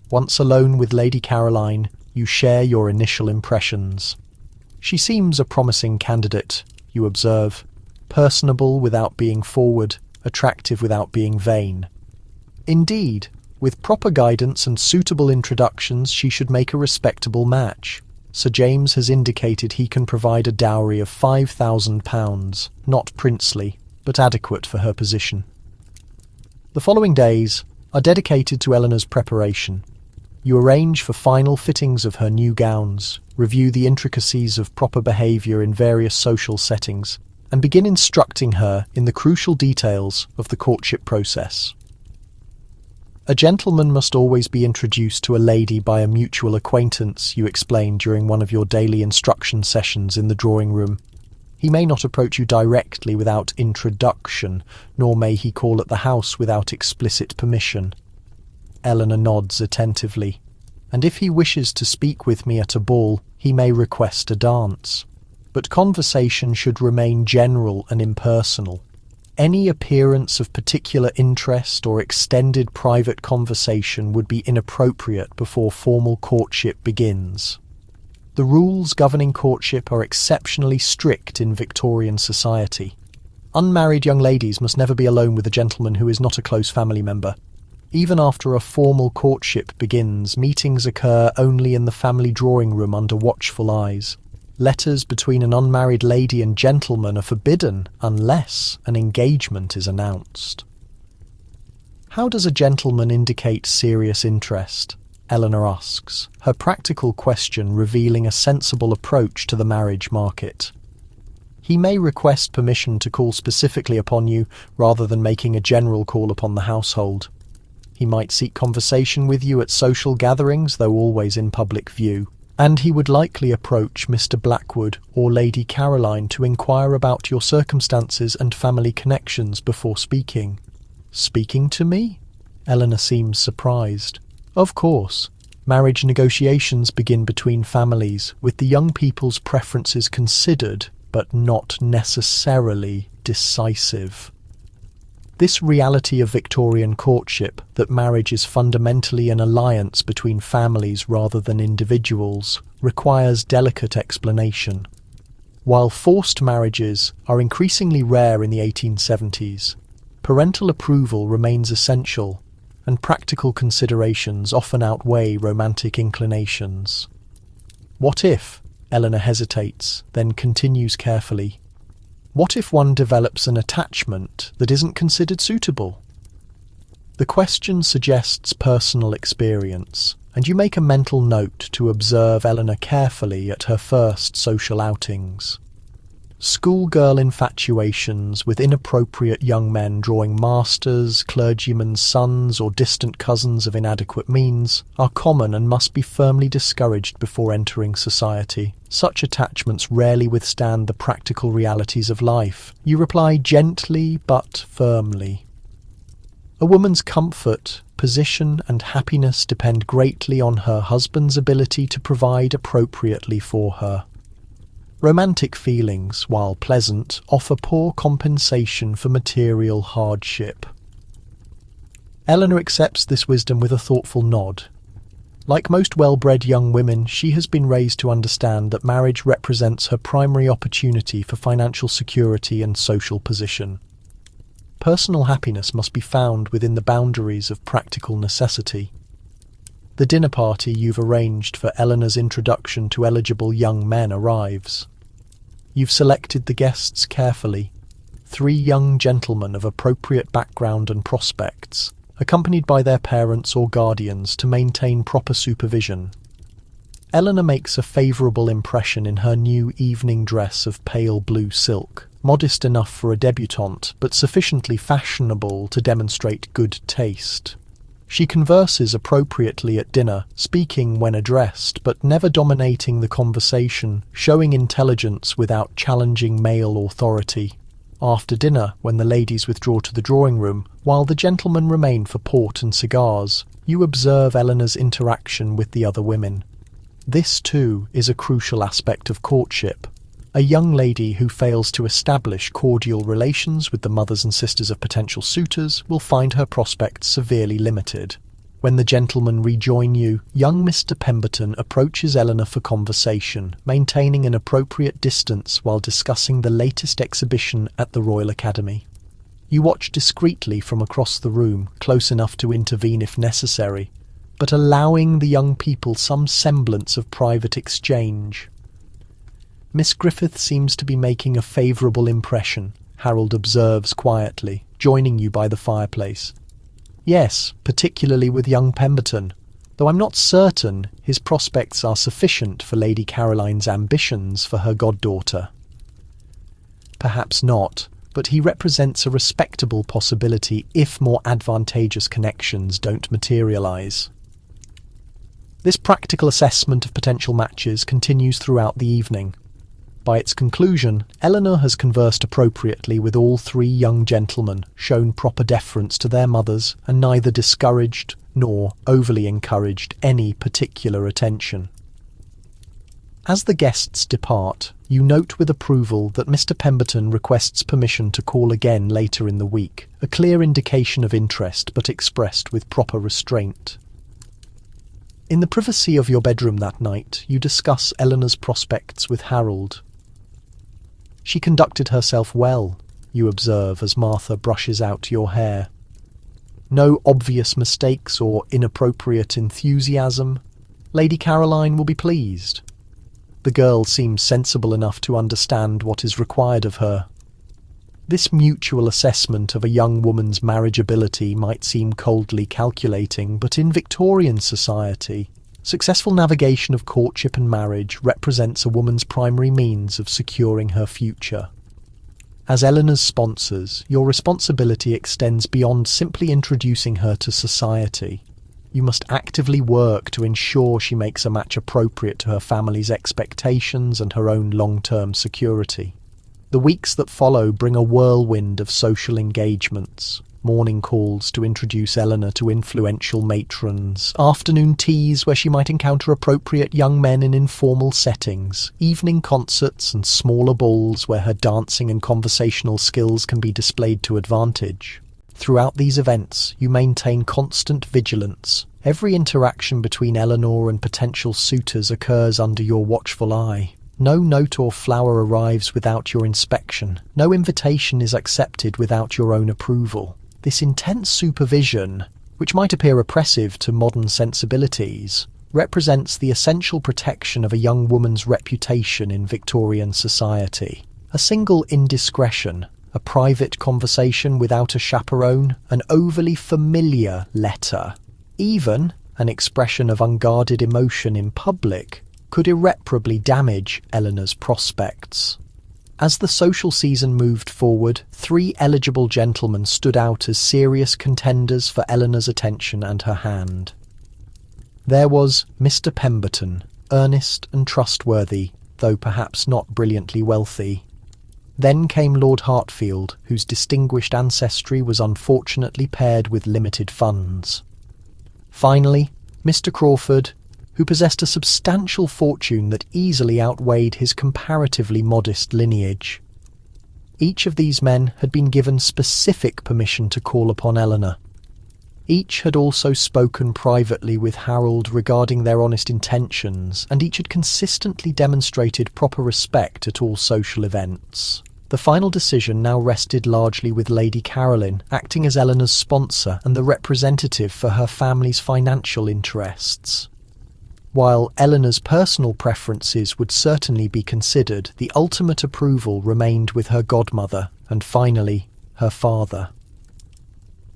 Once alone with Lady Caroline, you share your initial impressions. She seems a promising candidate, you observe, personable without being forward, attractive without being vain. Indeed, with proper guidance and suitable introductions, she should make a respectable match. Sir James has indicated he can provide a dowry of £5,000, not princely, but adequate for her position. The following days are dedicated to Eleanor's preparation. You arrange for final fittings of her new gowns, review the intricacies of proper behaviour in various social settings, and begin instructing her in the crucial details of the courtship process. A gentleman must always be introduced to a lady by a mutual acquaintance, you explain during one of your daily instruction sessions in the drawing room. He may not approach you directly without introduction, nor may he call at the house without explicit permission. Eleanor nods attentively. "And if he wishes to speak with me at a ball, he may request a dance. But conversation should remain general and impersonal. Any appearance of particular interest or extended private conversation would be inappropriate before formal courtship begins." The rules governing courtship are exceptionally strict in Victorian society. Unmarried young ladies must never be alone with a gentleman who is not a close family member. Even after a formal courtship begins, meetings occur only in the family drawing room under watchful eyes. Letters between an unmarried lady and gentleman are forbidden unless an engagement is announced. How does a gentleman indicate serious interest? Eleanor asks, her practical question revealing a sensible approach to the marriage market. He may request permission to call specifically upon you rather than making a general call upon the household. He might seek conversation with you at social gatherings, though always in public view. And he would likely approach Mr. Blackwood or Lady Caroline to inquire about your circumstances and family connections before speaking. "Speaking to me?" Eleanor seems surprised. "Of course. Marriage negotiations begin between families, with the young people's preferences considered, but not necessarily decisive." This reality of Victorian courtship, that marriage is fundamentally an alliance between families rather than individuals, requires delicate explanation. While forced marriages are increasingly rare in the 1870s, parental approval remains essential, and practical considerations often outweigh romantic inclinations. "What if?" Eleanor hesitates, then continues carefully. "What if one develops an attachment that isn't considered suitable?" The question suggests personal experience, and you make a mental note to observe Eleanor carefully at her first social outings. Schoolgirl infatuations with inappropriate young men drawing masters, clergymen's sons, or distant cousins of inadequate means are common and must be firmly discouraged before entering society. Such attachments rarely withstand the practical realities of life. You reply gently but firmly. A woman's comfort, position, and happiness depend greatly on her husband's ability to provide appropriately for her. Romantic feelings, while pleasant, offer poor compensation for material hardship. Eleanor accepts this wisdom with a thoughtful nod. Like most well-bred young women, she has been raised to understand that marriage represents her primary opportunity for financial security and social position. Personal happiness must be found within the boundaries of practical necessity. The dinner party you've arranged for Eleanor's introduction to eligible young men arrives. You've selected the guests carefully, 3 young gentlemen of appropriate background and prospects, accompanied by their parents or guardians to maintain proper supervision. Eleanor makes a favourable impression in her new evening dress of pale blue silk, modest enough for a debutante, but sufficiently fashionable to demonstrate good taste. She converses appropriately at dinner, speaking when addressed, but never dominating the conversation, showing intelligence without challenging male authority. After dinner, when the ladies withdraw to the drawing room, while the gentlemen remain for port and cigars, you observe Eleanor's interaction with the other women. This, too, is a crucial aspect of courtship. A young lady who fails to establish cordial relations with the mothers and sisters of potential suitors will find her prospects severely limited. When the gentlemen rejoin you, young Mr. Pemberton approaches Eleanor for conversation, maintaining an appropriate distance while discussing the latest exhibition at the Royal Academy. You watch discreetly from across the room, close enough to intervene if necessary, but allowing the young people some semblance of private exchange. Miss Griffith seems to be making a favourable impression, Harold observes quietly, joining you by the fireplace. Yes, particularly with young Pemberton, though I'm not certain his prospects are sufficient for Lady Caroline's ambitions for her goddaughter. Perhaps not, but he represents a respectable possibility if more advantageous connections don't materialise. This practical assessment of potential matches continues throughout the evening. By its conclusion, Eleanor has conversed appropriately with all 3 young gentlemen, shown proper deference to their mothers, and neither discouraged nor overly encouraged any particular attention. As the guests depart, you note with approval that Mr. Pemberton requests permission to call again later in the week, a clear indication of interest but expressed with proper restraint. In the privacy of your bedroom that night, you discuss Eleanor's prospects with Harold. She conducted herself well, you observe as Martha brushes out your hair. No obvious mistakes or inappropriate enthusiasm. Lady Caroline will be pleased. The girl seems sensible enough to understand what is required of her. This mutual assessment of a young woman's marriageability might seem coldly calculating, but in Victorian society, successful navigation of courtship and marriage represents a woman's primary means of securing her future. As Eleanor's sponsors, your responsibility extends beyond simply introducing her to society. You must actively work to ensure she makes a match appropriate to her family's expectations and her own long-term security. The weeks that follow bring a whirlwind of social engagements. Morning calls to introduce Eleanor to influential matrons, afternoon teas where she might encounter appropriate young men in informal settings, evening concerts and smaller balls where her dancing and conversational skills can be displayed to advantage. Throughout these events, you maintain constant vigilance. Every interaction between Eleanor and potential suitors occurs under your watchful eye. No note or flower arrives without your inspection. No invitation is accepted without your own approval. This intense supervision, which might appear oppressive to modern sensibilities, represents the essential protection of a young woman's reputation in Victorian society. A single indiscretion, a private conversation without a chaperone, an overly familiar letter, even an expression of unguarded emotion in public, could irreparably damage Eleanor's prospects. As the social season moved forward, 3 eligible gentlemen stood out as serious contenders for Eleanor's attention and her hand. There was Mr. Pemberton, earnest and trustworthy, though perhaps not brilliantly wealthy. Then came Lord Hartfield, whose distinguished ancestry was unfortunately paired with limited funds. Finally, Mr. Crawford, who possessed a substantial fortune that easily outweighed his comparatively modest lineage. Each of these men had been given specific permission to call upon Eleanor. Each had also spoken privately with Harold regarding their honest intentions, and each had consistently demonstrated proper respect at all social events. The final decision now rested largely with Lady Caroline, acting as Eleanor's sponsor and the representative for her family's financial interests. While Eleanor's personal preferences would certainly be considered, the ultimate approval remained with her godmother and, finally, her father.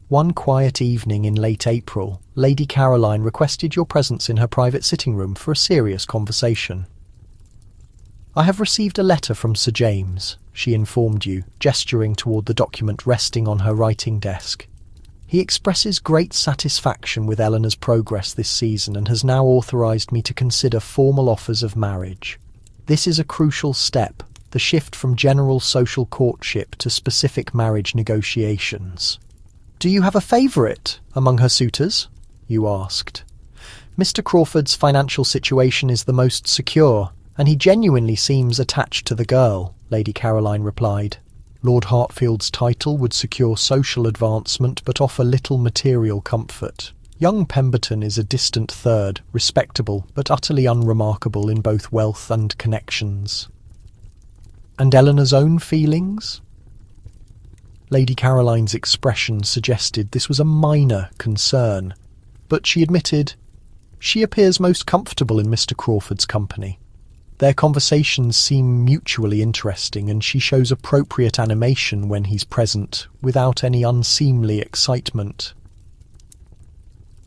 One quiet evening in late April, Lady Caroline requested your presence in her private sitting room for a serious conversation. "I have received a letter from Sir James," she informed you, gesturing toward the document resting on her writing desk. "He expresses great satisfaction with Eleanor's progress this season and has now authorised me to consider formal offers of marriage. This is a crucial step, the shift from general social courtship to specific marriage negotiations." "Do you have a favourite among her suitors?" you asked. "Mr. Crawford's financial situation is the most secure, and he genuinely seems attached to the girl," Lady Caroline replied. "Lord Hartfield's title would secure social advancement but offer little material comfort. Young Pemberton is a distant third, respectable but utterly unremarkable in both wealth and connections." "And Eleanor's own feelings?" Lady Caroline's expression suggested this was a minor concern, but she admitted, "She appears most comfortable in Mr. Crawford's company. Their conversations seem mutually interesting, and she shows appropriate animation when he's present, without any unseemly excitement."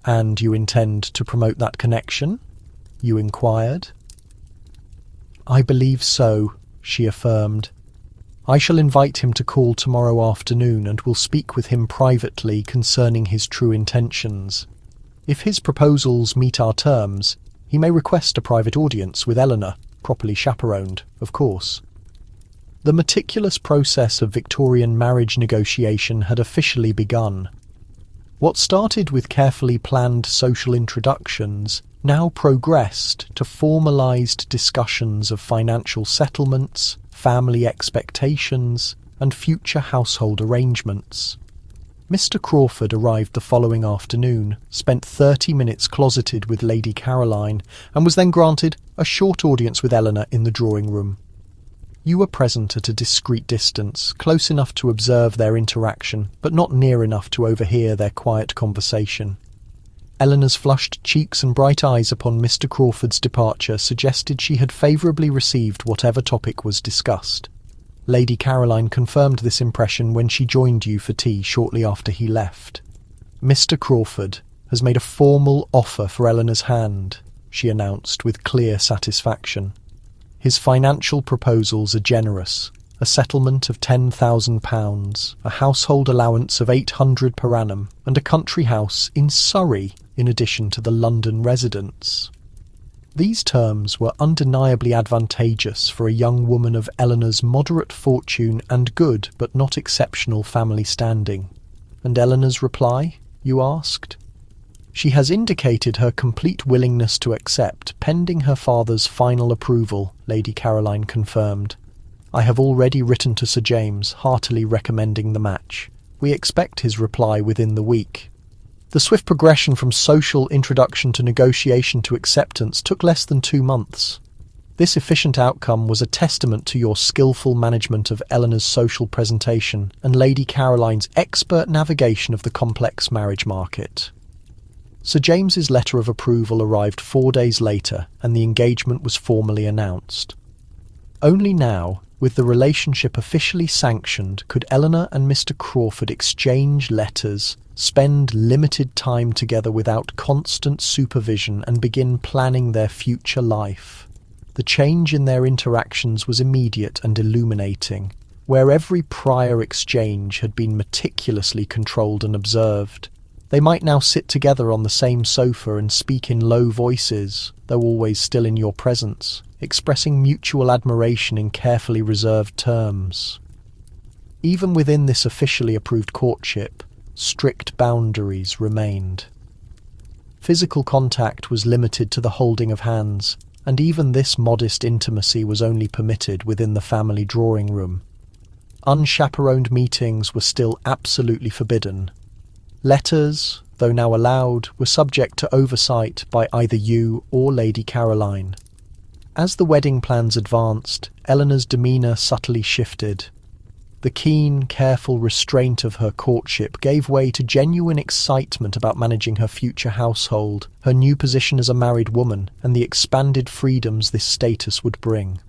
"And you intend to promote that connection?" you inquired. "I believe so," she affirmed. "I shall invite him to call tomorrow afternoon and will speak with him privately concerning his true intentions. If his proposals meet our terms, he may request a private audience with Eleanor, properly chaperoned, of course." The meticulous process of Victorian marriage negotiation had officially begun. What started with carefully planned social introductions now progressed to formalised discussions of financial settlements, family expectations, and future household arrangements. Mr. Crawford arrived the following afternoon, spent 30 minutes closeted with Lady Caroline, and was then granted a short audience with Eleanor in the drawing room. You were present at a discreet distance, close enough to observe their interaction, but not near enough to overhear their quiet conversation. Eleanor's flushed cheeks and bright eyes upon Mr. Crawford's departure suggested she had favourably received whatever topic was discussed. Lady Caroline confirmed this impression when she joined you for tea shortly after he left. "Mr. Crawford has made a formal offer for Eleanor's hand," she announced with clear satisfaction. "His financial proposals are generous. A settlement of £10,000, a household allowance of £800 per annum, and a country house in Surrey in addition to the London residence." These terms were undeniably advantageous for a young woman of Eleanor's moderate fortune and good but not exceptional family standing. "And Eleanor's reply?" you asked. "She has indicated her complete willingness to accept, pending her father's final approval," Lady Caroline confirmed. "I have already written to Sir James, heartily recommending the match. We expect his reply within the week." The swift progression from social introduction to negotiation to acceptance took less than 2 months. This efficient outcome was a testament to your skillful management of Eleanor's social presentation and Lady Caroline's expert navigation of the complex marriage market. Sir James's letter of approval arrived 4 days later, and the engagement was formally announced. Only now, with the relationship officially sanctioned, could Eleanor and Mr. Crawford exchange letters, spend limited time together without constant supervision, and begin planning their future life. The change in their interactions was immediate and illuminating, where every prior exchange had been meticulously controlled and observed. They might now sit together on the same sofa and speak in low voices, though always still in your presence, expressing mutual admiration in carefully reserved terms. Even within this officially approved courtship, strict boundaries remained. Physical contact was limited to the holding of hands, and even this modest intimacy was only permitted within the family drawing room. Unchaperoned meetings were still absolutely forbidden. Letters, though now allowed, were subject to oversight by either you or Lady Caroline. As the wedding plans advanced, Eleanor's demeanour subtly shifted. The keen, careful restraint of her courtship gave way to genuine excitement about managing her future household, her new position as a married woman, and the expanded freedoms this status would bring.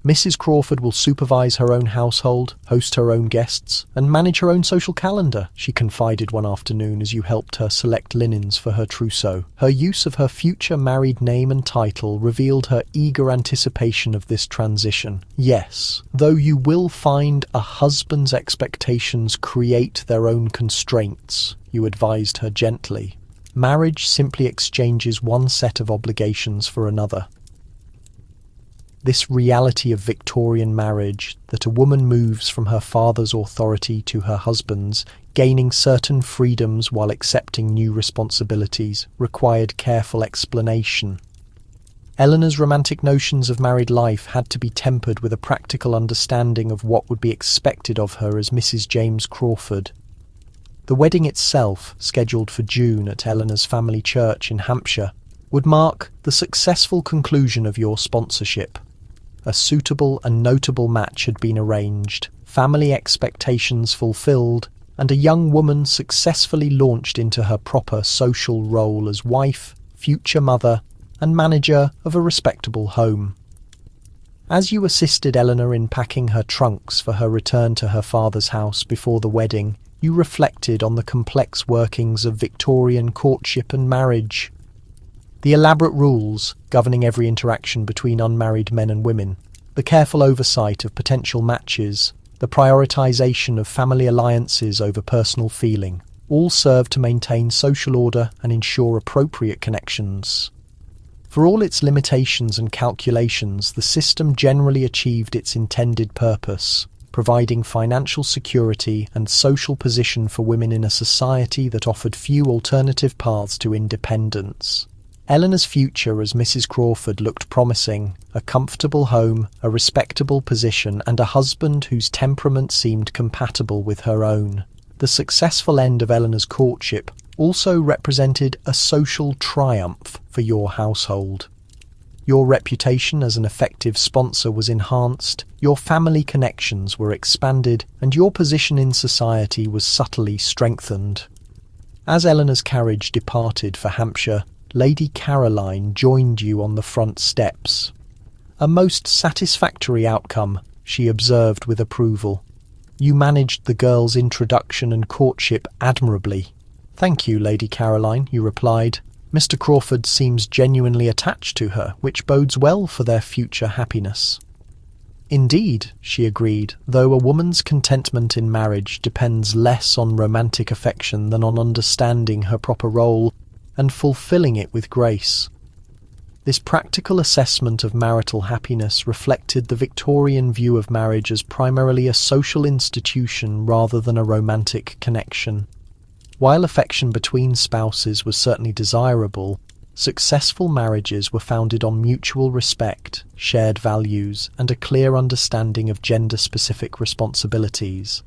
Mrs. Crawford will supervise her own household, host her own guests, and manage her own social calendar, she confided one afternoon as you helped her select linens for her trousseau. Her use of her future married name and title revealed her eager anticipation of this transition. Yes, though you will find a husband's expectations create their own constraints, you advised her gently. Marriage simply exchanges one set of obligations for another. This reality of Victorian marriage, that a woman moves from her father's authority to her husband's, gaining certain freedoms while accepting new responsibilities, required careful explanation. Eleanor's romantic notions of married life had to be tempered with a practical understanding of what would be expected of her as Mrs. James Crawford. The wedding itself, scheduled for June at Eleanor's family church in Hampshire, would mark the successful conclusion of your sponsorship. A suitable and notable match had been arranged, family expectations fulfilled, and a young woman successfully launched into her proper social role as wife, future mother, and manager of a respectable home. As you assisted Eleanor in packing her trunks for her return to her father's house before the wedding, you reflected on the complex workings of Victorian courtship and marriage. The elaborate rules governing every interaction between unmarried men and women, the careful oversight of potential matches, the prioritization of family alliances over personal feeling, all serve to maintain social order and ensure appropriate connections. For all its limitations and calculations, the system generally achieved its intended purpose, providing financial security and social position for women in a society that offered few alternative paths to independence. Eleanor's future as Mrs. Crawford looked promising, a comfortable home, a respectable position, and a husband whose temperament seemed compatible with her own. The successful end of Eleanor's courtship also represented a social triumph for your household. Your reputation as an effective sponsor was enhanced, your family connections were expanded, and your position in society was subtly strengthened. As Eleanor's carriage departed for Hampshire, Lady Caroline joined you on the front steps. A most satisfactory outcome, she observed with approval. You managed the girl's introduction and courtship admirably. Thank you, Lady Caroline, you replied. Mr. Crawford seems genuinely attached to her, which bodes well for their future happiness. Indeed, she agreed, though a woman's contentment in marriage depends less on romantic affection than on understanding her proper role and fulfilling it with grace. This practical assessment of marital happiness reflected the Victorian view of marriage as primarily a social institution rather than a romantic connection. While affection between spouses was certainly desirable, successful marriages were founded on mutual respect, shared values, and a clear understanding of gender-specific responsibilities.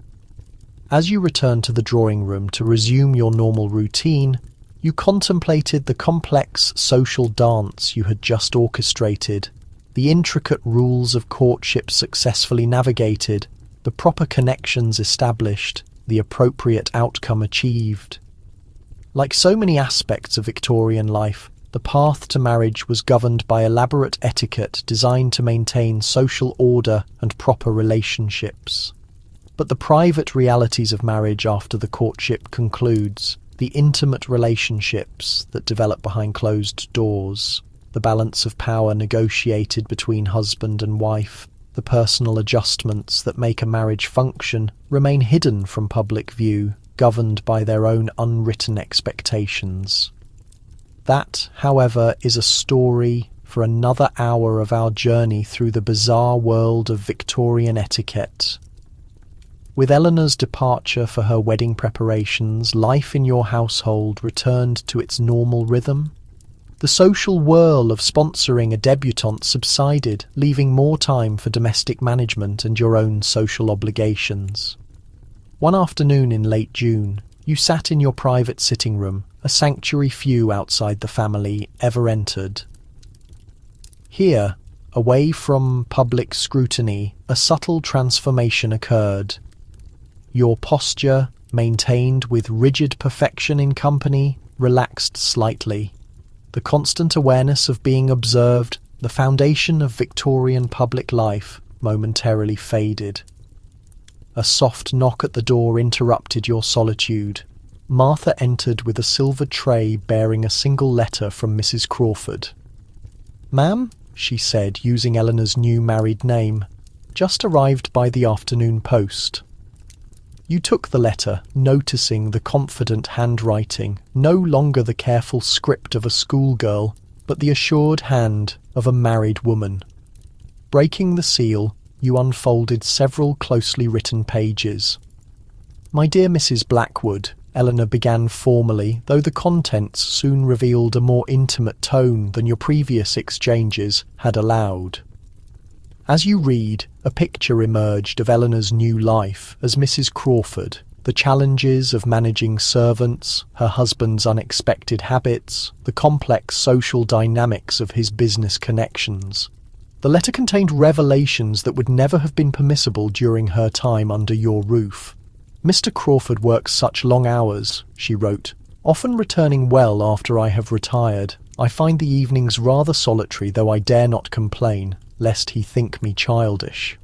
As you returned to the drawing room to resume your normal routine, you contemplated the complex social dance you had just orchestrated, the intricate rules of courtship successfully navigated, the proper connections established, the appropriate outcome achieved. Like so many aspects of Victorian life, the path to marriage was governed by elaborate etiquette designed to maintain social order and proper relationships. But the private realities of marriage after the courtship concludes, the intimate relationships that develop behind closed doors, the balance of power negotiated between husband and wife, the personal adjustments that make a marriage function remain hidden from public view, governed by their own unwritten expectations. That, however, is a story for another hour of our journey through the bizarre world of Victorian etiquette. With Eleanor's departure for her wedding preparations, life in your household returned to its normal rhythm. The social whirl of sponsoring a debutante subsided, leaving more time for domestic management and your own social obligations. One afternoon in late June, you sat in your private sitting room, a sanctuary few outside the family ever entered. Here, away from public scrutiny, a subtle transformation occurred. Your posture, maintained with rigid perfection in company, relaxed slightly. The constant awareness of being observed, the foundation of Victorian public life, momentarily faded. A soft knock at the door interrupted your solitude. Martha entered with a silver tray bearing a single letter from Mrs. Crawford. "Ma'am," she said, using Eleanor's new married name, "just arrived by the afternoon post." You took the letter, noticing the confident handwriting, no longer the careful script of a schoolgirl, but the assured hand of a married woman. Breaking the seal, you unfolded several closely written pages. "My dear Mrs. Blackwood," Eleanor began formally, though the contents soon revealed a more intimate tone than your previous exchanges had allowed. As you read, a picture emerged of Eleanor's new life as Mrs. Crawford, the challenges of managing servants, her husband's unexpected habits, the complex social dynamics of his business connections. The letter contained revelations that would never have been permissible during her time under your roof. "Mr. Crawford works such long hours," she wrote, "often returning well after I have retired. I find the evenings rather solitary, though I dare not complain, lest he think me childish."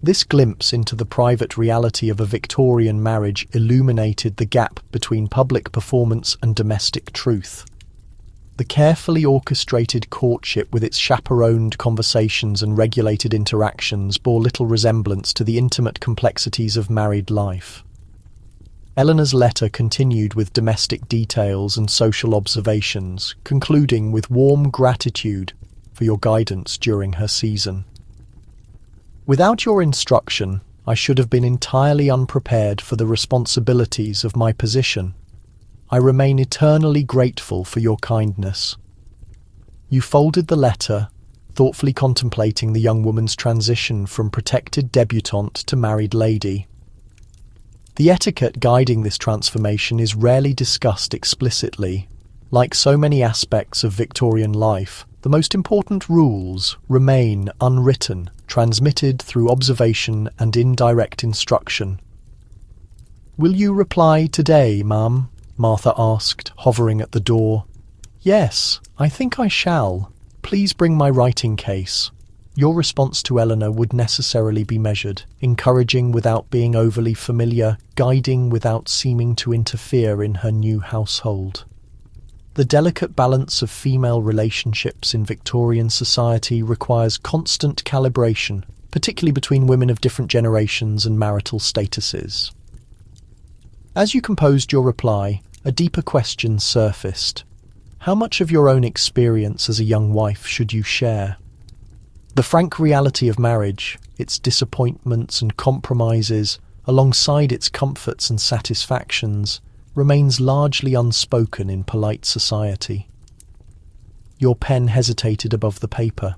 This glimpse into the private reality of a Victorian marriage illuminated the gap between public performance and domestic truth. The carefully orchestrated courtship with its chaperoned conversations and regulated interactions bore little resemblance to the intimate complexities of married life. Eleanor's letter continued with domestic details and social observations, concluding with warm gratitude for your guidance during her season. "Without your instruction, I should have been entirely unprepared for the responsibilities of my position. I remain eternally grateful for your kindness." You folded the letter, thoughtfully contemplating the young woman's transition from protected debutante to married lady. The etiquette guiding this transformation is rarely discussed explicitly. Like so many aspects of Victorian life, the most important rules remain unwritten, transmitted through observation and indirect instruction. "Will you reply today, ma'am?" Martha asked, hovering at the door. "Yes, I think I shall. Please bring my writing case." Your response to Eleanor would necessarily be measured, encouraging without being overly familiar, guiding without seeming to interfere in her new household. The delicate balance of female relationships in Victorian society requires constant calibration, particularly between women of different generations and marital statuses. As you composed your reply, a deeper question surfaced. How much of your own experience as a young wife should you share? The frank reality of marriage, its disappointments and compromises, alongside its comforts and satisfactions, remains largely unspoken in polite society. Your pen hesitated above the paper.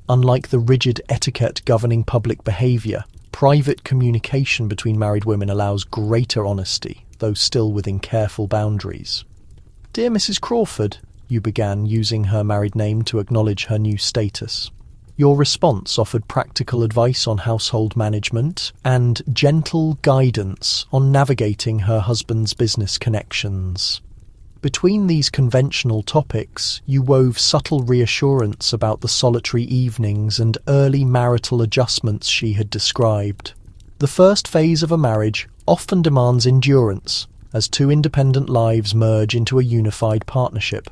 Unlike the rigid etiquette governing public behaviour, private communication between married women allows greater honesty, though still within careful boundaries. "Dear Mrs. Crawford," you began, using her married name to acknowledge her new status. Your response offered practical advice on household management and gentle guidance on navigating her husband's business connections. Between these conventional topics, you wove subtle reassurance about the solitary evenings and early marital adjustments she had described. The first phase of a marriage often demands endurance, as two independent lives merge into a unified partnership.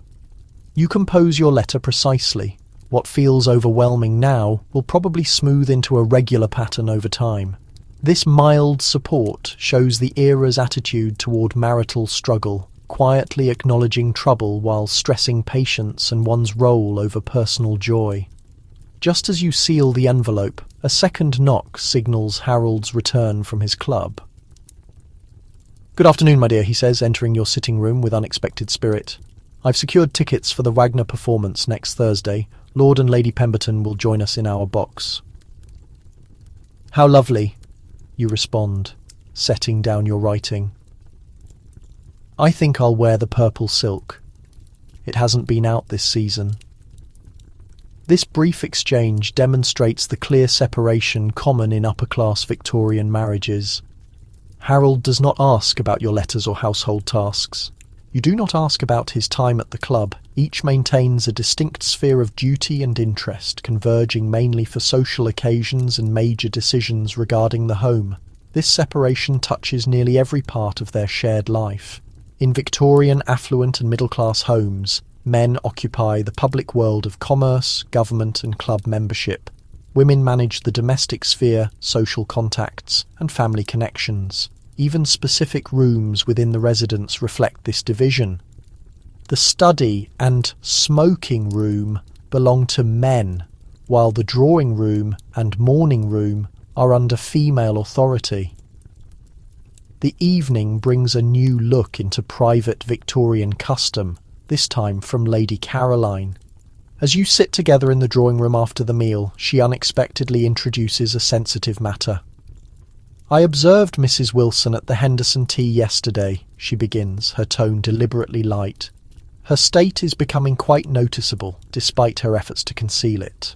You compose your letter precisely. What feels overwhelming now will probably smooth into a regular pattern over time. This mild support shows the era's attitude toward marital struggle, quietly acknowledging trouble while stressing patience and one's role over personal joy. Just as you seal the envelope, a second knock signals Harold's return from his club. "Good afternoon, my dear," he says, entering your sitting room with unexpected spirit. "I've secured tickets for the Wagner performance next Thursday. Lord and Lady Pemberton will join us in our box." "How lovely," you respond, setting down your writing. "I think I'll wear the purple silk. It hasn't been out this season." This brief exchange demonstrates the clear separation common in upper-class Victorian marriages. Harold does not ask about your letters or household tasks. You do not ask about his time at the club. Each maintains a distinct sphere of duty and interest, converging mainly for social occasions and major decisions regarding the home. This separation touches nearly every part of their shared life. In Victorian affluent and middle-class homes, men occupy the public world of commerce, government and club membership. Women manage the domestic sphere, social contacts, and family connections. Even specific rooms within the residence reflect this division. The study and smoking room belong to men, while the drawing room and morning room are under female authority. The evening brings a new look into private Victorian custom, this time from Lady Caroline. As you sit together in the drawing room after the meal, she unexpectedly introduces a sensitive matter. "I observed Mrs. Wilson at the Henderson tea yesterday," she begins, her tone deliberately light. "Her state is becoming quite noticeable, despite her efforts to conceal it."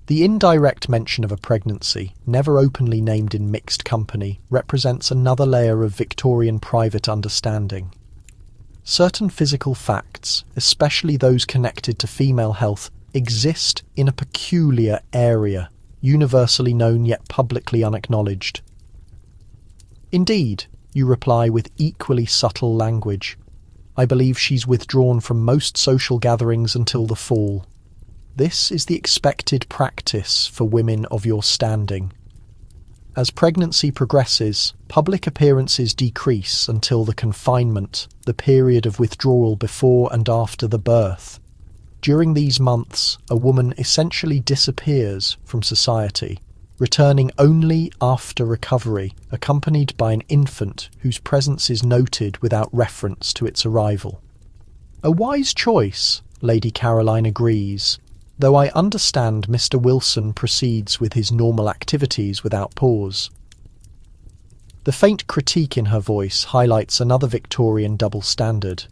The indirect mention of a pregnancy, never openly named in mixed company, represents another layer of Victorian private understanding. Certain physical facts, especially those connected to female health, exist in a peculiar area, universally known yet publicly unacknowledged. "Indeed," you reply with equally subtle language. "I believe she's withdrawn from most social gatherings until the fall." This is the expected practice for women of your standing. As pregnancy progresses, public appearances decrease until the confinement, the period of withdrawal before and after the birth. During these months, a woman essentially disappears from society, returning only after recovery, accompanied by an infant whose presence is noted without reference to its arrival. "A wise choice," Lady Caroline agrees, "though I understand Mr. Wilson proceeds with his normal activities without pause." The faint critique in her voice highlights another Victorian double standard.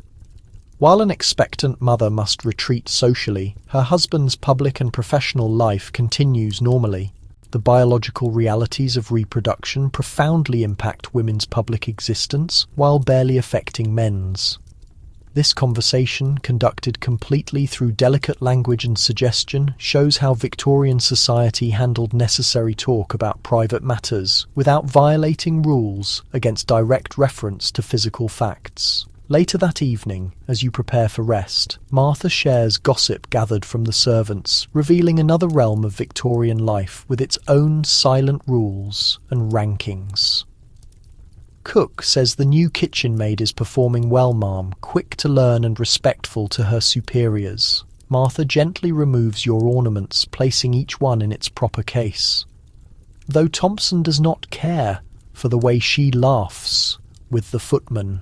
While an expectant mother must retreat socially, her husband's public and professional life continues normally. The biological realities of reproduction profoundly impact women's public existence while barely affecting men's. This conversation, conducted completely through delicate language and suggestion, shows how Victorian society handled necessary talk about private matters without violating rules against direct reference to physical facts. Later that evening, as you prepare for rest, Martha shares gossip gathered from the servants, revealing another realm of Victorian life with its own silent rules and rankings. "Cook says the new kitchen maid is performing well, ma'am, quick to learn and respectful to her superiors." Martha gently removes your ornaments, placing each one in its proper case. Though Thompson does not care for the way she laughs with the footman.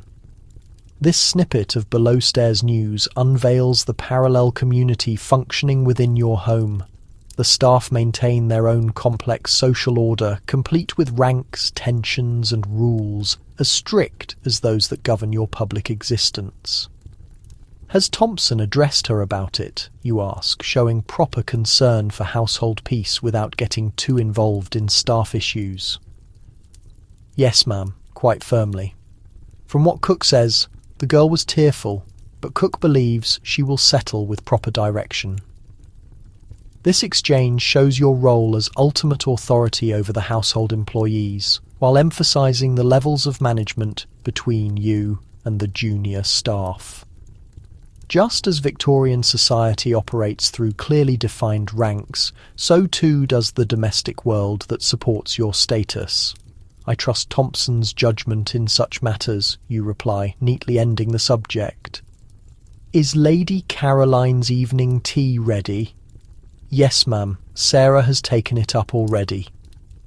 This snippet of below-stairs news unveils the parallel community functioning within your home. The staff maintain their own complex social order, complete with ranks, tensions, and rules, as strict as those that govern your public existence. "Has Thompson addressed her about it?" you ask, showing proper concern for household peace without getting too involved in staff issues. "Yes, ma'am, quite firmly. From what Cook says, the girl was tearful, but Cook believes she will settle with proper direction." This exchange shows your role as ultimate authority over the household employees, while emphasizing the levels of management between you and the junior staff. Just as Victorian society operates through clearly defined ranks, so too does the domestic world that supports your status. I trust Thompson's judgment in such matters, you reply, neatly ending the subject. Is Lady Caroline's evening tea ready? Yes, ma'am. Sarah has taken it up already.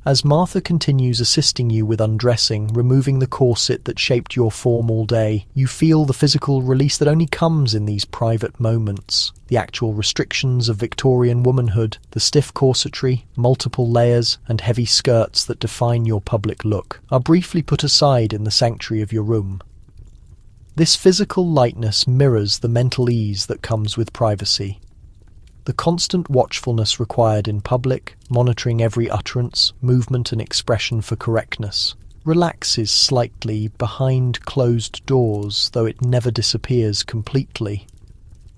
As Martha continues assisting you with undressing, removing the corset that shaped your form all day, you feel the physical release that only comes in these private moments. The actual restrictions of Victorian womanhood, the stiff corsetry, multiple layers, and heavy skirts that define your public look, are briefly put aside in the sanctuary of your room. This physical lightness mirrors the mental ease that comes with privacy. The constant watchfulness required in public, monitoring every utterance, movement and expression for correctness, relaxes slightly behind closed doors, though it never disappears completely.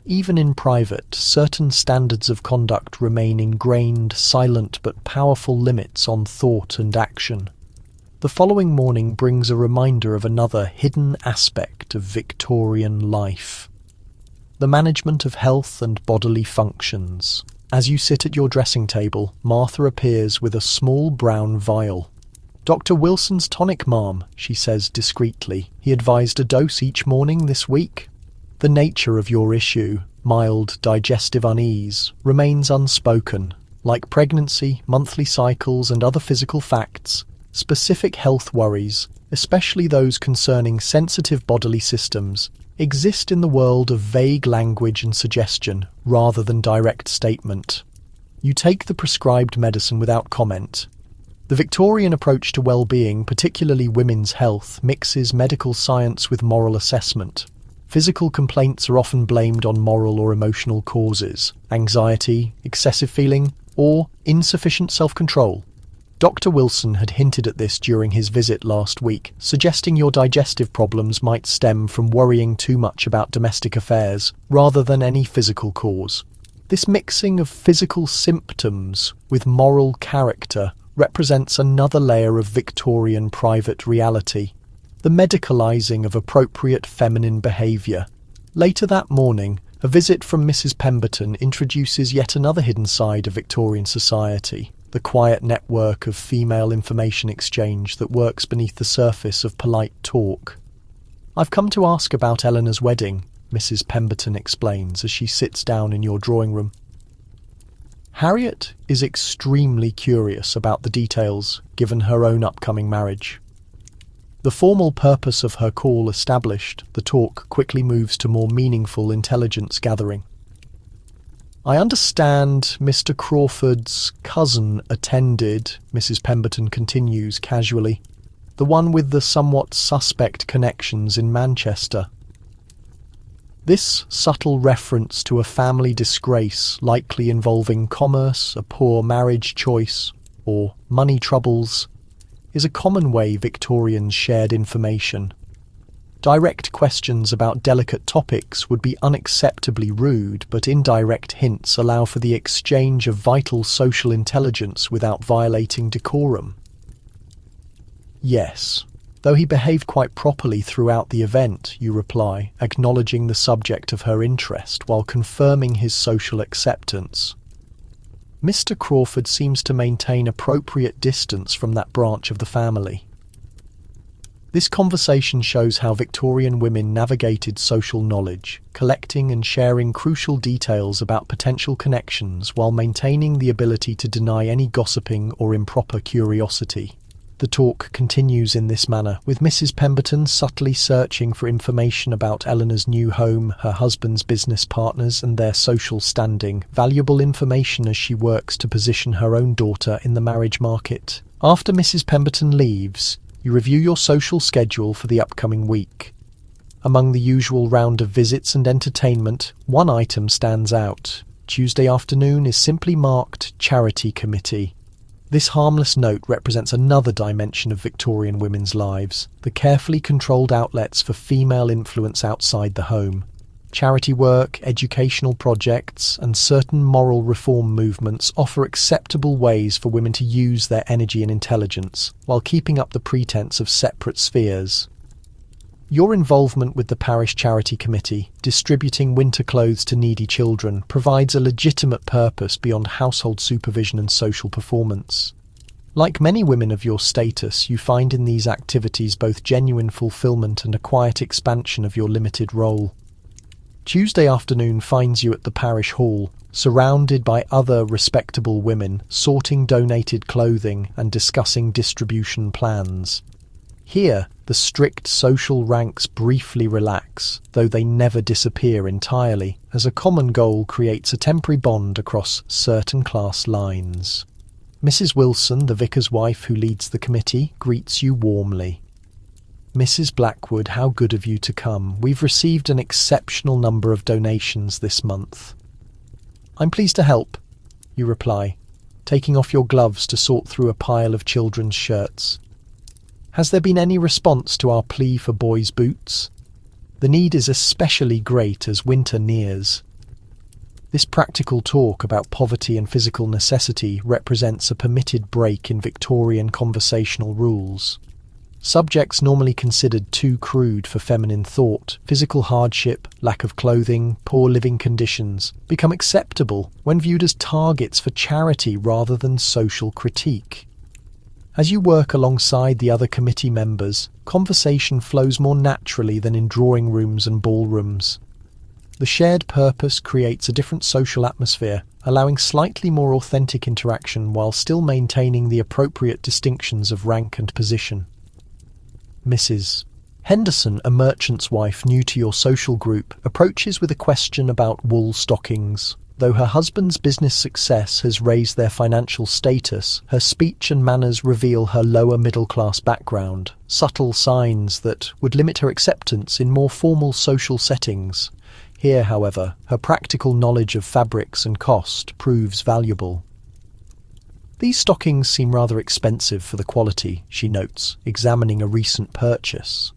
Even in private, certain standards of conduct remain ingrained, silent but powerful limits on thought and action. The following morning brings a reminder of another hidden aspect of Victorian life: the management of health and bodily functions. As you sit at your dressing table, Martha appears with a small brown vial. Dr. Wilson's tonic, ma'am, she says discreetly. He advised a dose each morning this week. The nature of your issue, mild digestive unease, remains unspoken. Like pregnancy, monthly cycles, and other physical facts, specific health worries, especially those concerning sensitive bodily systems, exist in the world of vague language and suggestion rather than direct statement. You take the prescribed medicine without comment. The Victorian approach to well-being, particularly women's health, mixes medical science with moral assessment. Physical complaints are often blamed on moral or emotional causes: anxiety, excessive feeling, or insufficient self-control. Dr. Wilson had hinted at this during his visit last week, suggesting your digestive problems might stem from worrying too much about domestic affairs, rather than any physical cause. This mixing of physical symptoms with moral character represents another layer of Victorian private reality: the medicalising of appropriate feminine behaviour. Later that morning, a visit from Mrs. Pemberton introduces yet another hidden side of Victorian society: the quiet network of female information exchange that works beneath the surface of polite talk. I've come to ask about Eleanor's wedding, Mrs. Pemberton explains as she sits down in your drawing room. Harriet is extremely curious about the details, given her own upcoming marriage. The formal purpose of her call established, the talk quickly moves to more meaningful intelligence gathering. I understand Mr. Crawford's cousin attended, Mrs. Pemberton continues casually, the one with the somewhat suspect connections in Manchester. This subtle reference to a family disgrace likely involving commerce, a poor marriage choice, or money troubles, is a common way Victorians shared information. Direct questions about delicate topics would be unacceptably rude, but indirect hints allow for the exchange of vital social intelligence without violating decorum. Yes, though he behaved quite properly throughout the event, you reply, acknowledging the subject of her interest while confirming his social acceptance. Mr. Crawford seems to maintain appropriate distance from that branch of the family. This conversation shows how Victorian women navigated social knowledge, collecting and sharing crucial details about potential connections while maintaining the ability to deny any gossiping or improper curiosity. The talk continues in this manner, with Mrs. Pemberton subtly searching for information about Eleanor's new home, her husband's business partners and their social standing, valuable information as she works to position her own daughter in the marriage market. After Mrs. Pemberton leaves, you review your social schedule for the upcoming week. Among the usual round of visits and entertainment, one item stands out. Tuesday afternoon is simply marked Charity Committee. This harmless note represents another dimension of Victorian women's lives, the carefully controlled outlets for female influence outside the home. Charity work, educational projects, and certain moral reform movements offer acceptable ways for women to use their energy and intelligence, while keeping up the pretense of separate spheres. Your involvement with the Parish Charity Committee, distributing winter clothes to needy children, provides a legitimate purpose beyond household supervision and social performance. Like many women of your status, you find in these activities both genuine fulfillment and a quiet expansion of your limited role. Tuesday afternoon finds you at the parish hall, surrounded by other respectable women, sorting donated clothing and discussing distribution plans. Here, the strict social ranks briefly relax, though they never disappear entirely, as a common goal creates a temporary bond across certain class lines. Mrs. Wilson, the vicar's wife who leads the committee, greets you warmly. Mrs. Blackwood, how good of you to come. We've received an exceptional number of donations this month. I'm pleased to help, you reply, taking off your gloves to sort through a pile of children's shirts. Has there been any response to our plea for boys' boots? The need is especially great as winter nears. This practical talk about poverty and physical necessity represents a permitted break in Victorian conversational rules. Subjects normally considered too crude for feminine thought, physical hardship, lack of clothing, poor living conditions, become acceptable when viewed as targets for charity rather than social critique. As you work alongside the other committee members, conversation flows more naturally than in drawing rooms and ballrooms. The shared purpose creates a different social atmosphere, allowing slightly more authentic interaction while still maintaining the appropriate distinctions of rank and position. Mrs. Henderson, a merchant's wife new to your social group, approaches with a question about wool stockings. Though her husband's business success has raised their financial status, her speech and manners reveal her lower middle-class background, subtle signs that would limit her acceptance in more formal social settings. Here, however, her practical knowledge of fabrics and cost proves valuable. These stockings seem rather expensive for the quality, she notes, examining a recent purchase.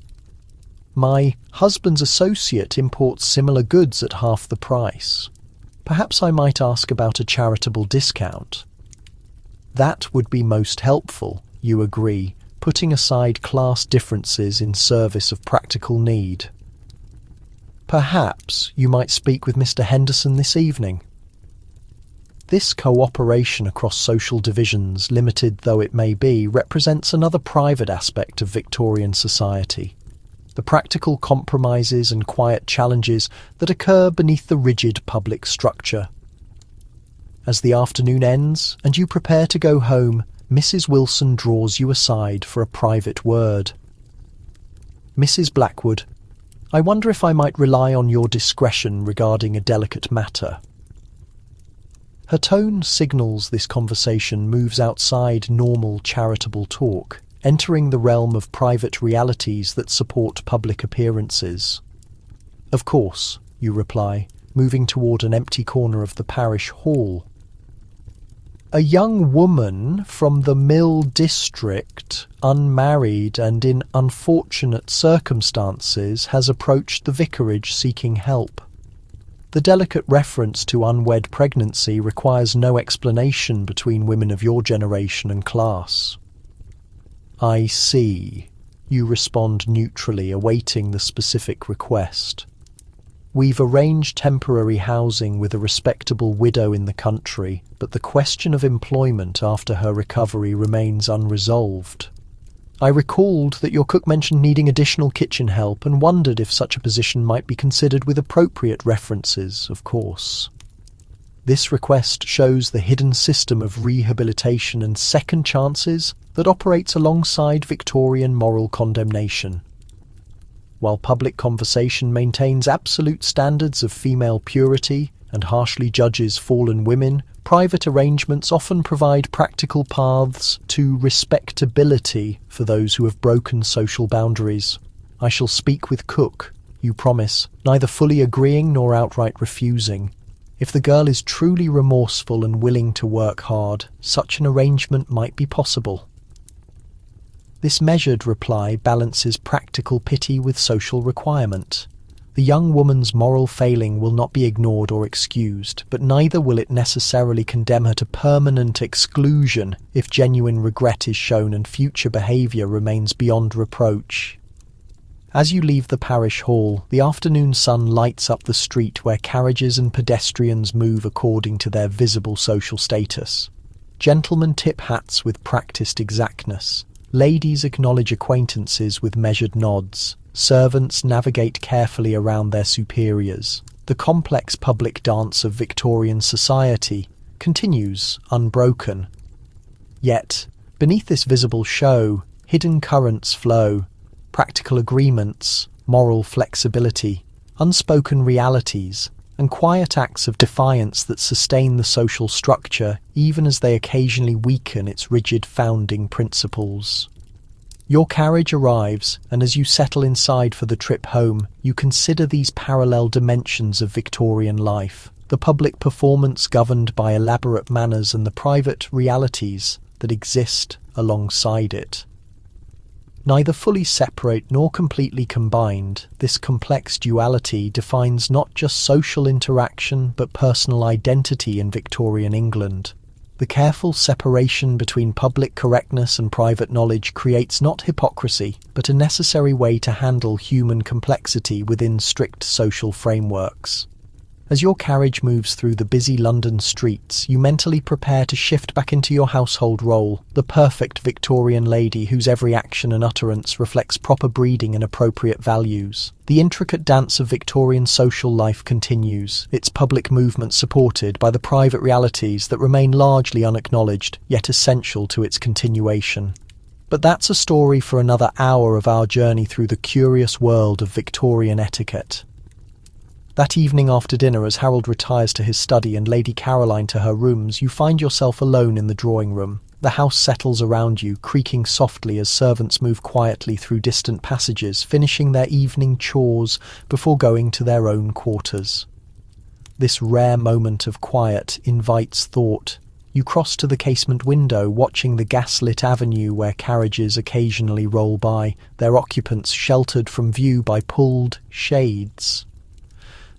My husband's associate imports similar goods at half the price. Perhaps I might ask about a charitable discount. That would be most helpful, you agree, putting aside class differences in service of practical need. Perhaps you might speak with Mr. Henderson this evening. This cooperation across social divisions, limited though it may be, represents another private aspect of Victorian society. The practical compromises and quiet challenges that occur beneath the rigid public structure. As the afternoon ends and you prepare to go home, Mrs. Wilson draws you aside for a private word. Mrs. Blackwood, I wonder if I might rely on your discretion regarding a delicate matter. Her tone signals this conversation moves outside normal charitable talk, entering the realm of private realities that support public appearances. Of course, you reply, moving toward an empty corner of the parish hall. A young woman from the Mill district, unmarried and in unfortunate circumstances, has approached the vicarage seeking help. The delicate reference to unwed pregnancy requires no explanation between women of your generation and class. I see, you respond neutrally, awaiting the specific request. We've arranged temporary housing with a respectable widow in the country, but the question of employment after her recovery remains unresolved. I recalled that your cook mentioned needing additional kitchen help and wondered if such a position might be considered with appropriate references, of course. This request shows the hidden system of rehabilitation and second chances that operates alongside Victorian moral condemnation. While public conversation maintains absolute standards of female purity and harshly judges fallen women, private arrangements often provide practical paths to respectability for those who have broken social boundaries. I shall speak with cook, you promise, neither fully agreeing nor outright refusing. If the girl is truly remorseful and willing to work hard, such an arrangement might be possible. This measured reply balances practical pity with social requirement. The young woman's moral failing will not be ignored or excused, but neither will it necessarily condemn her to permanent exclusion if genuine regret is shown and future behaviour remains beyond reproach. As you leave the parish hall, the afternoon sun lights up the street where carriages and pedestrians move according to their visible social status. Gentlemen tip hats with practiced exactness. Ladies acknowledge acquaintances with measured nods. Servants navigate carefully around their superiors. The complex public dance of Victorian society continues unbroken. Yet, beneath this visible show, hidden currents flow, practical agreements, moral flexibility, unspoken realities, and quiet acts of defiance that sustain the social structure even as they occasionally weaken its rigid founding principles. Your carriage arrives, and as you settle inside for the trip home, you consider these parallel dimensions of Victorian life, the public performance governed by elaborate manners and the private realities that exist alongside it. Neither fully separate nor completely combined, this complex duality defines not just social interaction but personal identity in Victorian England. The careful separation between public correctness and private knowledge creates not hypocrisy, but a necessary way to handle human complexity within strict social frameworks. As your carriage moves through the busy London streets, you mentally prepare to shift back into your household role, the perfect Victorian lady whose every action and utterance reflects proper breeding and appropriate values. The intricate dance of Victorian social life continues, its public movement supported by the private realities that remain largely unacknowledged, yet essential to its continuation. But that's a story for another hour of our journey through the curious world of Victorian etiquette. That evening after dinner, as Harold retires to his study and Lady Caroline to her rooms, you find yourself alone in the drawing room. The house settles around you, creaking softly as servants move quietly through distant passages, finishing their evening chores before going to their own quarters. This rare moment of quiet invites thought. You cross to the casement window, watching the gaslit avenue where carriages occasionally roll by, their occupants sheltered from view by pulled shades.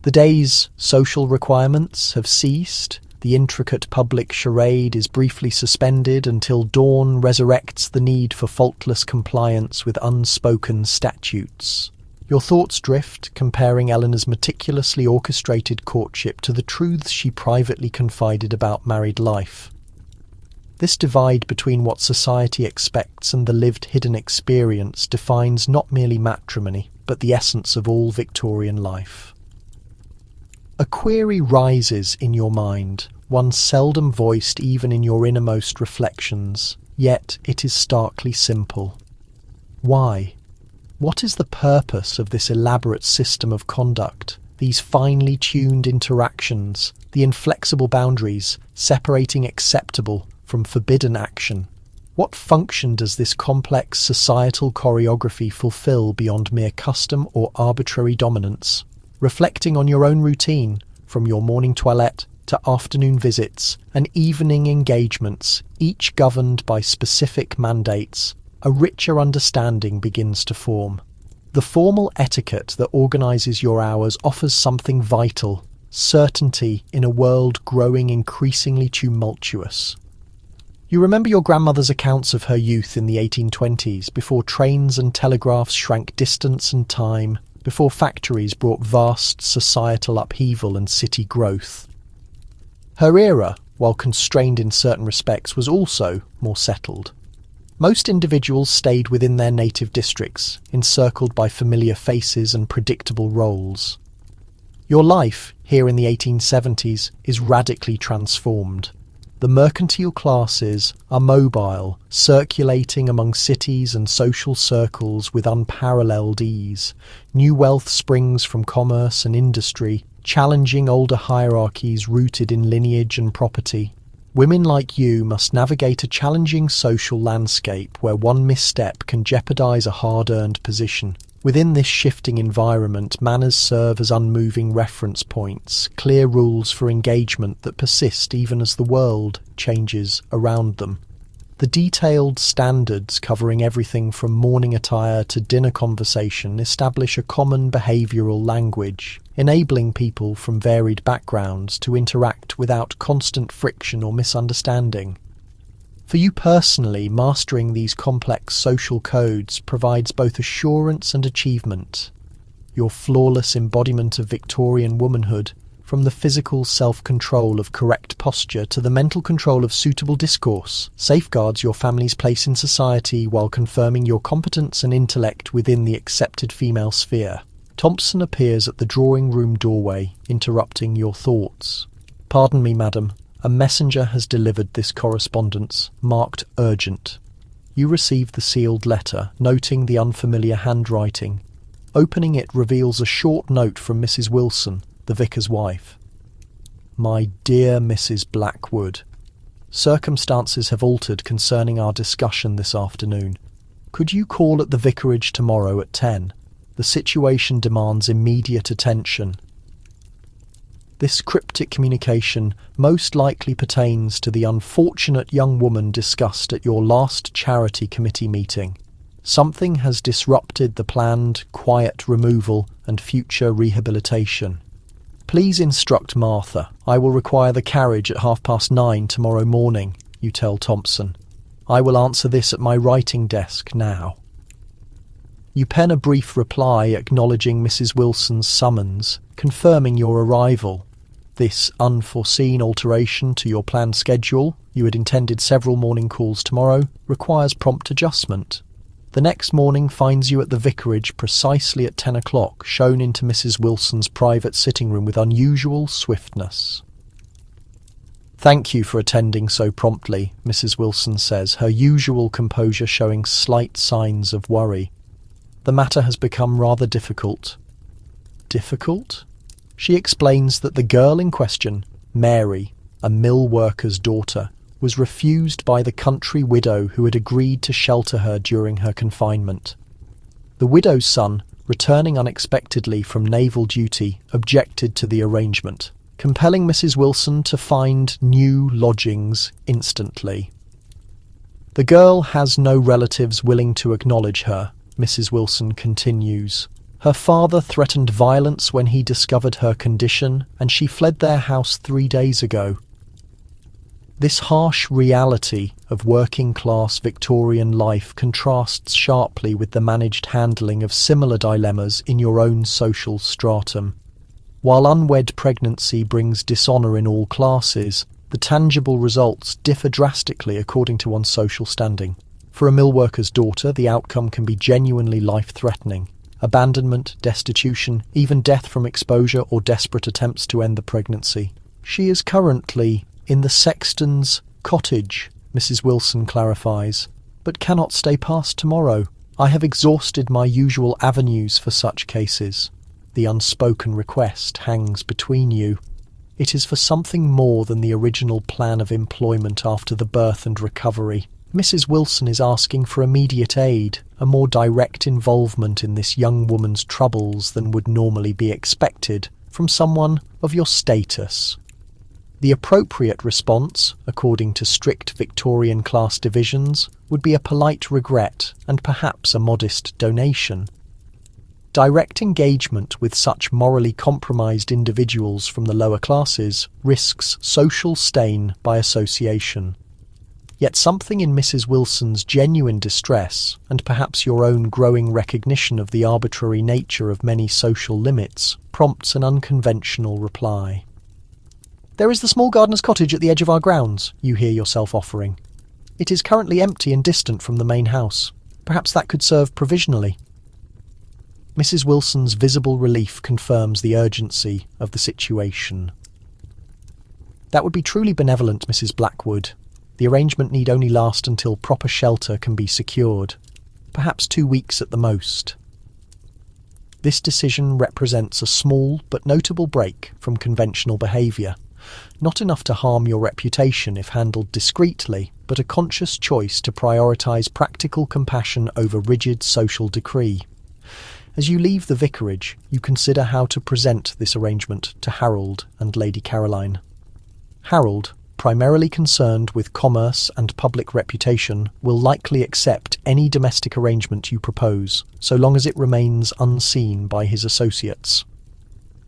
The day's social requirements have ceased. The intricate public charade is briefly suspended until dawn resurrects the need for faultless compliance with unspoken statutes. Your thoughts drift, comparing Eleanor's meticulously orchestrated courtship to the truths she privately confided about married life. This divide between what society expects and the lived hidden experience defines not merely matrimony, but the essence of all Victorian life. A query rises in your mind, one seldom voiced even in your innermost reflections, yet it is starkly simple. Why? What is the purpose of this elaborate system of conduct, these finely tuned interactions, the inflexible boundaries separating acceptable from forbidden action? What function does this complex societal choreography fulfill beyond mere custom or arbitrary dominance? Reflecting on your own routine, from your morning toilette to afternoon visits and evening engagements, each governed by specific mandates, a richer understanding begins to form. The formal etiquette that organises your hours offers something vital, certainty in a world growing increasingly tumultuous. You remember your grandmother's accounts of her youth in the 1820s, before trains and telegraphs shrank distance and time, before factories brought vast societal upheaval and city growth. Her era, while constrained in certain respects, was also more settled. Most individuals stayed within their native districts, encircled by familiar faces and predictable roles. Your life, here in the 1870s, is radically transformed. The mercantile classes are mobile, circulating among cities and social circles with unparalleled ease. New wealth springs from commerce and industry, challenging older hierarchies rooted in lineage and property. Women like you must navigate a challenging social landscape where one misstep can jeopardize a hard-earned position. Within this shifting environment, manners serve as unmoving reference points, clear rules for engagement that persist even as the world changes around them. The detailed standards covering everything from morning attire to dinner conversation establish a common behavioural language, enabling people from varied backgrounds to interact without constant friction or misunderstanding. For you personally, mastering these complex social codes provides both assurance and achievement. Your flawless embodiment of Victorian womanhood From the physical self-control of correct posture to the mental control of suitable discourse, safeguards your family's place in society while confirming your competence and intellect within the accepted female sphere. Thompson appears at the drawing-room doorway, interrupting your thoughts. "Pardon me, madam. A messenger has delivered this correspondence, marked urgent." You receive the sealed letter, noting the unfamiliar handwriting. Opening it reveals a short note from Mrs. Wilson, the vicar's wife. "My dear Mrs. Blackwood, circumstances have altered concerning our discussion this afternoon. Could you call at the vicarage tomorrow at 10? The situation demands immediate attention." This cryptic communication most likely pertains to the unfortunate young woman discussed at your last charity committee meeting. Something has disrupted the planned quiet removal and future rehabilitation. "Please instruct Martha. I will require the carriage at 9:30 tomorrow morning," you tell Thompson. "I will answer this at my writing desk now." You pen a brief reply acknowledging Mrs. Wilson's summons, confirming your arrival. This unforeseen alteration to your planned schedule, you had intended several morning calls tomorrow, requires prompt adjustment. The next morning finds you at the vicarage precisely at 10 o'clock, shown into Mrs. Wilson's private sitting room with unusual swiftness. "Thank you for attending so promptly," Mrs. Wilson says, her usual composure showing slight signs of worry. "The matter has become rather difficult." "Difficult?" She explains that the girl in question, Mary, a mill worker's daughter, was refused by the country widow who had agreed to shelter her during her confinement. The widow's son, returning unexpectedly from naval duty, objected to the arrangement, compelling Mrs. Wilson to find new lodgings instantly. "The girl has no relatives willing to acknowledge her," Mrs. Wilson continues. "Her father threatened violence when he discovered her condition, and she fled their house 3 days ago." This harsh reality of working-class Victorian life contrasts sharply with the managed handling of similar dilemmas in your own social stratum. While unwed pregnancy brings dishonour in all classes, the tangible results differ drastically according to one's social standing. For a mill worker's daughter, the outcome can be genuinely life-threatening. Abandonment, destitution, even death from exposure or desperate attempts to end the pregnancy. She is currently in the sexton's cottage, Mrs. Wilson clarifies, but cannot stay past tomorrow. "I have exhausted my usual avenues for such cases." The unspoken request hangs between you. It is for something more than the original plan of employment after the birth and recovery. Mrs. Wilson is asking for immediate aid, a more direct involvement in this young woman's troubles than would normally be expected from someone of your status. The appropriate response, according to strict Victorian class divisions, would be a polite regret and perhaps a modest donation. Direct engagement with such morally compromised individuals from the lower classes risks social stain by association. Yet something in Mrs. Wilson's genuine distress, and perhaps your own growing recognition of the arbitrary nature of many social limits, prompts an unconventional reply. "There is the small gardener's cottage at the edge of our grounds," you hear yourself offering. "It is currently empty and distant from the main house. Perhaps that could serve provisionally." Mrs. Wilson's visible relief confirms the urgency of the situation. "That would be truly benevolent, Mrs. Blackwood. The arrangement need only last until proper shelter can be secured. Perhaps 2 weeks at the most." This decision represents a small but notable break from conventional behaviour. Not enough to harm your reputation if handled discreetly, but a conscious choice to prioritise practical compassion over rigid social decree. As you leave the vicarage, you consider how to present this arrangement to Harold and Lady Caroline. Harold, primarily concerned with commerce and public reputation, will likely accept any domestic arrangement you propose, so long as it remains unseen by his associates.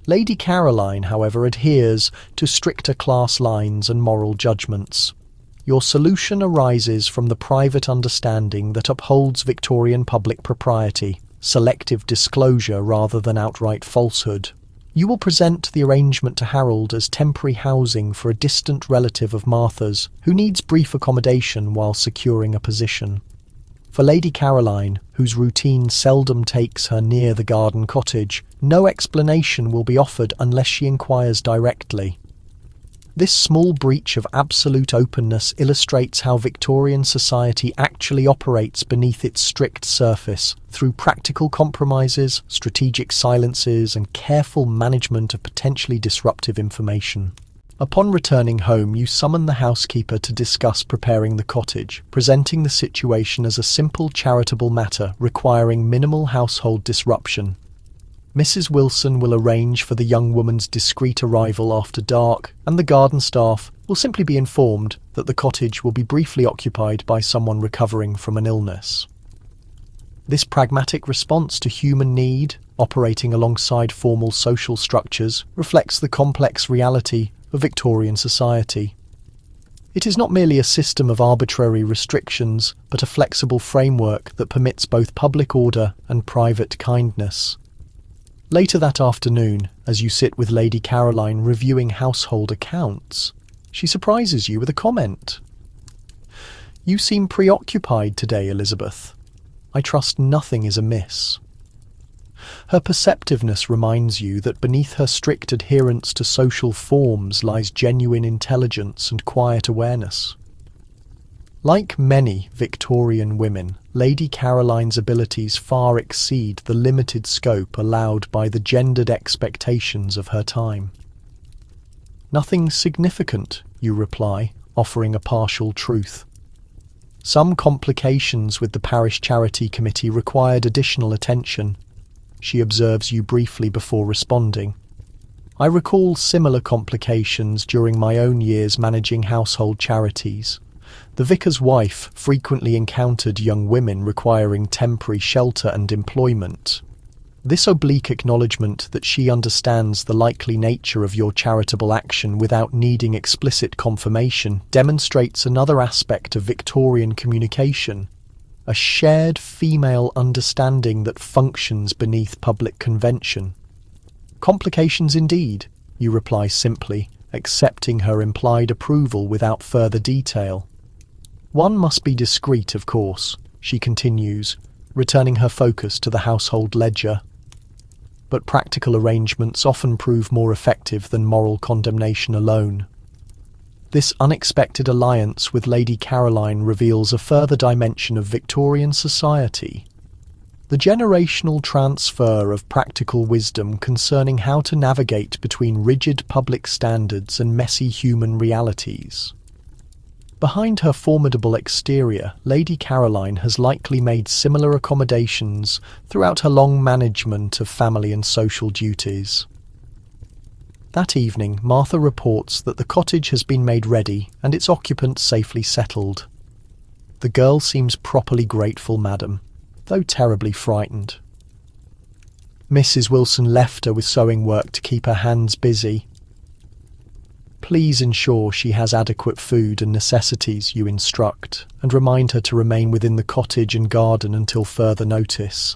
Lady Caroline, however, adheres to stricter class lines and moral judgments. Your solution arises from the private understanding that upholds Victorian public propriety, selective disclosure rather than outright falsehood. You will present the arrangement to Harold as temporary housing for a distant relative of Martha's who needs brief accommodation while securing a position. For Lady Caroline, whose routine seldom takes her near the garden cottage, no explanation will be offered unless she inquires directly. This small breach of absolute openness illustrates how Victorian society actually operates beneath its strict surface, through practical compromises, strategic silences, and careful management of potentially disruptive information. Upon returning home, you summon the housekeeper to discuss preparing the cottage, presenting the situation as a simple charitable matter requiring minimal household disruption. Mrs. Wilson will arrange for the young woman's discreet arrival after dark, and the garden staff will simply be informed that the cottage will be briefly occupied by someone recovering from an illness. This pragmatic response to human need, operating alongside formal social structures, reflects the complex reality of Victorian society. It is not merely a system of arbitrary restrictions, but a flexible framework that permits both public order and private kindness. Later that afternoon, as you sit with Lady Caroline reviewing household accounts, she surprises you with a comment. "You seem preoccupied today, Elizabeth. I trust nothing is amiss." Her perceptiveness reminds you that beneath her strict adherence to social forms lies genuine intelligence and quiet awareness. Like many Victorian women, Lady Caroline's abilities far exceed the limited scope allowed by the gendered expectations of her time. "Nothing significant," you reply, offering a partial truth. "Some complications with the parish charity committee required additional attention." She observes you briefly before responding. "I recall similar complications during my own years managing household charities. The vicar's wife frequently encountered young women requiring temporary shelter and employment." This oblique acknowledgement that she understands the likely nature of your charitable action without needing explicit confirmation demonstrates another aspect of Victorian communication, a shared female understanding that functions beneath public convention. "Complications indeed," you reply simply, accepting her implied approval without further detail. "One must be discreet, of course," she continues, returning her focus to the household ledger. "But practical arrangements often prove more effective than moral condemnation alone." This unexpected alliance with Lady Caroline reveals a further dimension of Victorian society. The generational transfer of practical wisdom concerning how to navigate between rigid public standards and messy human realities. Behind her formidable exterior, Lady Caroline has likely made similar accommodations throughout her long management of family and social duties. That evening, Martha reports that the cottage has been made ready and its occupants safely settled. "The girl seems properly grateful, madam, though terribly frightened." Mrs. Wilson left her with sewing work to keep her hands busy. "Please ensure she has adequate food and necessities," you instruct, and remind her to remain within the cottage and garden until further notice.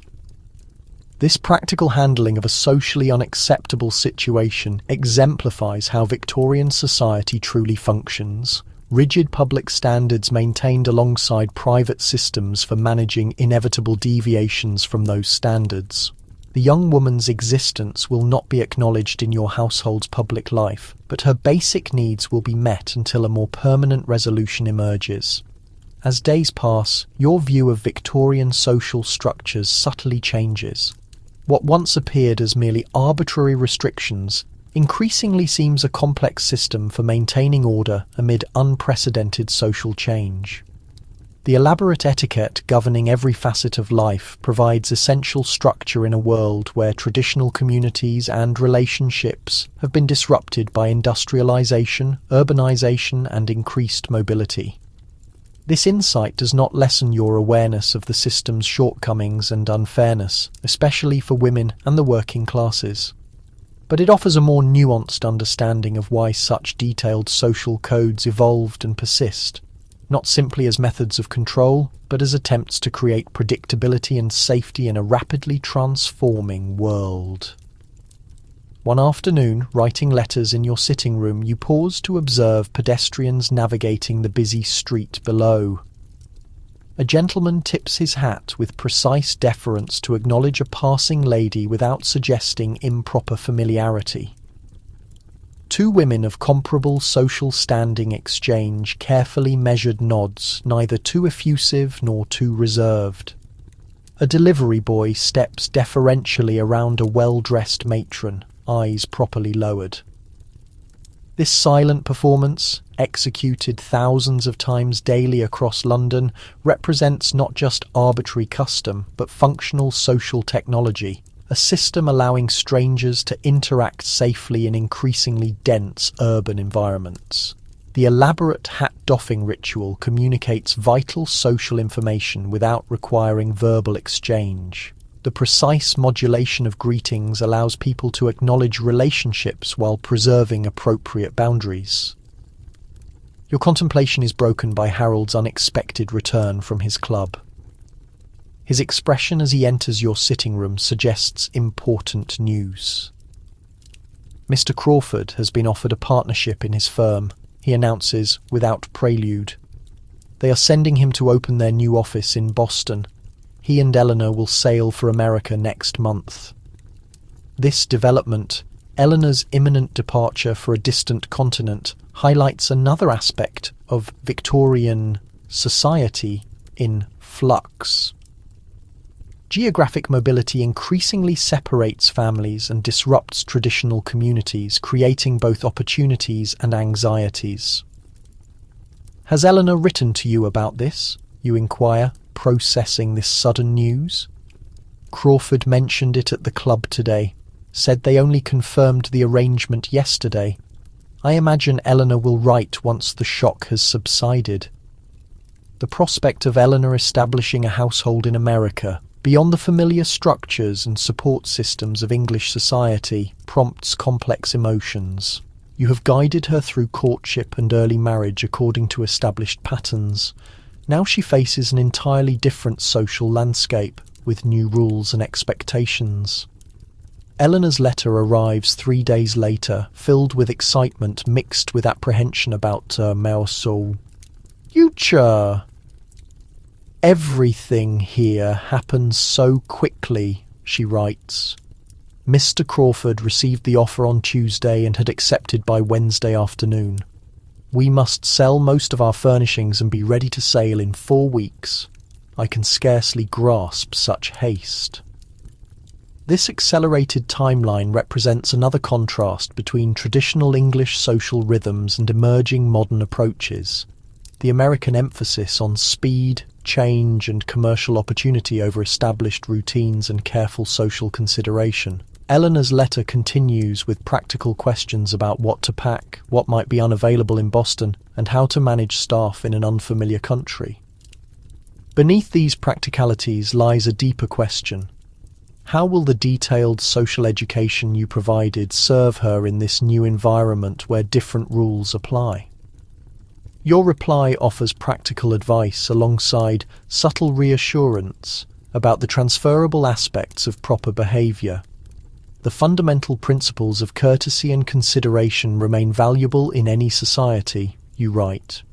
This practical handling of a socially unacceptable situation exemplifies how Victorian society truly functions. Rigid public standards maintained alongside private systems for managing inevitable deviations from those standards. The young woman's existence will not be acknowledged in your household's public life, but her basic needs will be met until a more permanent resolution emerges. As days pass, your view of Victorian social structures subtly changes. What once appeared as merely arbitrary restrictions increasingly seems a complex system for maintaining order amid unprecedented social change. The elaborate etiquette governing every facet of life provides essential structure in a world where traditional communities and relationships have been disrupted by industrialization, urbanization, and increased mobility. This insight does not lessen your awareness of the system's shortcomings and unfairness, especially for women and the working classes. But it offers a more nuanced understanding of why such detailed social codes evolved and persist, not simply as methods of control, but as attempts to create predictability and safety in a rapidly transforming world. One afternoon, writing letters in your sitting room, you pause to observe pedestrians navigating the busy street below. A gentleman tips his hat with precise deference to acknowledge a passing lady without suggesting improper familiarity. Two women of comparable social standing exchange carefully measured nods, neither too effusive nor too reserved. A delivery boy steps deferentially around a well-dressed matron, eyes properly lowered. This silent performance, executed thousands of times daily across London, represents not just arbitrary custom, but functional social technology, a system allowing strangers to interact safely in increasingly dense urban environments. The elaborate hat-doffing ritual communicates vital social information without requiring verbal exchange. The precise modulation of greetings allows people to acknowledge relationships while preserving appropriate boundaries. Your contemplation is broken by Harold's unexpected return from his club. His expression as he enters your sitting room suggests important news. Mr. Crawford has been offered a partnership in his firm, he announces without prelude. They are sending him to open their new office in Boston. He and Eleanor will sail for America next month. This development, Eleanor's imminent departure for a distant continent, highlights another aspect of Victorian society in flux. Geographic mobility increasingly separates families and disrupts traditional communities, creating both opportunities and anxieties. Has Eleanor written to you about this? You inquire, processing this sudden news. Crawford mentioned it at the club today, said they only confirmed the arrangement yesterday. I imagine Eleanor will write once the shock has subsided. The prospect of Eleanor establishing a household in America, beyond the familiar structures and support systems of English society, prompts complex emotions. You have guided her through courtship and early marriage according to established patterns. Now she faces an entirely different social landscape, with new rules and expectations. Eleanor's letter arrives 3 days later, filled with excitement mixed with apprehension about Melso. Future! Everything here happens so quickly, she writes. Mr. Crawford received the offer on Tuesday and had accepted by Wednesday afternoon. We must sell most of our furnishings and be ready to sail in 4 weeks. I can scarcely grasp such haste. This accelerated timeline represents another contrast between traditional English social rhythms and emerging modern approaches. The American emphasis on speed, change, and commercial opportunity over established routines and careful social consideration. Eleanor's letter continues with practical questions about what to pack, what might be unavailable in Boston, and how to manage staff in an unfamiliar country. Beneath these practicalities lies a deeper question. How will the detailed social education you provided serve her in this new environment where different rules apply? Your reply offers practical advice alongside subtle reassurance about the transferable aspects of proper behaviour. The fundamental principles of courtesy and consideration remain valuable in any society, you write.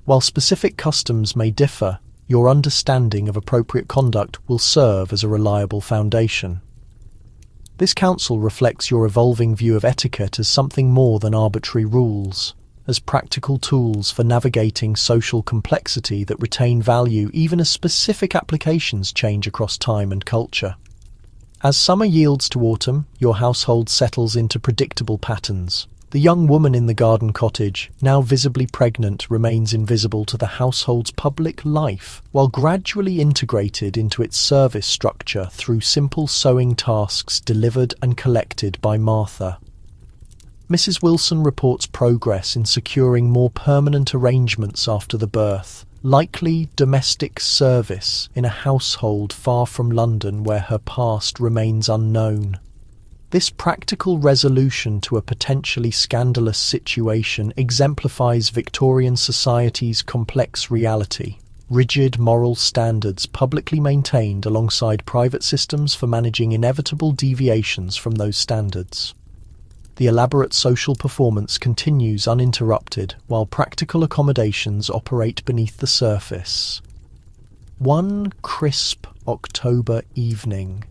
While specific customs may differ, your understanding of appropriate conduct will serve as a reliable foundation. This counsel reflects your evolving view of etiquette as something more than arbitrary rules, as practical tools for navigating social complexity that retain value even as specific applications change across time and culture. As summer yields to autumn, your household settles into predictable patterns. The young woman in the garden cottage, now visibly pregnant, remains invisible to the household's public life, while gradually integrated into its service structure through simple sewing tasks delivered and collected by Martha. Mrs. Wilson reports progress in securing more permanent arrangements after the birth, likely domestic service in a household far from London where her past remains unknown. This practical resolution to a potentially scandalous situation exemplifies Victorian society's complex reality. Rigid moral standards publicly maintained alongside private systems for managing inevitable deviations from those standards. The elaborate social performance continues uninterrupted while practical accommodations operate beneath the surface. One crisp October evening,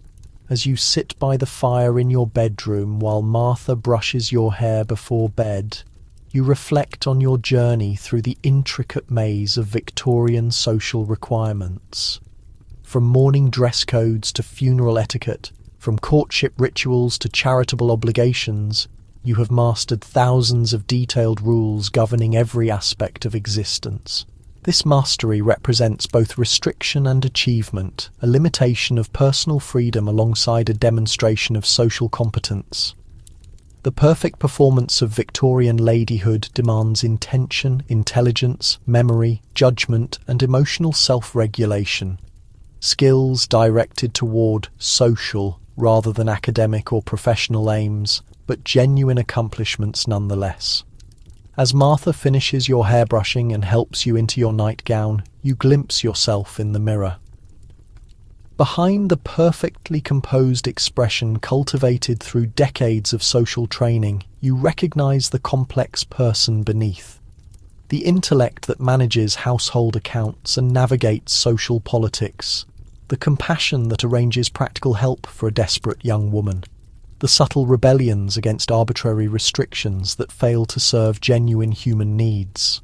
as you sit by the fire in your bedroom while Martha brushes your hair before bed, you reflect on your journey through the intricate maze of Victorian social requirements. From morning dress codes to funeral etiquette, from courtship rituals to charitable obligations, you have mastered thousands of detailed rules governing every aspect of existence. This mastery represents both restriction and achievement, a limitation of personal freedom alongside a demonstration of social competence. The perfect performance of Victorian ladyhood demands intention, intelligence, memory, judgment, and emotional self-regulation. Skills directed toward social rather than academic or professional aims, but genuine accomplishments nonetheless. As Martha finishes your hairbrushing and helps you into your nightgown, you glimpse yourself in the mirror. Behind the perfectly composed expression cultivated through decades of social training, you recognize the complex person beneath. The intellect that manages household accounts and navigates social politics. The compassion that arranges practical help for a desperate young woman. The subtle rebellions against arbitrary restrictions that fail to serve genuine human needs.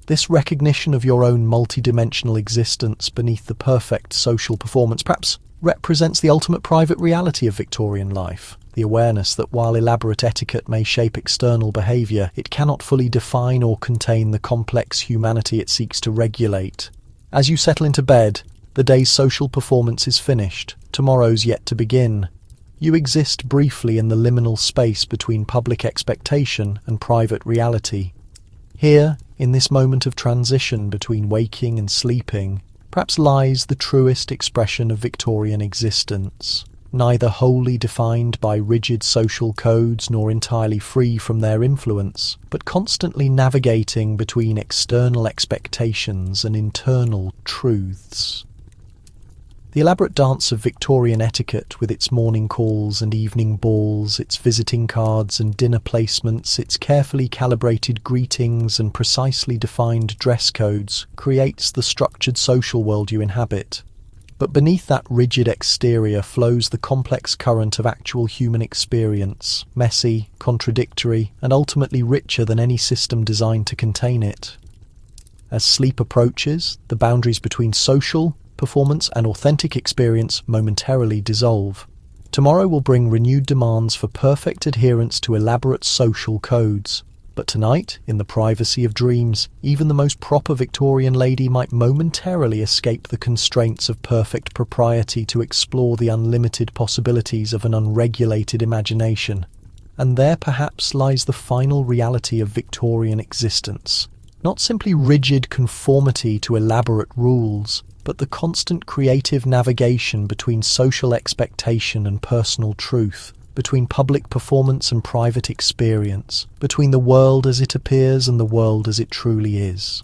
This recognition of your own multidimensional existence beneath the perfect social performance perhaps represents the ultimate private reality of Victorian life, the awareness that while elaborate etiquette may shape external behaviour, it cannot fully define or contain the complex humanity it seeks to regulate. As you settle into bed, the day's social performance is finished, tomorrow's yet to begin. You exist briefly in the liminal space between public expectation and private reality. Here, in this moment of transition between waking and sleeping, perhaps lies the truest expression of Victorian existence, neither wholly defined by rigid social codes nor entirely free from their influence, but constantly navigating between external expectations and internal truths. The elaborate dance of Victorian etiquette, with its morning calls and evening balls, its visiting cards and dinner placements, its carefully calibrated greetings and precisely defined dress codes, creates the structured social world you inhabit. But beneath that rigid exterior flows the complex current of actual human experience, messy, contradictory, and ultimately richer than any system designed to contain it. As sleep approaches, the boundaries between social, performance and authentic experience momentarily dissolve. Tomorrow will bring renewed demands for perfect adherence to elaborate social codes. But tonight, in the privacy of dreams, even the most proper Victorian lady might momentarily escape the constraints of perfect propriety to explore the unlimited possibilities of an unregulated imagination. And there perhaps lies the final reality of Victorian existence. Not simply rigid conformity to elaborate rules, but the constant creative navigation between social expectation and personal truth, between public performance and private experience, between the world as it appears and the world as it truly is.